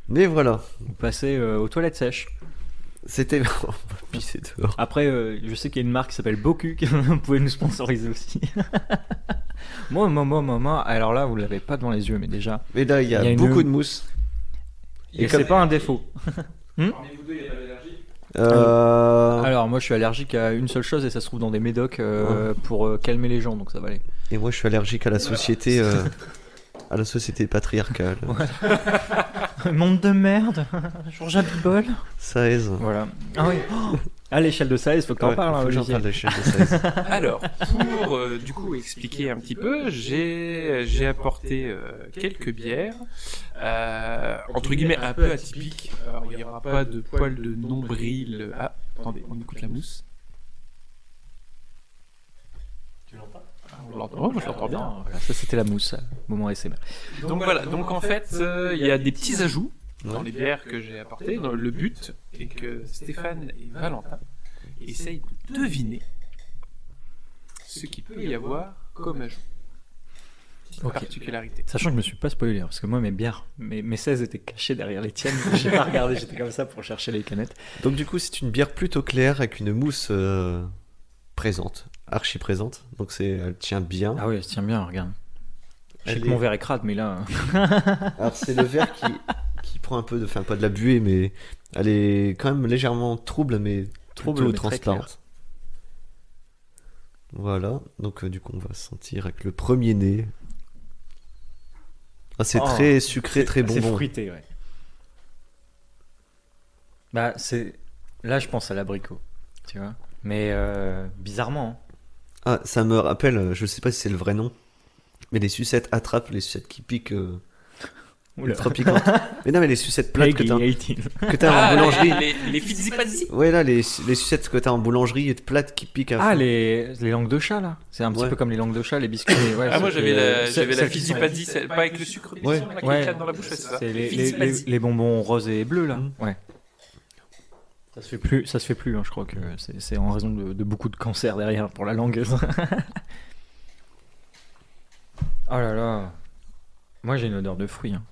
Mais voilà, Vous passez aux toilettes sèches. c'était. On va pisser dehors. Après, je sais qu'il y a une marque qui s'appelle Boku qui vous pouvez nous sponsoriser aussi. moi. Alors là, vous l'avez pas devant les yeux, mais déjà. Mais là, il y a une- beaucoup de mousse. Et c'est pas un défaut. Parmi vous deux, il n'y a pas d'allergie. Alors, moi, je suis allergique à une seule chose et ça se trouve dans des médocs pour calmer les gens, donc ça va aller. Et moi, je suis allergique à la société. À la société patriarcale. Monde de merde, Georges Abibol. Ça aise. Voilà. Ah oui. À l'échelle de 16, faut que t'en Ouais, parles, hein, faut que j'en Olivier. parle de l'échelle de 16. Alors, pour du coup expliquer un petit peu, j'ai apporté quelques bières, entre guillemets un peu atypiques. Alors, il n'y aura pas de poils de nombril. Ah, attendez, on écoute la mousse. Tu l'entends? On l'entend. Oh, moi je l'entends bien. Voilà, ça c'était la mousse, moment SMR. Donc voilà, donc en fait, il y a des petits ajouts dans les bières que j'ai apportées. Le but est que Stéphane et Valentin essayent de deviner ce qu'il peut y avoir comme ajout. Ok. Particularité. Sachant que je me suis pas spoilé, hein, parce que moi mes bières, mes 16 étaient cachées derrière les tiennes. J'ai pas regardé, j'étais comme ça pour chercher les canettes. Donc, du coup, c'est une bière plutôt claire avec une mousse présente, archi présente. Donc, elle tient bien. Ah oui, elle se tient bien, regarde. Je sais Elle que est- mon verre est crade, mais là. Alors, c'est le verre qui prend un peu de. Enfin, pas de la buée, mais elle est quand même légèrement trouble, mais Trouble, plutôt mais très transparente. Voilà. Donc, du coup, on va sentir avec le premier nez. Ah, c'est Oh, très sucré, très C'est bonbon. fruité, ouais. Bah, c'est. Là, je pense à l'abricot, tu vois. Mais bizarrement. Ah, ça me rappelle, je sais pas si c'est le vrai nom, mais les sucettes attrapent, les sucettes qui piquent, ultra piquantes. Mais non, mais les sucettes plates que t'as, 18. que t'as en boulangerie. les fizzy-pazzi. Ouais, là, les sucettes que t'as en boulangerie plates qui piquent à Ah, fond. les langues de chat, là. C'est un petit Ouais. peu comme les langues de chat, les biscuits. Ouais, Ah, moi c'est- j'avais la celles qui sont- fizzy-pazzi, pas avec le sucre de Ouais. là, qui Ouais. éclate dans la bouche, c'est ça. C'est les fizzy-pazzi. bonbons roses et bleus, là. Mhm. Ouais. Ça se fait plus, hein, je crois que c'est en raison de beaucoup de cancers derrière pour la langue. Oh là là. Moi, j'ai une odeur de fruits. Hein.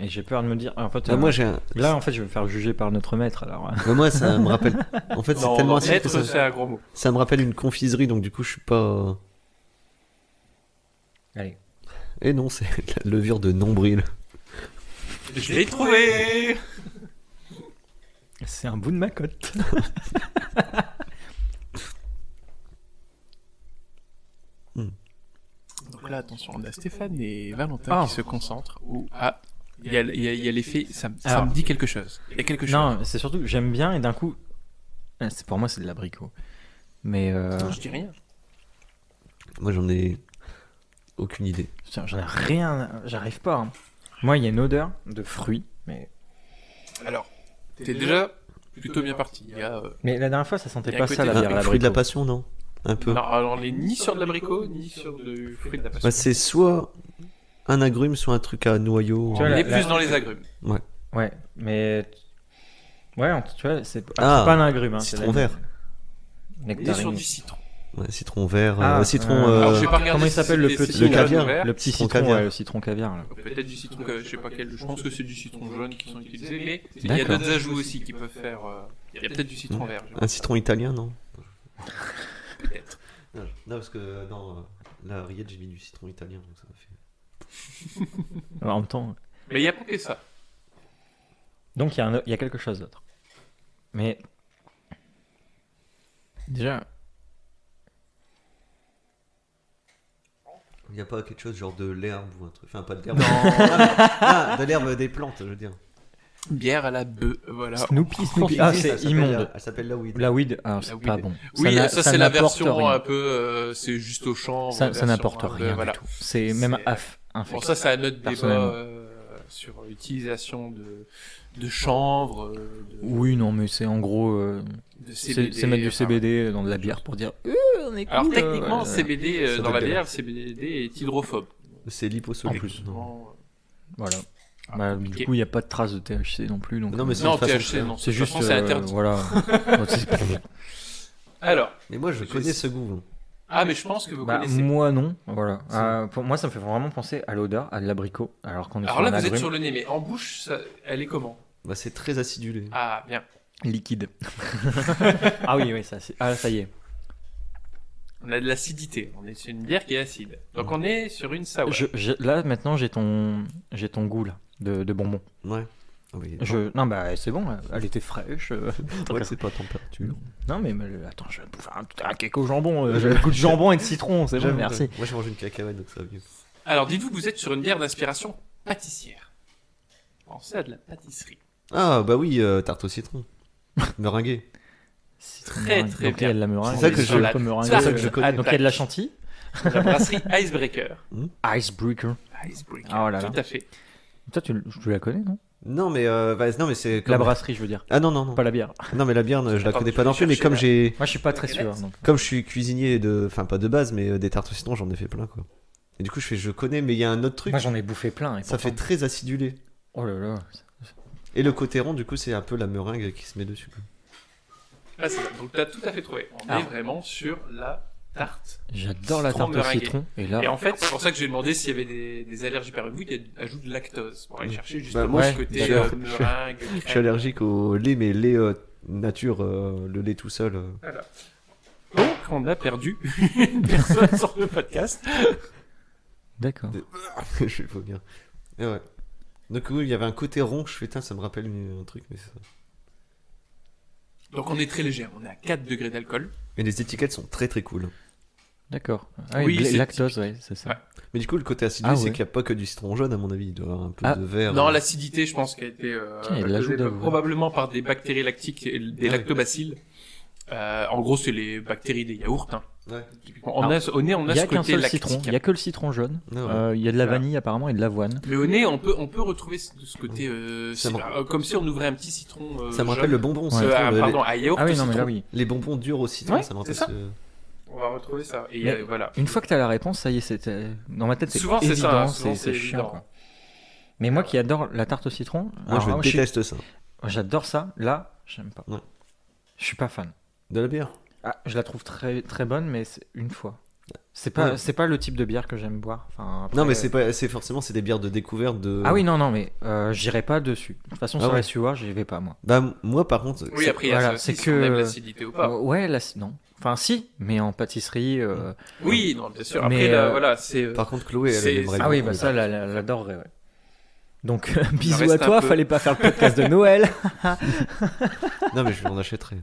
Et j'ai peur de me dire. En fait, Ah, moi, j'ai un... là, en fait, je vais me faire juger par notre maître. Alors, Bah, moi, ça me rappelle. En fait, c'est Non, tellement acide que maître, ça... c'est un gros mot. ça me rappelle une confiserie, donc du coup, je suis pas. allez. Et non, c'est la levure de nombril. Je l'ai trouvé. C'est un bout de ma côte. Donc là, attention, on a Stéphane et Valentin qui se concentrent. Il y a l'effet, ça Alors- me dit quelque chose. Il y a quelque chose. Non, c'est surtout que j'aime bien et d'un coup. Pour moi, c'est de l'abricot. Mais. Non, je dis rien. Moi, j'en ai aucune idée. Putain, j'en ai rien. J'arrive pas. Hein. Moi, il y a une odeur de fruits. Alors, t'es déjà plutôt bien parti. Il y a, Mais la dernière fois, ça sentait Et à pas côté, ça, la un bière à Un fruit de la l'abricot. passion, non? Un peu. non, alors on est ni sur de l'abricot, ni sur du fruit de la passion. Bah, c'est soit un agrume, soit un truc à noyau. Tu vois, on la- est plus dans les agrumes. Ouais, mais. Ouais, tu vois, c'est Ah, c'est pas un agrume. Hein, citron c'est la- vert. On est sur Nectarine. du citron. Ouais, citron vert, Ah, citron. Alors, j'ai pas regardé comment il si s'appelle le c'est petit- citron le caviar vert. Le petit Citron citron, caviar. ouais, le citron caviar. Là. Peut-être du citron, je sais pas quel. Je pense que c'est du citron jaune qui sont utilisés, mais il y a D'accord. d'autres ajouts aussi qui peuvent faire. Il y a peut-être du citron vert. je Un pense. citron italien, non? Peut-être. Non, parce que dans la rillette, j'ai mis du citron italien, donc ça m'a fait. En même temps. Mais il y a pas que ça. Donc il y a quelque chose d'autre. Mais. Déjà. Il n'y a pas quelque chose genre de l'herbe ou un truc. Enfin, pas de l'herbe. Non. Ah, de l'herbe des plantes, je veux dire. Bière à la bœuf, voilà. Snoopy. Confiserie, Ah, ça c'est s'appelle immonde. Elle s'appelle la weed. La weed, alors La c'est weed. pas bon. Oui, n'a- ça c'est la n'apporte version rien. un peu, c'est juste au champ. Ça n'apporte rien voilà. du tout. C'est même C'est- infect. Bon, ça c'est un autre débat Personnellement. sur l'utilisation de chanvre, Oui, non, mais c'est en gros. de C'est CBD. mettre du enfin, CBD dans de la bière pour dire. On est Alors cool, techniquement, ouais. CBD Ça dans la dépend. bière, CBD est hydrophobe. C'est liposoluble. En plus. Techniquement, Voilà. Bah, du compliqué. coup, il n'y a pas de trace de THC non plus. Donc, Non, mais c'est Non, une façon de THC, faire. non. c'est De toute juste. façon, c'est interdit. Voilà. C'est- Alors, Mais moi, je Je connais sais. ce goût. mais je pense que vous Bah, connaissez. moi non, voilà. Pour moi, ça me fait vraiment penser à l'odeur, à de l'abricot, alors qu'on est Alors sur là, un vous êtes agrume sur le nez, mais en bouche, elle est comment? Bah, c'est très acidulé. Ah, bien. liquide. Ah oui, ça, ça y est. On a de l'acidité. On est sur une bière qui est acide. Donc on est sur une sour. Là, maintenant, j'ai ton goût là de bonbons. Ouais. Ah oui. Non, bah c'est bon, elle était fraîche. Ouais, c'est pas température. Non, mais attends, je vais bouffer un cake au jambon. J'ai le goût de jambon et de citron, c'est bon, J'avoue, merci. Moi, j'ai mangé une cacahuète, donc ça va mieux. Alors dites-vous que vous êtes sur une bière d'inspiration pâtissière. Pensez à de la pâtisserie. Ah, bah oui, tarte au citron. Meringuée. Citron Très, meringue. très Donc, il y a bien. de la meringue. C'est ça que il y a je- un peu meringue. c'est ça que je connais. Donc il y a de la chantilly. La brasserie Icebreaker. Icebreaker. Icebreaker. Oh là là. Tout à fait. Toi, tu la connais, non? Non, mais c'est comme... La brasserie, je veux dire. Ah non, non, non. Pas la bière. Non, mais la bière, je la Attends, connais tu pas vas non plus, mais chercher comme la- j'ai... Moi, je suis pas très sûr. Galette. donc. Comme je suis cuisinier de... Enfin, pas de base, mais des tartes au citron, j'en ai fait plein, quoi. Et du coup, je connais, mais il y a un autre truc. Moi, j'en ai bouffé plein. Et Ça fait pourtant- très acidulé. Oh là là. Et le côté rond, du coup, c'est un peu la meringue qui se met dessus, quoi. Ah, c'est ça. Donc tu as tout à fait trouvé. On Alors. est vraiment sur la tarte. J'adore la Citron tarte au meringuée. citron. Et là, Et en fait, c'est pour ça que j'ai demandé s'il y avait des allergies parmi vous. Il y a ajout de lactose pour aller chercher Bah, justement moi, ce je- côté d'accord. meringue. Je suis allergique au lait, mais lait nature, le lait tout seul. Voilà. Donc, on a perdu une personne sur le podcast. d'accord. Je vais pas bien. Et ouais. Donc oui, il y avait un côté rond, je fais, ça me rappelle un truc, mais c'est ça. Donc, on est très léger. On est à 4 degrés d'alcool. Et les étiquettes sont très très cool. D'accord. Oui, c'est lactose, ouais, c'est ça. Ouais. Mais du coup, le côté acidulé, Ah c'est ouais. qu'il n'y a pas que du citron jaune, à mon avis. Il doit y avoir un peu Ah. de vert. Non, l'acidité, je pense qu'elle a été Tiens, il y a de l'ajout causée d'avoine. probablement par des bactéries lactiques et des Ah oui. lactobacilles. En gros, c'est les bactéries des yaourts. Hein. Ouais. Typiquement, on a Il n'y ce a qu'un côté seul lactique. citron. Il n'y a que le citron jaune. Ah ouais. Il y a de la Voilà. vanille apparemment et de l'avoine. Mais au nez, on peut retrouver ce côté, Ça me- comme si on ouvrait un petit citron. Ça me rappelle jaune. le bonbon au Ouais. citron. Pardon, à yaourt Ah oui, au non, mais là, citron. oui. Les bonbons durs au citron, Ouais, ça me rappelle c'est ça. ce... On va retrouver ça. Et Mais- voilà. Une fois que tu as la réponse, ça y est, dans ma tête, c'est Souvent, c'est évident, ça, souvent, c'est c'est chiant. évident. Quoi. Mais moi qui adore la tarte au citron, Moi, alors, je déteste ça. j'adore ça. Là, j'aime pas. Ouais. Je suis pas fan. De la bière. Ah, je la trouve très très bonne, mais c'est une fois. C'est pas le type de bière que j'aime boire. Enfin, après, Non, mais c'est forcément c'est des bières de découverte de. Ah oui, non, mais j'irai pas dessus. De toute façon, Ah sur ouais. la sueur, j'y vais pas moi. Bah moi par contre. Oui, c'est- après, il y a voilà, ça aussi, c'est si que- on aime l'acidité ou pas. Ouais, là, non. Enfin, si, mais en pâtisserie. Oui, non, bien sûr. Mais, Après, là, voilà, c'est. Par contre, Chloé, C'est- elle aimerait Ah oui, beaucoup. bah ça, l'adorerait, ouais. Donc, bisous reste à un toi, peu. fallait pas faire le podcast de Noël. Non, mais je m'en achèterai.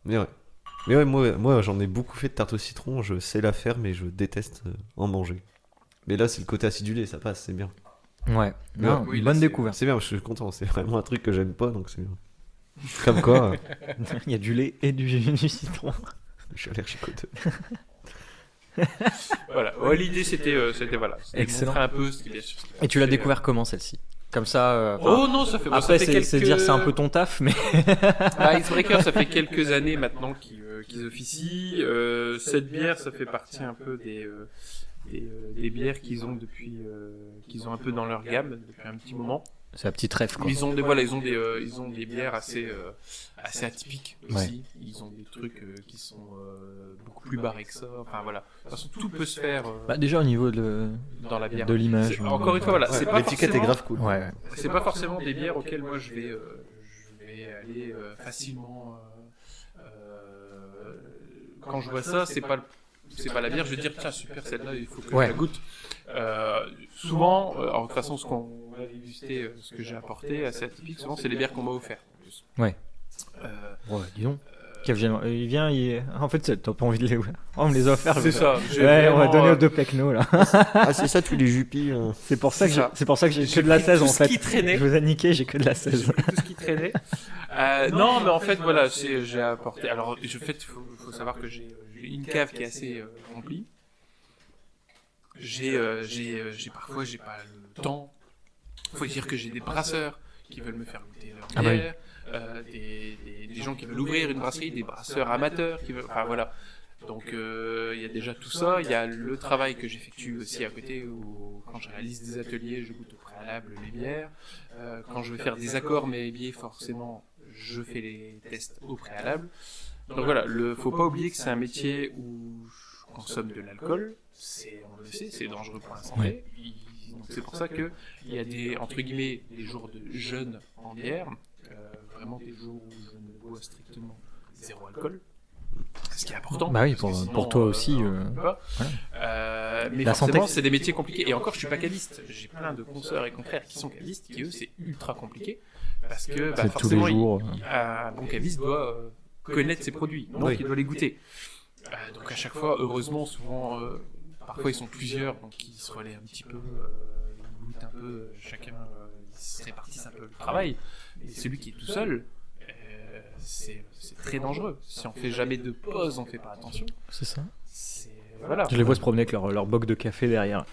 Mais ouais, moi j'en ai beaucoup fait de tarte au citron. Je sais la faire, mais je déteste en manger. Mais là, c'est le côté acidulé, ça passe, c'est bien. Ouais, non, oui, là, bonne c'est- découverte. C'est bien, je suis content. C'est vraiment un truc que j'aime pas, donc c'est bien. Comme quoi, Il y a du lait et du citron. je suis allergique aux deux. Voilà. Ouais, l'idée, c'était voilà. C'était de Excellent. montrer un peu ce qu'il y a sur- Et tu l'as fait, découvert comment celle-ci? Comme ça. Oh non, ça fait. Après, ça fait c'est quelques... dire c'est un peu ton taf, mais. Bah, Icebreaker, ça fait quelques années maintenant qu'ils officient. Cette bière, ça fait partie un peu des bières qu'ils ont depuis, qu'ils ont un peu dans leur gamme depuis un petit moment. C'est la petite rêve, quoi. Ils ont des bières assez atypiques aussi. Ils ont des trucs qui sont beaucoup plus barrés que ça. Enfin voilà. De toute façon, tout peut se faire Bah, déjà au niveau de dans la bière. l'image. Encore une fois, voilà, Ouais, c'est pas l'étiquette est forcément- grave cool. Ouais, ouais. C'est pas forcément des bières auxquelles moi je vais aller facilement. Quand je vois ça, c'est pas la bière. Je vais dire tiens super celle-là, il faut que Ouais. je la goûte. Souvent, alors, de toute façon, ce qu'on va déguster, ce que j'ai apporté assez atypique, souvent c'est les bières qu'on m'a offert. en plus. Ouais. Ouais, dis donc. Kev, il vient, en fait, t'as pas envie de les. Oh, on me les a offerts. C'est ça. j'ai Ouais, on va vraiment, donner aux deux pecnos là. Ah, c'est ça, tous les juppies. C'est pour ça que C'est ça. c'est pour ça que j'ai J'ai que de la pris 16 tout en ce fait. qui traînait. Je vous ai niqué, j'ai que de la 16. tout ce qui traînait. Non, mais en fait, voilà, j'ai apporté. Alors, en fait, faut savoir que j'ai une cave qui est assez remplie. Parfois, j'ai pas le temps. Faut dire que j'ai des brasseurs qui veulent me faire goûter leur Ah bah oui. bière, des gens qui veulent ouvrir une brasserie, des brasseurs amateurs qui veulent. Enfin voilà. Donc il y a déjà tout ça. Il y a le travail que j'effectue aussi à côté où quand je réalise des ateliers, je goûte au préalable les bières. Quand je veux faire des accords mais biais, forcément, je fais les tests au préalable. Donc voilà, faut pas oublier que c'est un métier où je consomme de l'alcool. On le sait, c'est dangereux pour la santé. Donc c'est pour ça que il y a des entre guillemets des jours de jeûne en bière, vraiment des jours où je ne bois strictement zéro alcool. Ce qui est important. Bah oui, parce que pour toi aussi, on peut pas. Mais La forcément, santé. c'est des métiers compliqués. Et encore, je suis pas caviste. J'ai plein de consoeurs et confrères qui sont cavistes, qui eux, c'est ultra compliqué. Parce que bah, C'est tous les forcément, jours. un bon caviste doit connaître ses produits, donc Oui. il doit les goûter. Donc à chaque fois, heureusement, souvent, parfois ils sont plusieurs, donc ils se relaient un petit peu, ils goûtent un peu, chacun, ils se répartissent un peu le travail. Et celui qui est tout seul, c'est très dangereux. Si on fait jamais de pause, on fait pas attention. C'est ça. Voilà. Je les vois se promener avec leur boc de café derrière.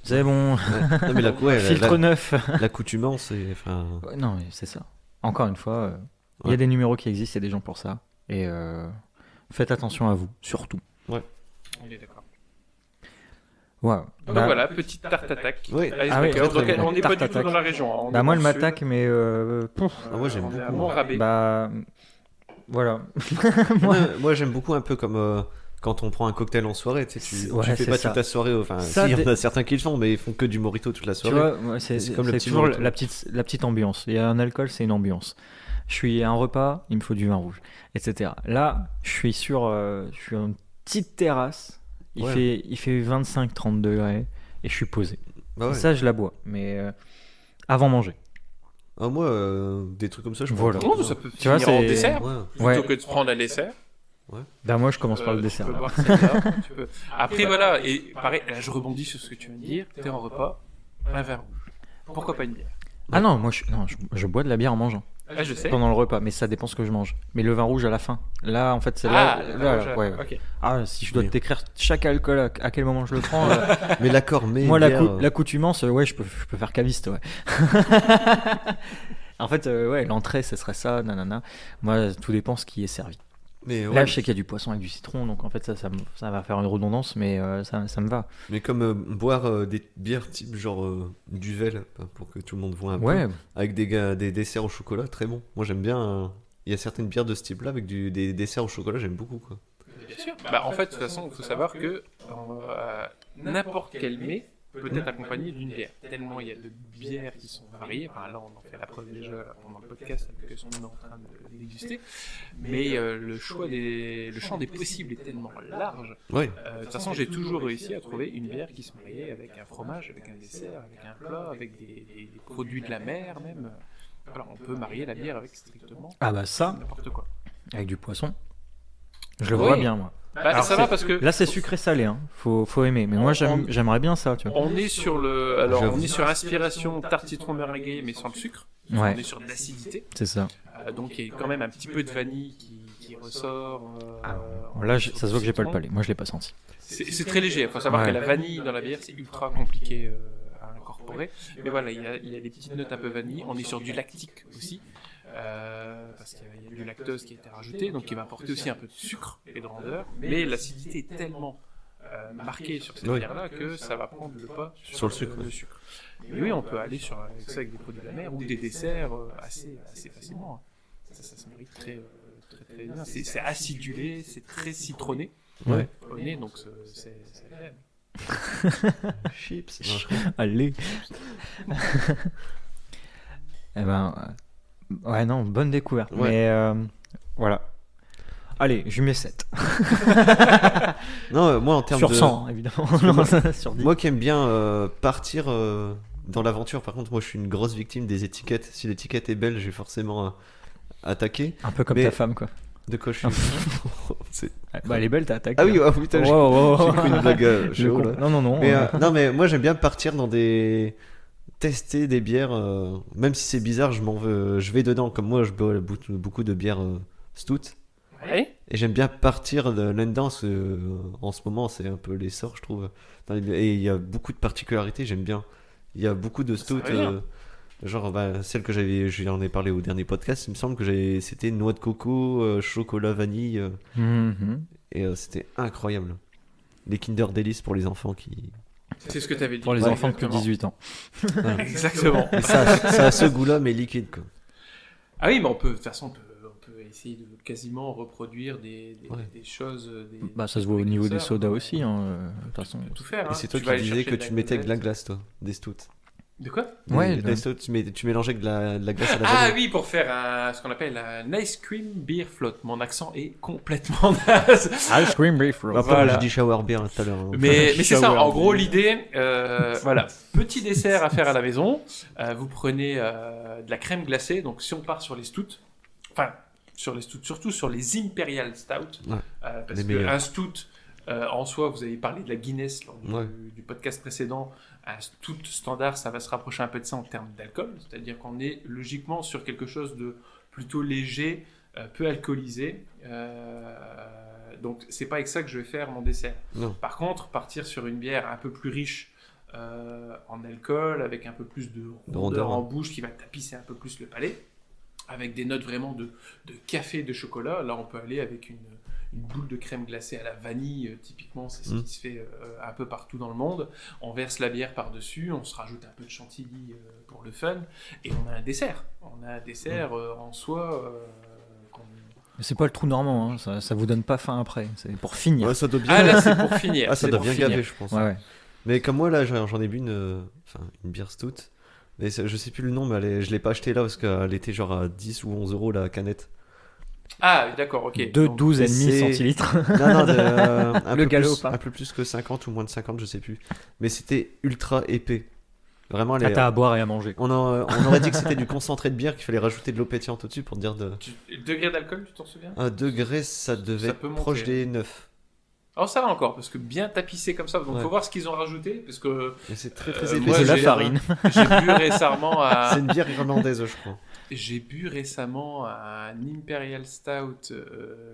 C'est bon. Non, mais Filtre neuf. l'accoutumance, c'est. Enfin, Ouais, non, mais c'est ça. Encore une fois, il y a Ouais. des numéros qui existent, il y a des gens pour ça. Et faites attention à vous, surtout. On est d'accord. Wow. Donc voilà, petite tarte attaque. Oui. Ah oui, Icebreaker. très, très Donc, on n'est pas Tarte du tout attaque. dans la région. Hein. On Bah est moi, dans le le sud. m'attaque, mais pouf, Ah, moi, j'aime on est à beaucoup. Montrabé. bah voilà. moi, j'aime beaucoup un peu comme quand on prend un cocktail en soirée. Tu sais, tu Ouais, fais c'est pas ça. toute la soirée. Enfin, Ça, si, il y en dé- a certains qui le font, mais ils font que du mojito toute la Tu soirée. vois, moi, c'est C'est comme le c'est petit toujours mojito. la petite ambiance. Il y a un alcool, c'est une ambiance. Je suis à un repas, il me faut du vin rouge, etc. Là, je suis sur une petite terrasse. Ouais. Il fait 25-30 degrés et je suis posé. Bah ouais. Ça, je la bois, mais avant manger. Ah, moi, des trucs comme ça, je Voilà. prends. Oh, ça peut Tu vois, finir en c'est- dessert. Ouais. Plutôt Ouais. que de se prendre à dessert. Ben moi, je commence par le Tu dessert. peux là. boire celle-là, tu peux- Après, voilà, et pareil, là, je rebondis sur ce que tu viens de dire. T'es en repas, un vin rouge. Pourquoi pas une bière? Ah non, moi, je bois de la bière en mangeant Ah, je sais. pendant le repas, mais ça dépend ce que je mange. Mais le vin rouge à la fin. Là, en fait, c'est Ah, là, ouais. ok. Ah, si je dois Oui. t'écrire chaque alcool, à quel moment je le prends. Mais l'accord, mais. Moi, bière, l'accoutumance, ouais, je peux faire caviste, ouais. En fait, ouais, l'entrée, ce serait ça, nanana. Moi, tout dépend ce qui est servi. Mais, ouais, Là, je sais qu'il y a du poisson avec du citron, donc en fait, ça va faire une redondance, mais ça me va. mais comme boire des bières type genre Duvel, pour que tout le monde voit un peu, Ouais, avec des desserts au chocolat, très bon. Moi j'aime bien. Il y a certaines bières de ce type-là avec des desserts au chocolat, j'aime beaucoup quoi. Bien sûr. Bah, en fait, de toute façon, il faut savoir que n'importe quel mets peut être accompagné d'une bière. Tellement il y a de bières qui sont variées. Enfin, là, on en fait la preuve déjà pendant le podcast avec ce qu'on est en train de déguster. Mais le champ des possibles est tellement large. Ouais. De toute façon, j'ai toujours réussi à trouver une bière qui se mariait avec un fromage, avec un dessert, avec un plat, avec des produits de la mer même. Voilà, on peut marier la bière avec strictement ah bah ça, n'importe quoi. avec du poisson, je le vois Oui. bien, moi. Bah, Alors, ça va parce que Là, c'est sucré-salé, hein. Faut aimer. Mais moi, j'aimerais bien ça, tu vois. on est sur on J'avoue. est sur inspiration tarte citron meringuée, mais sans le sucre. Ouais. On est sur de l'acidité. C'est ça. Donc il y a quand même un petit peu de vanille qui ressort. Là, sur ça se voit que j'ai pas le citron. palais. Moi, je l'ai pas senti. C'est très léger. Il faut savoir Ouais. que la vanille dans la bière, c'est ultra compliqué à incorporer. Mais voilà, il y a des petites notes un peu vanille. On est sur du lactique aussi. Parce qu'il y a du lactose qui a été rajouté, donc qui va apporter aussi un peu de sucre et de rondeur. Mais l'acidité est tellement marquée sur cette Oui. bière-là que ça va prendre le pas Sur le sucre, le sucre. Mais oui, on peut aller avec ça avec des produits de la mer ou des desserts assez facilement. Ça se mérite très bien. C'est acidulé, c'est très citronné Ouais. au nez, donc c'est agréable. Chips. Non, Allez. Eh ben, ouais, non, bonne découverte. Ouais. Mais voilà. Allez, je lui mets 7. Non, moi en termes Sur de. 100, évidemment. Non, sur 10. Moi qui aime bien partir dans l'aventure, par contre, moi je suis une grosse victime des étiquettes. Si l'étiquette est belle, j'ai forcément attaqué. Un peu comme Mais- ta femme, quoi. De quoi je suis. C'est- Bah, elle est belle, t'as attaqué. Ah oui, oh, putain, j'ai j'ai cru une blague Je chelou, là. Non, non, non. Mais, non, mais moi j'aime bien partir dans des. Tester des bières, même si c'est bizarre, je vais dedans. Comme moi, je bois beaucoup de bières stout. Ouais. Et j'aime bien partir là-dedans, parce que, en ce moment, c'est un peu l'essor, je trouve. Et il y a beaucoup de particularités, j'aime bien. Il y a beaucoup de stout, va bien. genre celle que j'en ai parlé au dernier podcast, il me semble que c'était noix de coco, chocolat, vanille, Mhm. et c'était incroyable. Les Kinder Delice pour les enfants qui... C'est ce que tu avais dit. Pour les Ouais, enfants de plus de exactement. 18 ans. Exactement. Mais ça a ce goût-là, mais liquide, quoi. Ah oui, mais de toute façon, on peut essayer de quasiment reproduire des choses. Bah, ça se voit au niveau des sodas aussi, hein, de toute façon. On peut tout faire. Et hein. c'est toi Tu qui vas aller disais chercher que de tu mettais avec de la grenade. glace, toi, des stouts. De quoi Ouais, des stouts, tu mélangeais avec de la glace à la Ah vanille. oui, pour faire ce qu'on appelle un ice cream beer float. Mon accent est complètement naze. Ice cream beef roll. Après, Voilà. j'ai dit shower beer tout à l'heure. hein. Mais c'est ça, Shower en gros, beer. l'idée, voilà, petit dessert à faire à la maison. Vous prenez de la crème glacée. Donc, si on part sur les stouts, enfin, sur les stouts, surtout sur les Imperial Stout, Ouais, parce les meilleurs. qu'un stout, en soi, vous avez parlé de la Guinness lors Ouais. du podcast précédent. Un stout standard, ça va se rapprocher un peu de ça en termes d'alcool. C'est-à-dire qu'on est logiquement sur quelque chose de plutôt léger, peu alcoolisé. Donc, c'est pas avec ça que je vais faire mon dessert. Non. Par contre, partir sur une bière un peu plus riche en alcool, avec un peu plus de rondeur rondeur, en ouais. bouche qui va tapisser un peu plus le palais, avec des notes vraiment de café, de chocolat. Là, on peut aller avec une boule de crème glacée à la vanille, typiquement, c'est ce qui se fait un peu partout dans le monde. On verse la bière par-dessus, on se rajoute un peu de chantilly pour le fun, et on a un dessert. On a un dessert en soi. Mais c'est pas le trou normand, hein. Ça vous donne pas faim après. C'est pour finir. Ouais, ça doit bien, Ah là, c'est pour finir. ah, ça c'est doit pour bien finir. gaver, je pense. Ouais, ouais. Mais comme moi, là, j'en ai bu une bière stout. Mais je sais plus le nom, mais je l'ai pas acheté là parce qu'elle était genre à 10 ou 11 euros la canette. Ah, d'accord, ok. De Donc, 12,5 c'est- centilitres. Non, non, Le galop, pas. un peu plus que 50 ou moins de 50, je sais plus. Mais c'était ultra épais. Vraiment, Ah, t'as à boire et à manger. on aurait dit que c'était du concentré de bière, qu'il fallait rajouter de l'eau pétillante au-dessus pour dire de... Le degré d'alcool, tu t'en souviens? 1 degré, ça devait Ça être peut proche monter. des 9. Alors ça va encore, parce que bien tapissé comme ça, donc Ouais. faut voir ce qu'ils ont rajouté, parce que Et c'est très épais. moi, de la j'ai- farine. j'ai bu récemment C'est une bière irlandaise, je crois. un Imperial Stout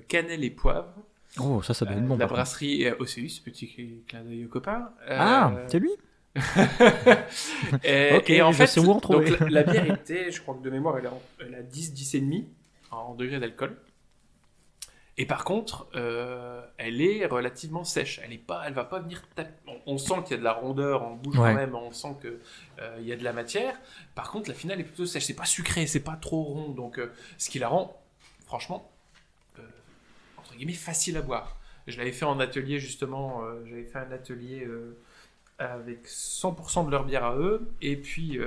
cannelle et poivre. Oh, ça doit être bon. La par contre. brasserie Océus, petit clin d'œil aux copains. Ah, c'est lui. Ok, et en je fait, sais où en trouver. donc, la bière était, je crois que de mémoire, elle a 10,5 en degrés d'alcool. Et par contre, elle est relativement sèche. Elle va pas venir taper. On sent qu'il y a de la rondeur en bouche Ouais. quand même. On sent que il y a de la matière. Par contre, la finale est plutôt sèche. C'est pas sucré, c'est pas trop rond. Donc, ce qui la rend, franchement, entre guillemets, facile à boire. Je l'avais fait en atelier justement. J'avais fait un atelier avec 100% de leur bière à eux, et puis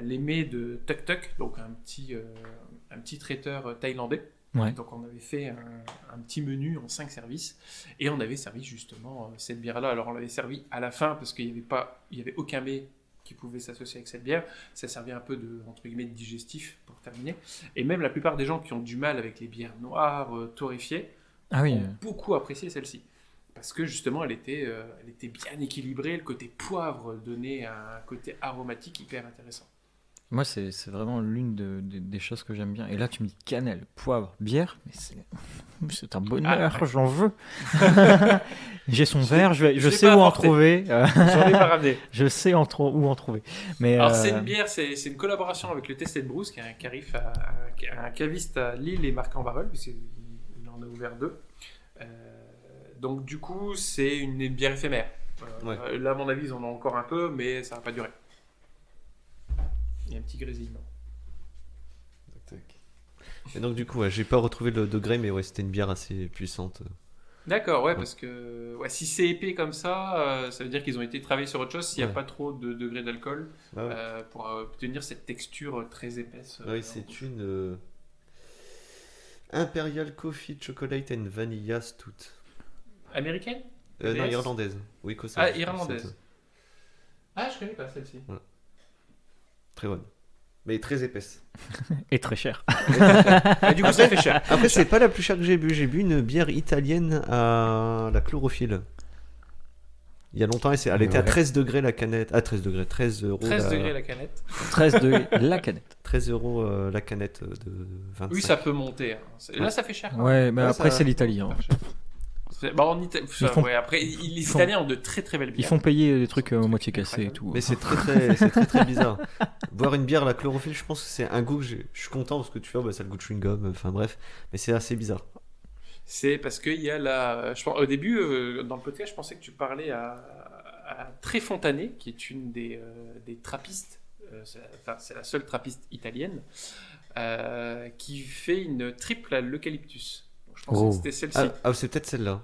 les mets de Tuk Tuk, donc un petit traiteur thaïlandais. Ouais. Donc on avait fait un petit menu en 5 services, et on avait servi justement cette bière-là. Alors on l'avait servi à la fin parce qu'il y avait aucun mets qui pouvait s'associer avec cette bière. Ça servait un peu de, entre guillemets, de digestif pour terminer. Et même la plupart des gens qui ont du mal avec les bières noires, torréfiées, Ah oui. ont beaucoup apprécié celle-ci. Parce que justement, elle était bien équilibrée. Le côté poivre donnait un côté aromatique hyper intéressant. Moi, c'est vraiment l'une des choses que j'aime bien. Et là, tu me dis cannelle, poivre, bière, mais c'est un bonheur, ouais. j'en veux. J'ai son verre, je l'ai sais pas où en apporté. trouver. J'en ai pas ramené. Je sais où en trouver. Mais Alors, c'est une bière, c'est une collaboration avec le Tested Brews, qui est un caviste à Lille et Marc-en-Barœul, puisqu'il en a ouvert 2. Donc, du coup, c'est une bière éphémère. Ouais. Là, à mon avis, ils en ont encore un peu, mais ça va pas durer. Il y a un petit grésillement. Et donc du coup, ouais, j'ai pas retrouvé le degré, mais ouais, c'était une bière assez puissante. D'accord, ouais, parce que si c'est épais comme ça, ça veut dire qu'ils ont été travaillés sur autre chose s'il n'y a Ouais. pas trop de degrés d'alcool Ah ouais. pour obtenir cette texture très épaisse. Ah oui, c'est une Imperial Coffee Chocolate and Vanilla Stout. Américaine? Non, EDS? irlandaise. Oui, écossaise. Ah, irlandaise. Ah, je connais pas celle-ci. Très bonne. Mais très épaisse. et très cher. Et du coup, ça fait cher. Après, c'est pas la plus chère que j'ai bu. J'ai bu une bière italienne à la chlorophylle. Il y a longtemps, elle était à Ouais. 13 degrés la canette. Ah, 13 degrés, 13 euros. 13 degrés la canette. 13 de la canette. 13 euros la canette de 25. Oui, ça peut monter. Hein. Là, ça fait cher. quand même. Ouais, mais Ouais, après, ça- c'est l'Italie. Hein. Bah, en Italie, Ils font- après, les font- Italiens ont de très très belles Ils bières. font payer des trucs moitié cassés et tout. Mais c'est très bizarre. Boire une bière à la chlorophylle, je pense que c'est un goût que je suis content parce que tu vois, bah, ça a le goût de chewing-gum, enfin bref. Mais c'est assez bizarre. C'est parce qu'il y a au début, dans le podcast, je pensais que tu parlais à Tréfontané, qui est une des trappistes, c'est la seule trappiste italienne, qui fait une triple à l'eucalyptus. Donc, je pensais Oh. que c'était celle-ci. C'est peut-être celle-là.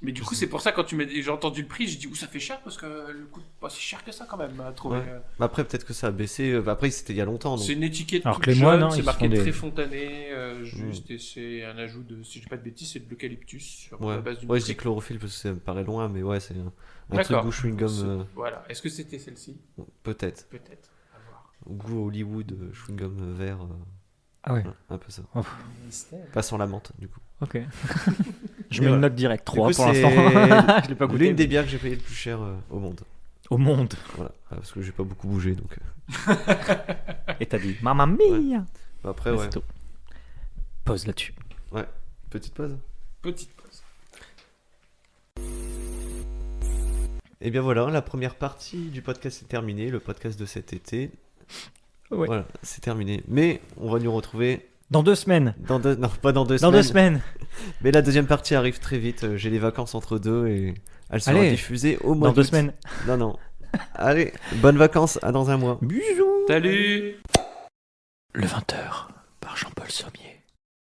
Mais du coup, c'est pour ça, quand j'ai entendu le prix, j'ai dit, ça fait cher, parce que le coûte pas si cher que ça quand même à trouver. Ouais. Mais après, peut-être que ça a baissé. Après, c'était il y a longtemps. Donc... C'est une étiquette Alors toute que les jeune, moines, hein, c'est ils marqué font des- Tréfontané, juste, et c'est un ajout de, si je dis pas de bêtises, c'est de l'eucalyptus sur Ouais, la base d'une ouais je dis triple. chlorophylle parce que ça me paraît loin, mais ouais, c'est un truc D'accord. goût chewing-gum. Voilà. Est-ce que c'était celle-ci? Peut-être. Peut-être. À voir. Goût Hollywood, chewing-gum vert. Ah ouais, Ouais, un peu ça. Mystère. Pas sans la menthe, du coup. ok. Je Et mets une voilà. note directe, 3 Du coup, pour c'est l'instant. Je l'ai pas goûté. l'une des bières que j'ai payé le plus cher au monde. Au monde. Voilà. Parce que j'ai pas beaucoup bougé, donc. Et t'as dit, mamma mia. Bah, après, ouais. C'est tout. Pause là-dessus. Petite pause. Petite pause. Et bien voilà, la première partie du podcast est terminée, le podcast de cet été. Ouais. Voilà, c'est terminé. Mais on va nous retrouver Dans 2 semaines. non, pas dans 2 Dans semaines. 2 semaines. Mais la deuxième partie arrive très vite. J'ai les vacances entre deux et elle sera Allez. diffusée au mois Dans 2 d'août. semaines. Non. Allez, bonnes vacances, à dans un mois. Bisous. Salut! Le 20h par Jean-Paul Sommier.